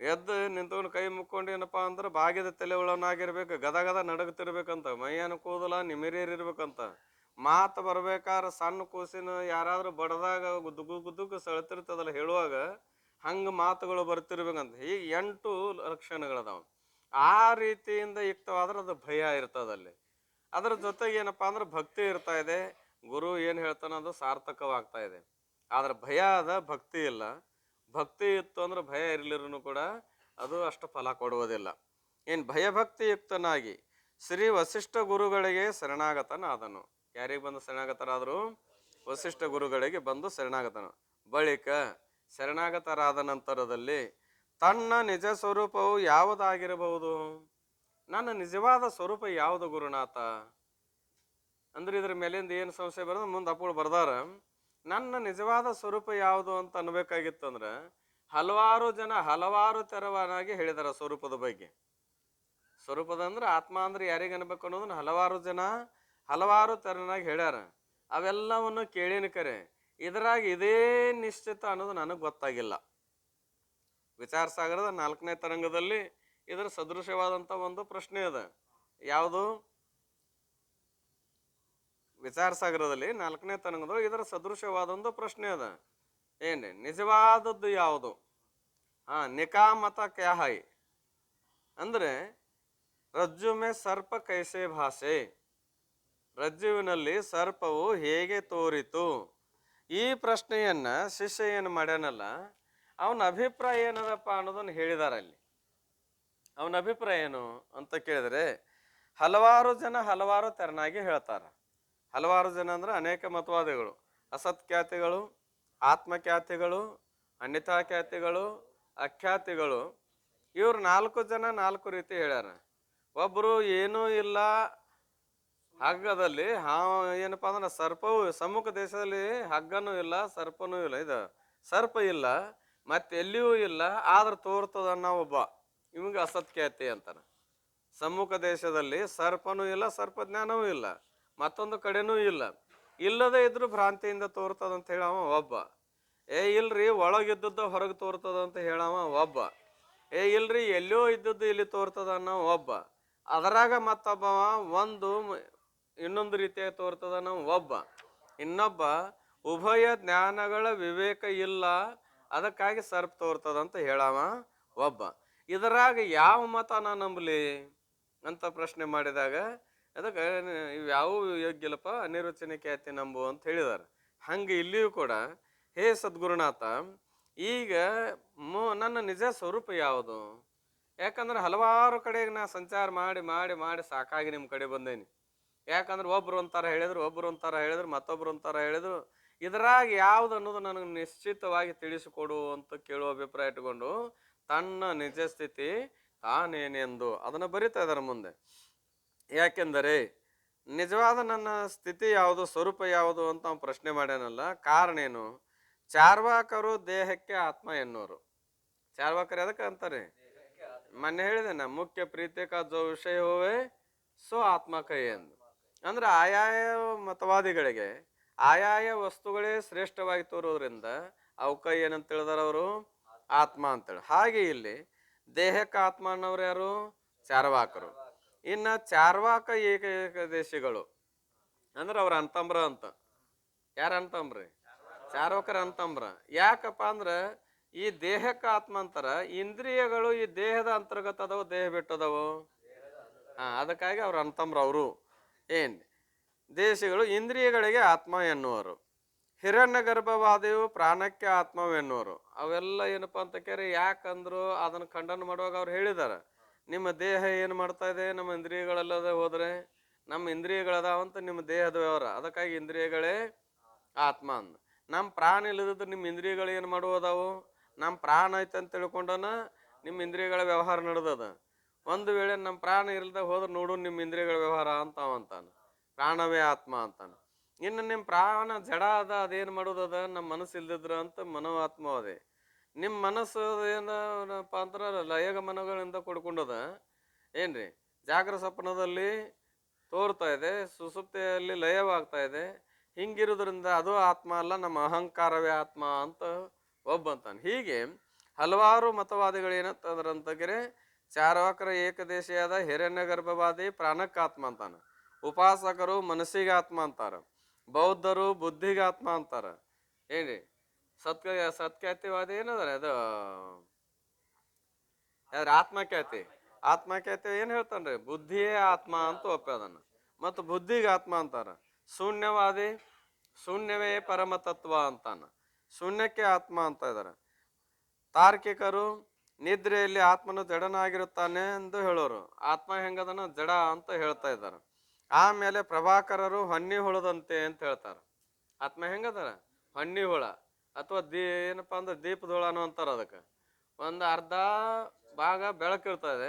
ಎದ್ದು ನಿಂತ್ಕೊಂಡು ಕೈ ಮುಕ್ಕೊಂಡು ಏನಪ್ಪ ಅಂದ್ರೆ ಬಾಗಿದ ತಲೆ ಉಳ್ಳವನಾಗಿರ್ಬೇಕು, ಗದ ನಡಗ್ತಿರ್ಬೇಕಂತ, ಮೈಯನ್ನು ಕೂದಲ ನಿಮಿರಿರ್ಬೇಕಂತ. ಮಾತು ಬರ್ಬೇಕಾದ್ರೆ ಸಣ್ಣ ಕೂಸಿನ ಯಾರಾದ್ರೂ ಬಡದಾಗ ಗುದ್ದುಗು ಸೆಳ್ತಿರ್ತದಲ್ಲ ಹೇಳುವಾಗ ಹಂಗೆ ಮಾತುಗಳು ಬರ್ತಿರ್ಬೇಕಂತ. ಈ 8 ಲಕ್ಷಣಗಳದಾವ. ಆ ರೀತಿಯಿಂದ ಯುಕ್ತವಾದ್ರೆ ಅದು ಭಯ ಇರ್ತದಲ್ಲಿ. ಅದರ ಜೊತೆಗೆ ಏನಪ್ಪಾ ಅಂದ್ರೆ ಭಕ್ತಿ ಇರ್ತಾ ಇದೆ, ಗುರು ಏನು ಹೇಳ್ತಾನೆ ಅದು ಸಾರ್ಥಕವಾಗ್ತಾ ಇದೆ. ಆದ್ರೆ ಭಯ ಅದ, ಭಕ್ತಿ ಇಲ್ಲ. ಭಕ್ತಿ ಇತ್ತು ಅಂದ್ರೆ ಭಯ ಇರಲಿರೂ ಕೂಡ ಅದು ಅಷ್ಟು ಫಲ ಕೊಡುವುದಿಲ್ಲ. ಏನು ಭಯಭಕ್ತಿ ಯುಕ್ತನಾಗಿ ಶ್ರೀ ವಸಿಷ್ಠ ಗುರುಗಳಿಗೆ ಶರಣಾಗತನಾದನು. ಯಾರಿಗೆ ಬಂದು ಶರಣಾಗತರಾದರು? ವಸಿಷ್ಠ ಗುರುಗಳಿಗೆ ಬಂದು ಶರಣಾಗತನು. ಬಳಿಕ ಶರಣಾಗತರಾದ ನಂತರದಲ್ಲಿ ತನ್ನ ನಿಜ ಸ್ವರೂಪವು ಯಾವುದಾಗಿರಬಹುದು? ನನ್ನ ನಿಜವಾದ ಸ್ವರೂಪ ಯಾವುದು ಗುರುನಾಥ ಅಂದ್ರೆ ಇದ್ರ ಮೇಲಿಂದ ಏನು ಸಂಶಯ ಬರೋದು? ಮುಂದೆ ಅಪ್ಪಳು ಬರ್ದಾರ, ನನ್ನ ನಿಜವಾದ ಸ್ವರೂಪ ಯಾವುದು ಅಂತ ಅನ್ಬೇಕಾಗಿತ್ತು ಅಂದ್ರೆ ಹಲವಾರು ಜನ ಹಲವಾರು ತೆರವನಾಗಿ ಹೇಳಿದಾರ ಸ್ವರೂಪದ ಬಗ್ಗೆ. ಸ್ವರೂಪದ ಅಂದ್ರೆ ಆತ್ಮ ಅಂದ್ರೆ ಯಾರಿಗೆ ಅನ್ಬೇಕು ಅನ್ನೋದನ್ನ ಹಲವಾರು ಜನ ಹಲವಾರು ತೆರನಾಗಿ ಹೇಳ್ಯಾರ. ಅವೆಲ್ಲವನ್ನು ಕೇಳಿನ ಕರೆ ಇದರಾಗ ಇದೇ ನಿಶ್ಚಿತ ಅನ್ನೋದು ನನಗೆ ಗೊತ್ತಾಗಿಲ್ಲ. ವಿಚಾರ ಸಾಗರದ 4ನೇ ತರಂಗದಲ್ಲಿ ಇದರ ಸದೃಶವಾದಂಥ ಒಂದು ಪ್ರಶ್ನೆ ಅದ. ಯಾವುದು? ವಿಚಾರ ಸಾಗರದಲ್ಲಿ 4ನೇ ತರಂಗದಲ್ಲಿ ಇದರ ಸದೃಶವಾದೊಂದು ಪ್ರಶ್ನೆ ಅದ. ಏನೇ ನಿಜವಾದದ್ದು ಯಾವುದು? ನಿಕಾಮತ ಕ್ಯಾ ಹೈ ಅಂದ್ರೆ ರಜ್ಜು ಮೇ ಸರ್ಪ ಕೈಸೆ ಭಾಷೆ, ರಜ್ಜುವಿನಲ್ಲಿ ಸರ್ಪವು ಹೇಗೆ ತೋರಿತು? ಈ ಪ್ರಶ್ನೆಯನ್ನ ಶಿಷ್ಯ ಏನು ಮಾಡ್ಯಾನಲ್ಲ, ಅವನ ಅಭಿಪ್ರಾಯ ಏನದಪ್ಪ ಅನ್ನೋದನ್ನು ಹೇಳಿದಾರ ಅಲ್ಲಿ. ಅವನ ಅಭಿಪ್ರಾಯ ಏನು ಅಂತ ಕೇಳಿದ್ರೆ ಹಲವಾರು ಜನ ಹಲವಾರು ತೆರನಾಗಿ ಹೇಳ್ತಾರ. ಹಲವಾರು ಜನ ಅಂದ್ರೆ ಅನೇಕ ಮತವಾದಿಗಳು, ಅಸತ್ಖ್ಯಾತಿಗಳು, ಆತ್ಮಖ್ಯಾತಿಗಳು, ಅನ್ಯಥಾ ಖ್ಯಾತಿಗಳು, ಅಖ್ಯಾತಿಗಳು. ಇವ್ರು 4 ಜನ 4 ರೀತಿ ಹೇಳ್ಯಾರ. ಒಬ್ಬರು ಏನೂ ಇಲ್ಲ ಹಗ್ಗದಲ್ಲಿ ಏನಪ್ಪಾ ಅಂದ್ರೆ ಸರ್ಪವು ಸಮ್ಮುಖ ದೇಶದಲ್ಲಿ ಹಗ್ಗನೂ ಇಲ್ಲ ಸರ್ಪನೂ ಇಲ್ಲ, ಇದು ಸರ್ಪ ಇಲ್ಲ, ಮತ್ತೆ ಎಲ್ಲಿಯೂ ಇಲ್ಲ, ಆದ್ರೆ ತೋರ್ತದನ್ನ ಒಬ್ಬ, ಇವಂಗ ಅಸತ್ಖ್ಯಾತಿ ಅಂತಾನ. ಸಮ್ಮುಖ ದೇಶದಲ್ಲಿ ಸರ್ಪನೂ ಇಲ್ಲ, ಸರ್ಪ ಜ್ಞಾನವೂ ಇಲ್ಲ, ಮತ್ತೊಂದು ಕಡೆನೂ ಇಲ್ಲ, ಇಲ್ಲದೆ ಇದ್ರು ಭ್ರಾಂತಿಯಿಂದ ತೋರ್ತದಂತ ಹೇಳವ ಒಬ್ಬ. ಇಲ್ರಿ ಒಳಗಿದ್ದದ್ದು ಹೊರಗೆ ತೋರ್ತದ ಅಂತ ಹೇಳವ ಒಬ್ಬ. ಇಲ್ರಿ ಎಲ್ಲೋ ಇದ್ದದ್ದು ಇಲ್ಲಿ ತೋರ್ತದ ಅನ್ನೋ ಒಬ್ಬ. ಅದರಾಗ ಮತ್ತೊಬ್ಬವ ಇನ್ನೊಂದು ರೀತಿಯಾಗಿ ತೋರ್ತದ ನಾವು ಒಬ್ಬ. ಇನ್ನೊಬ್ಬ ಉಭಯ ಜ್ಞಾನಗಳ ವಿವೇಕ ಇಲ್ಲ, ಅದಕ್ಕಾಗಿ ಸರ್ಪ ತೋರ್ತದಂತ ಹೇಳವ ಒಬ್ಬ. ಇದರಾಗ ಯಾವ ಮತ ನಾ ನಂಬಲಿ ಅಂತ ಪ್ರಶ್ನೆ ಮಾಡಿದಾಗ ಅದಕ್ಕೆ ಇವ್ಯಾವು ಯೋಗ್ಯ ಇಲ್ಲಪ್ಪ, ಅನಿರ್ವಚನ ಖ್ಯಾತಿ ನಂಬು ಅಂತ ಹೇಳಿದಾರೆ. ಹಂಗೆ ಇಲ್ಲಿಯೂ ಕೂಡ, ಹೇ ಸದ್ಗುರುನಾಥ, ಈಗ ನನ್ನ ನಿಜ ಸ್ವರೂಪ ಯಾವುದು? ಯಾಕಂದ್ರೆ ಹಲವಾರು ಕಡೆಗೆ ನಾ ಸಂಚಾರ ಮಾಡಿ ಮಾಡಿ ಮಾಡಿ ಸಾಕಾಗಿ ನಿಮ್ಮ ಕಡೆ ಬಂದೇನಿ. ಯಾಕಂದ್ರೆ ಒಬ್ರು ಒಂಥರ ಹೇಳಿದ್ರು, ಒಬ್ರು ಒಂಥರ ಹೇಳಿದ್ರು, ಮತ್ತೊಬ್ರು ಒಂಥರ ಹೇಳಿದ್ರು. ಇದರಾಗ ಯಾವ್ದು ಅನ್ನೋದು ನನಗೆ ನಿಶ್ಚಿತವಾಗಿ ತಿಳಿಸಿಕೊಡು ಅಂತ ಕೇಳುವ ಅಭಿಪ್ರಾಯ ಇಟ್ಕೊಂಡು ತನ್ನ ನಿಜ ಸ್ಥಿತಿ ತಾನೇನೆಂದು ಅದನ್ನು ಬರಿತಾ ಇದ್ದಾರೆ ಮುಂದೆ. ಯಾಕೆಂದರೆ ನಿಜವಾದ ನನ್ನ ಸ್ಥಿತಿ ಯಾವುದು, ಸ್ವರೂಪ ಯಾವುದು ಅಂತ ಅವ್ನು ಪ್ರಶ್ನೆ ಮಾಡ್ಯಾನಲ್ಲ. ಕಾರಣ ಏನು? ಚಾರ್ವಾಕರು ದೇಹಕ್ಕೆ ಆತ್ಮ ಎನ್ನುವರು. ಚಾರ್ವಾಕರು ಎದಕ್ಕೆ ಅಂತಾರೆ? ಮೊನ್ನೆ ಹೇಳಿದೆ, ಮುಖ್ಯ ಪ್ರೀತಿಕ ಜೋ ವಿಷಯ ಹೋವೆ ಸೊ ಆತ್ಮ ಕೈ ಎಂದು. ಅಂದ್ರೆ ಆಯಾಯ ಮತವಾದಿಗಳಿಗೆ ಆಯಾಯ ವಸ್ತುಗಳೇ ಶ್ರೇಷ್ಠವಾಗಿ ತೋರೋದ್ರಿಂದ ಅವಕ ಏನಂತ ಹೇಳಿದಾರ ಅವರು? ಆತ್ಮ ಅಂತೇಳಿ. ಹಾಗೆ ಇಲ್ಲಿ ದೇಹಕ್ಕೆ ಆತ್ಮ ಅನ್ನೋರು ಯಾರು? ಚಾರ್ವಾಕರು. ಇನ್ನ ಚಾರ್ವಾಕ ಏಕದೇಶಿಗಳು ಅಂದ್ರೆ ಅವ್ರ ಅಂತಂಬ್ರ ಅಂತ. ಯಾರ ಅಂತಂಬ್ರಿ? ಚಾರ್ವಾಕರ ಅಂತಂಬ್ರ. ಯಾಕಪ್ಪ ಅಂದ್ರ ಈ ದೇಹಕ್ಕೆ ಆತ್ಮ ಅಂತಾರ, ಇಂದ್ರಿಯಗಳು ಈ ದೇಹದ ಅಂತರ್ಗತ ಅದಾವ, ದೇಹ ಬಿಟ್ಟದವು. ಅದಕ್ಕಾಗಿ ಅವ್ರ ಅಂತಂಬ್ರ. ಅವರು ದೇಶಗಳು ಇಂದ್ರಿಯಗಳಿಗೆ ಆತ್ಮ ಎನ್ನುವರು. ಹಿರಣ್ಯ ಗರ್ಭವಾದಿಯು ಪ್ರಾಣಕ್ಕೆ ಆತ್ಮವೆನ್ನುವರು. ಅವೆಲ್ಲ ಏನಪ್ಪ ಅಂತ ಕೇಳಿ ಯಾಕಂದ್ರು ಅದನ್ನ ಖಂಡನ ಮಾಡುವಾಗ ಅವ್ರು ಹೇಳಿದಾರ, ನಿಮ್ಮ ದೇಹ ಏನು ಮಾಡ್ತಾ ಇದೆ, ನಮ್ಮ ಇಂದ್ರಿಯಗಳೆಲ್ಲದ ಹೋದ್ರೆ ನಮ್ಮ ಇಂದ್ರಿಯಗಳದಾವಂತ ನಿಮ್ಮ ದೇಹದ ವ್ಯವಹಾರ, ಅದಕ್ಕಾಗಿ ಇಂದ್ರಿಯಗಳೇ ಆತ್ಮ ಅಂದ. ನಮ್ಮ ಪ್ರಾಣ ಇಲ್ಲದಿದ್ರೆ ನಿಮ್ಮ ಇಂದ್ರಿಯಗಳು ಏನು ಮಾಡುವುದಾವು? ನಮ್ಮ ಪ್ರಾಣ ಐತೆ ಅಂತ ತಿಳ್ಕೊಂಡನ ನಿಮ್ಮ ಇಂದ್ರಿಯಗಳ ವ್ಯವಹಾರ ನಡೆದದ. ಒಂದು ವೇಳೆ ನಮ್ಮ ಪ್ರಾಣ ಇಲ್ಲದ ಹೋದ್ರೆ ನೋಡು ನಿಮ್ಮ ಇಂದ್ರಿಯಗಳ ವ್ಯವಹಾರ ಅಂತ ಅವಂತಾನ. ಪ್ರಾಣವೇ ಆತ್ಮ ಅಂತಾನ. ಇನ್ನು ನಿಮ್ಮ ಪ್ರಾಣ ಜಡ ಅದ, ಅದೇನು ಮಾಡೋದದ? ನಮ್ಮ ಮನಸ್ಸು ಇಲ್ದಿದ್ರ ಅಂತ ಮನೋಆತ್ಮ ಅದೇ. ನಿಮ್ಮ ಮನಸ್ಸು ಏನಪ್ಪ ಅಂದ್ರ ಲಯಗ ಮನಗಳಿಂದ ಕೊಡ್ಕೊಂಡದ ಏನ್ರಿ. ಜಾಗ್ರ ಸ್ವಪ್ನದಲ್ಲಿ ತೋರ್ತಾ ಇದೆ, ಸುಸುಪ್ತಿಯಲ್ಲಿ ಲಯವಾಗ್ತಾ ಇದೆ. ಹಿಂಗಿರೋದ್ರಿಂದ ಅದು ಆತ್ಮ ಅಲ್ಲ, ನಮ್ಮ ಅಹಂಕಾರವೇ ಆತ್ಮ ಅಂತ ಒಬ್ಬಂತಾನೆ. ಹೀಗೆ ಹಲವಾರು ಮತವಾದಿಗಳು ಏನಂತಂದ್ರೆ ಚಾರ್ವಾಕರ ಏಕದೇಶಿಯಾದ ಹಿರಣ್ಯ ಗರ್ಭವಾದಿ ಪ್ರಾಣಕ್ಕೆ ಆತ್ಮ ಅಂತಾನ, ಉಪಾಸಕರು ಮನಸ್ಸಿಗೆ ಆತ್ಮ ಅಂತಾರ, ಬೌದ್ಧರು ಬುದ್ಧಿಗೆ ಆತ್ಮ ಅಂತಾರ. ಏನ್ರಿ ಸತ್ಖ್ಯಾತಿವಾದಿ ಏನದಾರ ಅದು ಆತ್ಮಖ್ಯಾತಿ. ಆತ್ಮಖ್ಯಾತಿ ಏನ್ ಹೇಳ್ತಾನ್ರಿ? ಬುದ್ಧಿಯೇ ಆತ್ಮ ಅಂತ ಒಪ್ಪದನ್ನ, ಮತ್ತು ಬುದ್ಧಿಗೆ ಆತ್ಮ ಅಂತಾರ. ಶೂನ್ಯವಾದಿ ಶೂನ್ಯವೇ ಪರಮ ತತ್ವ ಅಂತಾನ, ಶೂನ್ಯಕ್ಕೆ ಆತ್ಮ ಅಂತ ಇದಾರೆ. ತಾರ್ಕಿಕರು ನಿದ್ರೆಯಲ್ಲಿ ಆತ್ಮನು ಜಡನಾಗಿರುತ್ತಾನೆ ಎಂದು ಹೇಳೋರು, ಆತ್ಮ ಹೆಂಗದನ ಜಡ ಅಂತ ಹೇಳ್ತಾ ಇದ್ದಾರೆ. ಆಮೇಲೆ ಪ್ರಭಾಕರರು ಹೊನ್ನಿ ಹುಳದಂತೆ ಅಂತ ಹೇಳ್ತಾರೆ. ಆತ್ಮ ಹೆಂಗದ? ಹೊನ್ನಿ ಹುಳ ಅಥವಾ ಏನಪ್ಪಾ ಅಂದ್ರೆ ದೀಪದ ಹುಳನು ಅಂತಾರ. ಅದಕ್ಕೆ ಒಂದು ಅರ್ಧ ಭಾಗ ಬೆಳಕಿರ್ತದೆ,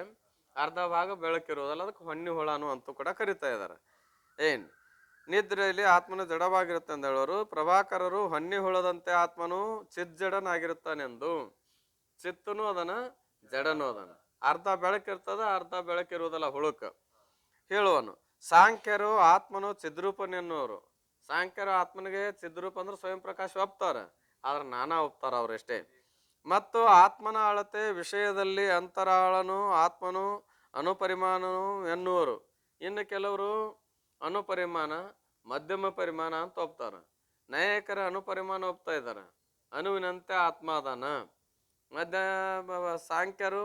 ಅರ್ಧ ಭಾಗ ಬೆಳಕಿರೋದಲ್ಲ, ಅದಕ್ಕೆ ಹೊನ್ನಿ ಹುಳನು ಅಂತೂ ಕೂಡ ಕರಿತಾ ಇದ್ದಾರೆ. ನಿದ್ರೆಯಲ್ಲಿ ಆತ್ಮನು ಜಡವಾಗಿರುತ್ತೆ ಅಂತ ಹೇಳೋರು. ಪ್ರಭಾಕರರು ಹೊನ್ನಿ ಹುಳದಂತೆ ಆತ್ಮನು ಚಿಜ್ಜಡನಾಗಿರುತ್ತಾನೆಂದು. ಚಿತ್ತನು ಅದನ್ನ, ಜಡನು ಅದನ್ನ. ಅರ್ಧ ಬೆಳಕಿರ್ತದ, ಅರ್ಧ ಬೆಳಕಿರುವುದಲ್ಲ ಹುಳುಕ ಹೇಳುವನು. ಸಾಂಖ್ಯರು ಆತ್ಮನು ಚಿದ್ರೂಪನೆನ್ನುವರು. ಸಾಂಖ್ಯರು ಆತ್ಮನಿಗೆ ಚಿದ್ರೂಪ ಅಂದ್ರೆ ಸ್ವಯಂ ಪ್ರಕಾಶ ಒಪ್ತಾರ, ಆದ್ರೆ ನಾನಾ ಒಪ್ತಾರ ಅವರಷ್ಟೇ. ಮತ್ತು ಆತ್ಮನ ಅಳತೆ ವಿಷಯದಲ್ಲಿ ಅಂತರಾಳನು ಆತ್ಮನು ಅನುಪರಿಮಾಣನು ಎನ್ನುವರು. ಇನ್ನು ಕೆಲವರು ಅನುಪರಿಮಾಣ ಮಧ್ಯಮ ಪರಿಮಾಣ ಅಂತ ಒಪ್ತಾರ. ನಾಯಕರ ಅನುಪರಿಮಾಣ ಒಪ್ತಾ ಇದ್ದಾರೆ, ಅನುವಿನಂತೆ ಆತ್ಮ ಅದಾನ. ಸಾಂಖ್ಯರು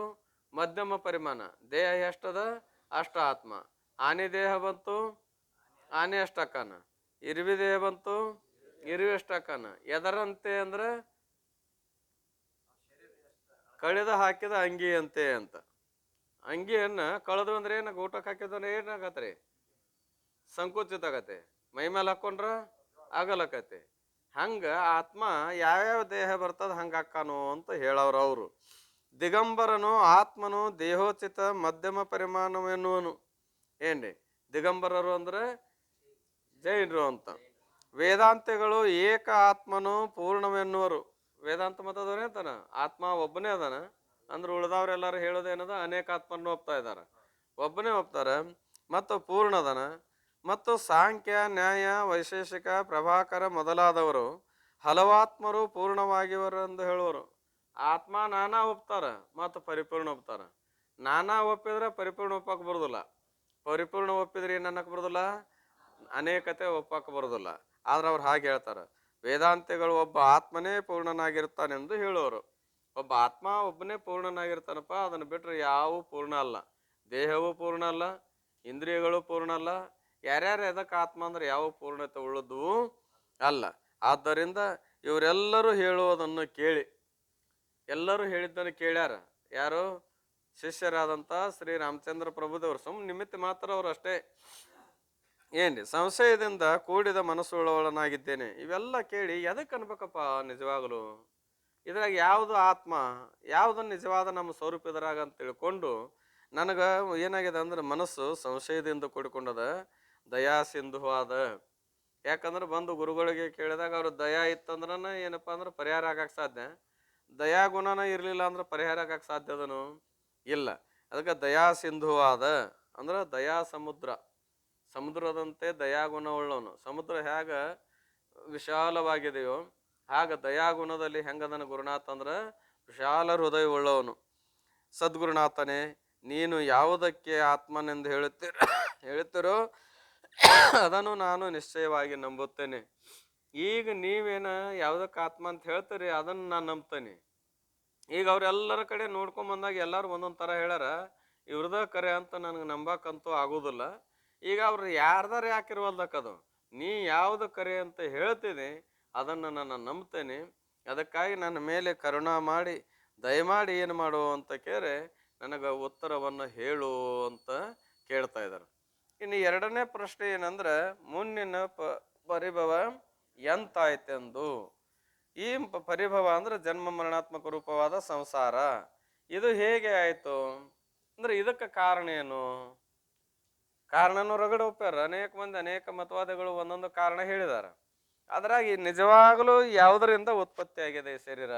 ಮಧ್ಯಮ ಪರಿಮಾಣ, ದೇಹ ಎಷ್ಟದ ಅಷ್ಟ ಆತ್ಮ. ಆನೆ ದೇಹ ಬಂತು, ಆನೆ ಅಷ್ಟಕ್ಕನ. ಇರುವಿ ದೇಹ ಬಂತು, ಇರುವಿ ಅಷ್ಟಕ್ಕನ. ಎದರಂತೆ ಅಂದ್ರೆ ಕಳೆದ ಹಾಕಿದ ಅಂಗಿ ಅಂತೆ ಅಂತ. ಅಂಗಿಯನ್ನ ಕಳೆದು ಅಂದ್ರೆ ಏನ ಊಟಕ್ಕೆ ಹಾಕಿದ್ರೆ ಏನಾಗತ್ರಿ? ಸಂಕುಚಿತ ಆಗತ್ತೆ. ಮೈ ಮೇಲೆ ಹಾಕೊಂಡ್ರ ಆಗಲಕತ್ತೆ. ಹಂಗ ಆತ್ಮ ಯಾವ್ಯಾವ ದೇಹ ಬರ್ತದ ಹಂಗ ಹಾಕಾನು ಅಂತ ಹೇಳವ್ರ ಅವರು. ದಿಗಂಬರನು ಆತ್ಮನು ದೇಹೋಚಿತ ಮಧ್ಯಮ ಪರಿಮಾಣವೆನ್ನುವನು. ಏನ್ರಿ ದಿಗಂಬರರು ಅಂದ್ರೆ ಜೈನರು ಅಂತ. ವೇದಾಂತಿಗಳು ಏಕ ಆತ್ಮನು ಪೂರ್ಣವೆನ್ನುವರು. ವೇದಾಂತ ಮತದವ್ರು ಹೇಳ್ತಾನ ಆತ್ಮ ಒಬ್ಬನೇ ಅದಾನ, ಅಂದ್ರೆ ಉಳ್ದವ್ರೆಲ್ಲರೂ ಹೇಳೋದೇನದ ಅನೇಕ ಆತ್ಮನ್ನು ಒಪ್ತಾ ಇದಾರ, ಒಬ್ಬನೇ ಒಪ್ತಾರ ಮತ್ತು ಪೂರ್ಣ ಅದಾನ. ಮತ್ತು ಸಾಂಖ್ಯ, ನ್ಯಾಯ, ವೈಶೇಷಿಕ, ಪ್ರಭಾಕರ ಮೊದಲಾದವರು ಹಲವಾತ್ಮರು ಪೂರ್ಣವಾಗಿವರೆಂದು ಹೇಳುವರು. ಆತ್ಮ ನಾನಾ ಒಪ್ತಾರ ಮತ್ತು ಪರಿಪೂರ್ಣ ಒಪ್ತಾರ. ನಾನಾ ಒಪ್ಪಿದ್ರೆ ಪರಿಪೂರ್ಣ ಒಪ್ಪಕ್ಕೆ ಬರೋದಿಲ್ಲ, ಪರಿಪೂರ್ಣ ಒಪ್ಪಿದ್ರೆ ಏನು ಅನ್ನಕ್ಕೆ ಬರೋದಿಲ್ಲ, ಅನೇಕತೆ ಒಪ್ಪಕ್ಕೆ ಬರೋದಿಲ್ಲ. ಆದ್ರೆ ಅವ್ರು ಹಾಗೆ ಹೇಳ್ತಾರೆ, ವೇದಾಂತಿಗಳು ಒಬ್ಬ ಆತ್ಮನೇ ಪೂರ್ಣನಾಗಿರ್ತಾನೆಂದು ಹೇಳೋರು. ಒಬ್ಬ ಆತ್ಮ ಒಬ್ಬನೇ ಪೂರ್ಣನಾಗಿರ್ತಾನಪ್ಪ, ಅದನ್ನು ಬಿಟ್ಟರೆ ಯಾವೂ ಪೂರ್ಣ ಅಲ್ಲ. ದೇಹವೂ ಪೂರ್ಣ ಅಲ್ಲ, ಇಂದ್ರಿಯಗಳು ಪೂರ್ಣ ಅಲ್ಲ. ಯಾರ್ಯಾರು ಎದಕ್ಕೆ ಆತ್ಮ ಅಂದ್ರೆ ಯಾವ ಪೂರ್ಣತೆ ಉಳ್ಳದ್ದು ಅಲ್ಲ. ಆದ್ದರಿಂದ ಇವರೆಲ್ಲರೂ ಹೇಳುವುದನ್ನು ಕೇಳಿ, ಎಲ್ಲರೂ ಹೇಳಿದ್ದನ್ನು ಕೇಳ್ಯಾರ. ಯಾರು? ಶಿಷ್ಯರಾದಂಥ ಶ್ರೀ ರಾಮಚಂದ್ರ ಪ್ರಭುದೇವರು. ನಿಮಿತ್ತ ಮಾತ್ರ ಅವರು ಅಷ್ಟೇ. ಏನ್ರಿ? ಸಂಶಯದಿಂದ ಕೂಡಿದ ಮನಸ್ಸುಳ್ಳವಳನಾಗಿದ್ದೇನೆ. ಇವೆಲ್ಲ ಕೇಳಿ ಎದಕ್ಕೆ ಅನ್ಬೇಕಪ್ಪ ನಿಜವಾಗಲು? ಇದ್ರಾಗ ಯಾವುದು ಆತ್ಮ, ಯಾವುದು ನಿಜವಾದ ನಮ್ಮ ಸ್ವರೂಪ ಇದ್ರಾಗ ಅಂತ ತಿಳ್ಕೊಂಡು ನನಗೆ ಏನಾಗಿದೆ ಅಂದ್ರೆ ಮನಸ್ಸು ಸಂಶಯದಿಂದ ಕೂಡಿಕೊಂಡದ, ದಯಾ ಸಿಂಧು ಆದ. ಯಾಕಂದ್ರೆ ಬಂದು ಗುರುಗಳಿಗೆ ಕೇಳಿದಾಗ ಅವ್ರು ದಯಾ ಇತ್ತಂದ್ರೆ ಏನಪ್ಪ ಅಂದ್ರೆ ಪರಿಹಾರ ಆಗಕ್ಕೆ ಸಾಧ್ಯ, ದಯಾ ಗುಣನ ಇರಲಿಲ್ಲ ಅಂದ್ರೆ ಪರಿಹಾರ ಆಗಕ್ಕೆ ಸಾಧ್ಯ ಅದನು ಇಲ್ಲ. ಅದಕ್ಕೆ ದಯಾ ಸಿಂಧು ಆದ ಅಂದ್ರೆ ದಯಾ ಸಮುದ್ರ, ಸಮುದ್ರದಂತೆ ದಯಾಗುಣ ಉಳ್ಳವನು. ಸಮುದ್ರ ಹೇಗ ವಿಶಾಲವಾಗಿದೆಯೋ ಹಾಗ ದಯಾಗುಣದಲ್ಲಿ ಹೆಂಗದನ ಗುರುನಾಥ ಅಂದ್ರೆ ವಿಶಾಲ ಹೃದಯ ಉಳ್ಳವನು. ಸದ್ಗುರುನಾಥನೇ, ನೀನು ಯಾವುದಕ್ಕೆ ಆತ್ಮನೆಂದು ಹೇಳುತ್ತೀರೋ ಅದನ್ನು ನಾನು ನಿಶ್ಚಯವಾಗಿ ನಂಬುತ್ತೇನೆ. ಈಗ ನೀವೇನ ಯಾವುದಕ್ಕೆ ಆತ್ಮ ಅಂತ ಹೇಳ್ತೀರಿ ಅದನ್ನು ನಾನು ನಂಬ್ತೇನೆ. ಈಗ ಅವ್ರೆಲ್ಲರ ಕಡೆ ನೋಡ್ಕೊಂಬಂದಾಗ ಎಲ್ಲರೂ ಒಂದೊಂದು ಥರ ಹೇಳ್ಯಾರ, ಇವ್ರದ ಕರೆ ಅಂತ ನನಗೆ ನಂಬಕ್ಕಂತೂ ಆಗೋದಿಲ್ಲ. ಈಗ ಅವ್ರು ಯಾರ್ದಾರ ಯಾಕಿರುವಲ್ದಕ್ಕದು, ನೀ ಯಾವುದು ಕರೆ ಅಂತ ಹೇಳ್ತೀನಿ ಅದನ್ನು ನಾನು ನಂಬ್ತೇನೆ. ಅದಕ್ಕಾಗಿ ನನ್ನ ಮೇಲೆ ಕರುಣಾ ಮಾಡಿ ದಯಮಾಡಿ ಏನು ಮಾಡು ಅಂತ ಕೇಳಿ ನನಗೆ ಉತ್ತರವನ್ನು ಹೇಳು ಅಂತ ಕೇಳ್ತಾ ಇದ್ದಾರೆ. ಇನ್ನು ಎರಡನೇ ಪ್ರಶ್ನೆ ಏನಂದ್ರೆ, ಮುನ್ನಿನ ಪರಿಭವ ಎಂತಾಯ್ತೆಂದು. ಈ ಪರಿಭವ ಅಂದ್ರೆ ಜನ್ಮ ಮರಣಾತ್ಮಕ ರೂಪವಾದ ಸಂಸಾರ, ಇದು ಹೇಗೆ ಆಯಿತು ಅಂದ್ರೆ ಇದಕ್ಕೆ ಕಾರಣ ಏನು? ಕಾರಣನೂ ರಗಡ ಒಪ್ಪ್ಯಾರ. ಅನೇಕ ಮಂದಿ ಅನೇಕ ಮತವಾದಿಗಳು ಒಂದೊಂದು ಕಾರಣ ಹೇಳಿದಾರ. ಅದ್ರಾಗಿ ನಿಜವಾಗಲೂ ಯಾವುದರಿಂದ ಉತ್ಪತ್ತಿ ಆಗಿದೆ ಈ ಶರೀರ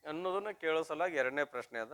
ಅನ್ನೋದನ್ನ ಕೇಳೋ ಸಲಾಗಿ ಎರಡನೇ ಪ್ರಶ್ನೆ ಅದ.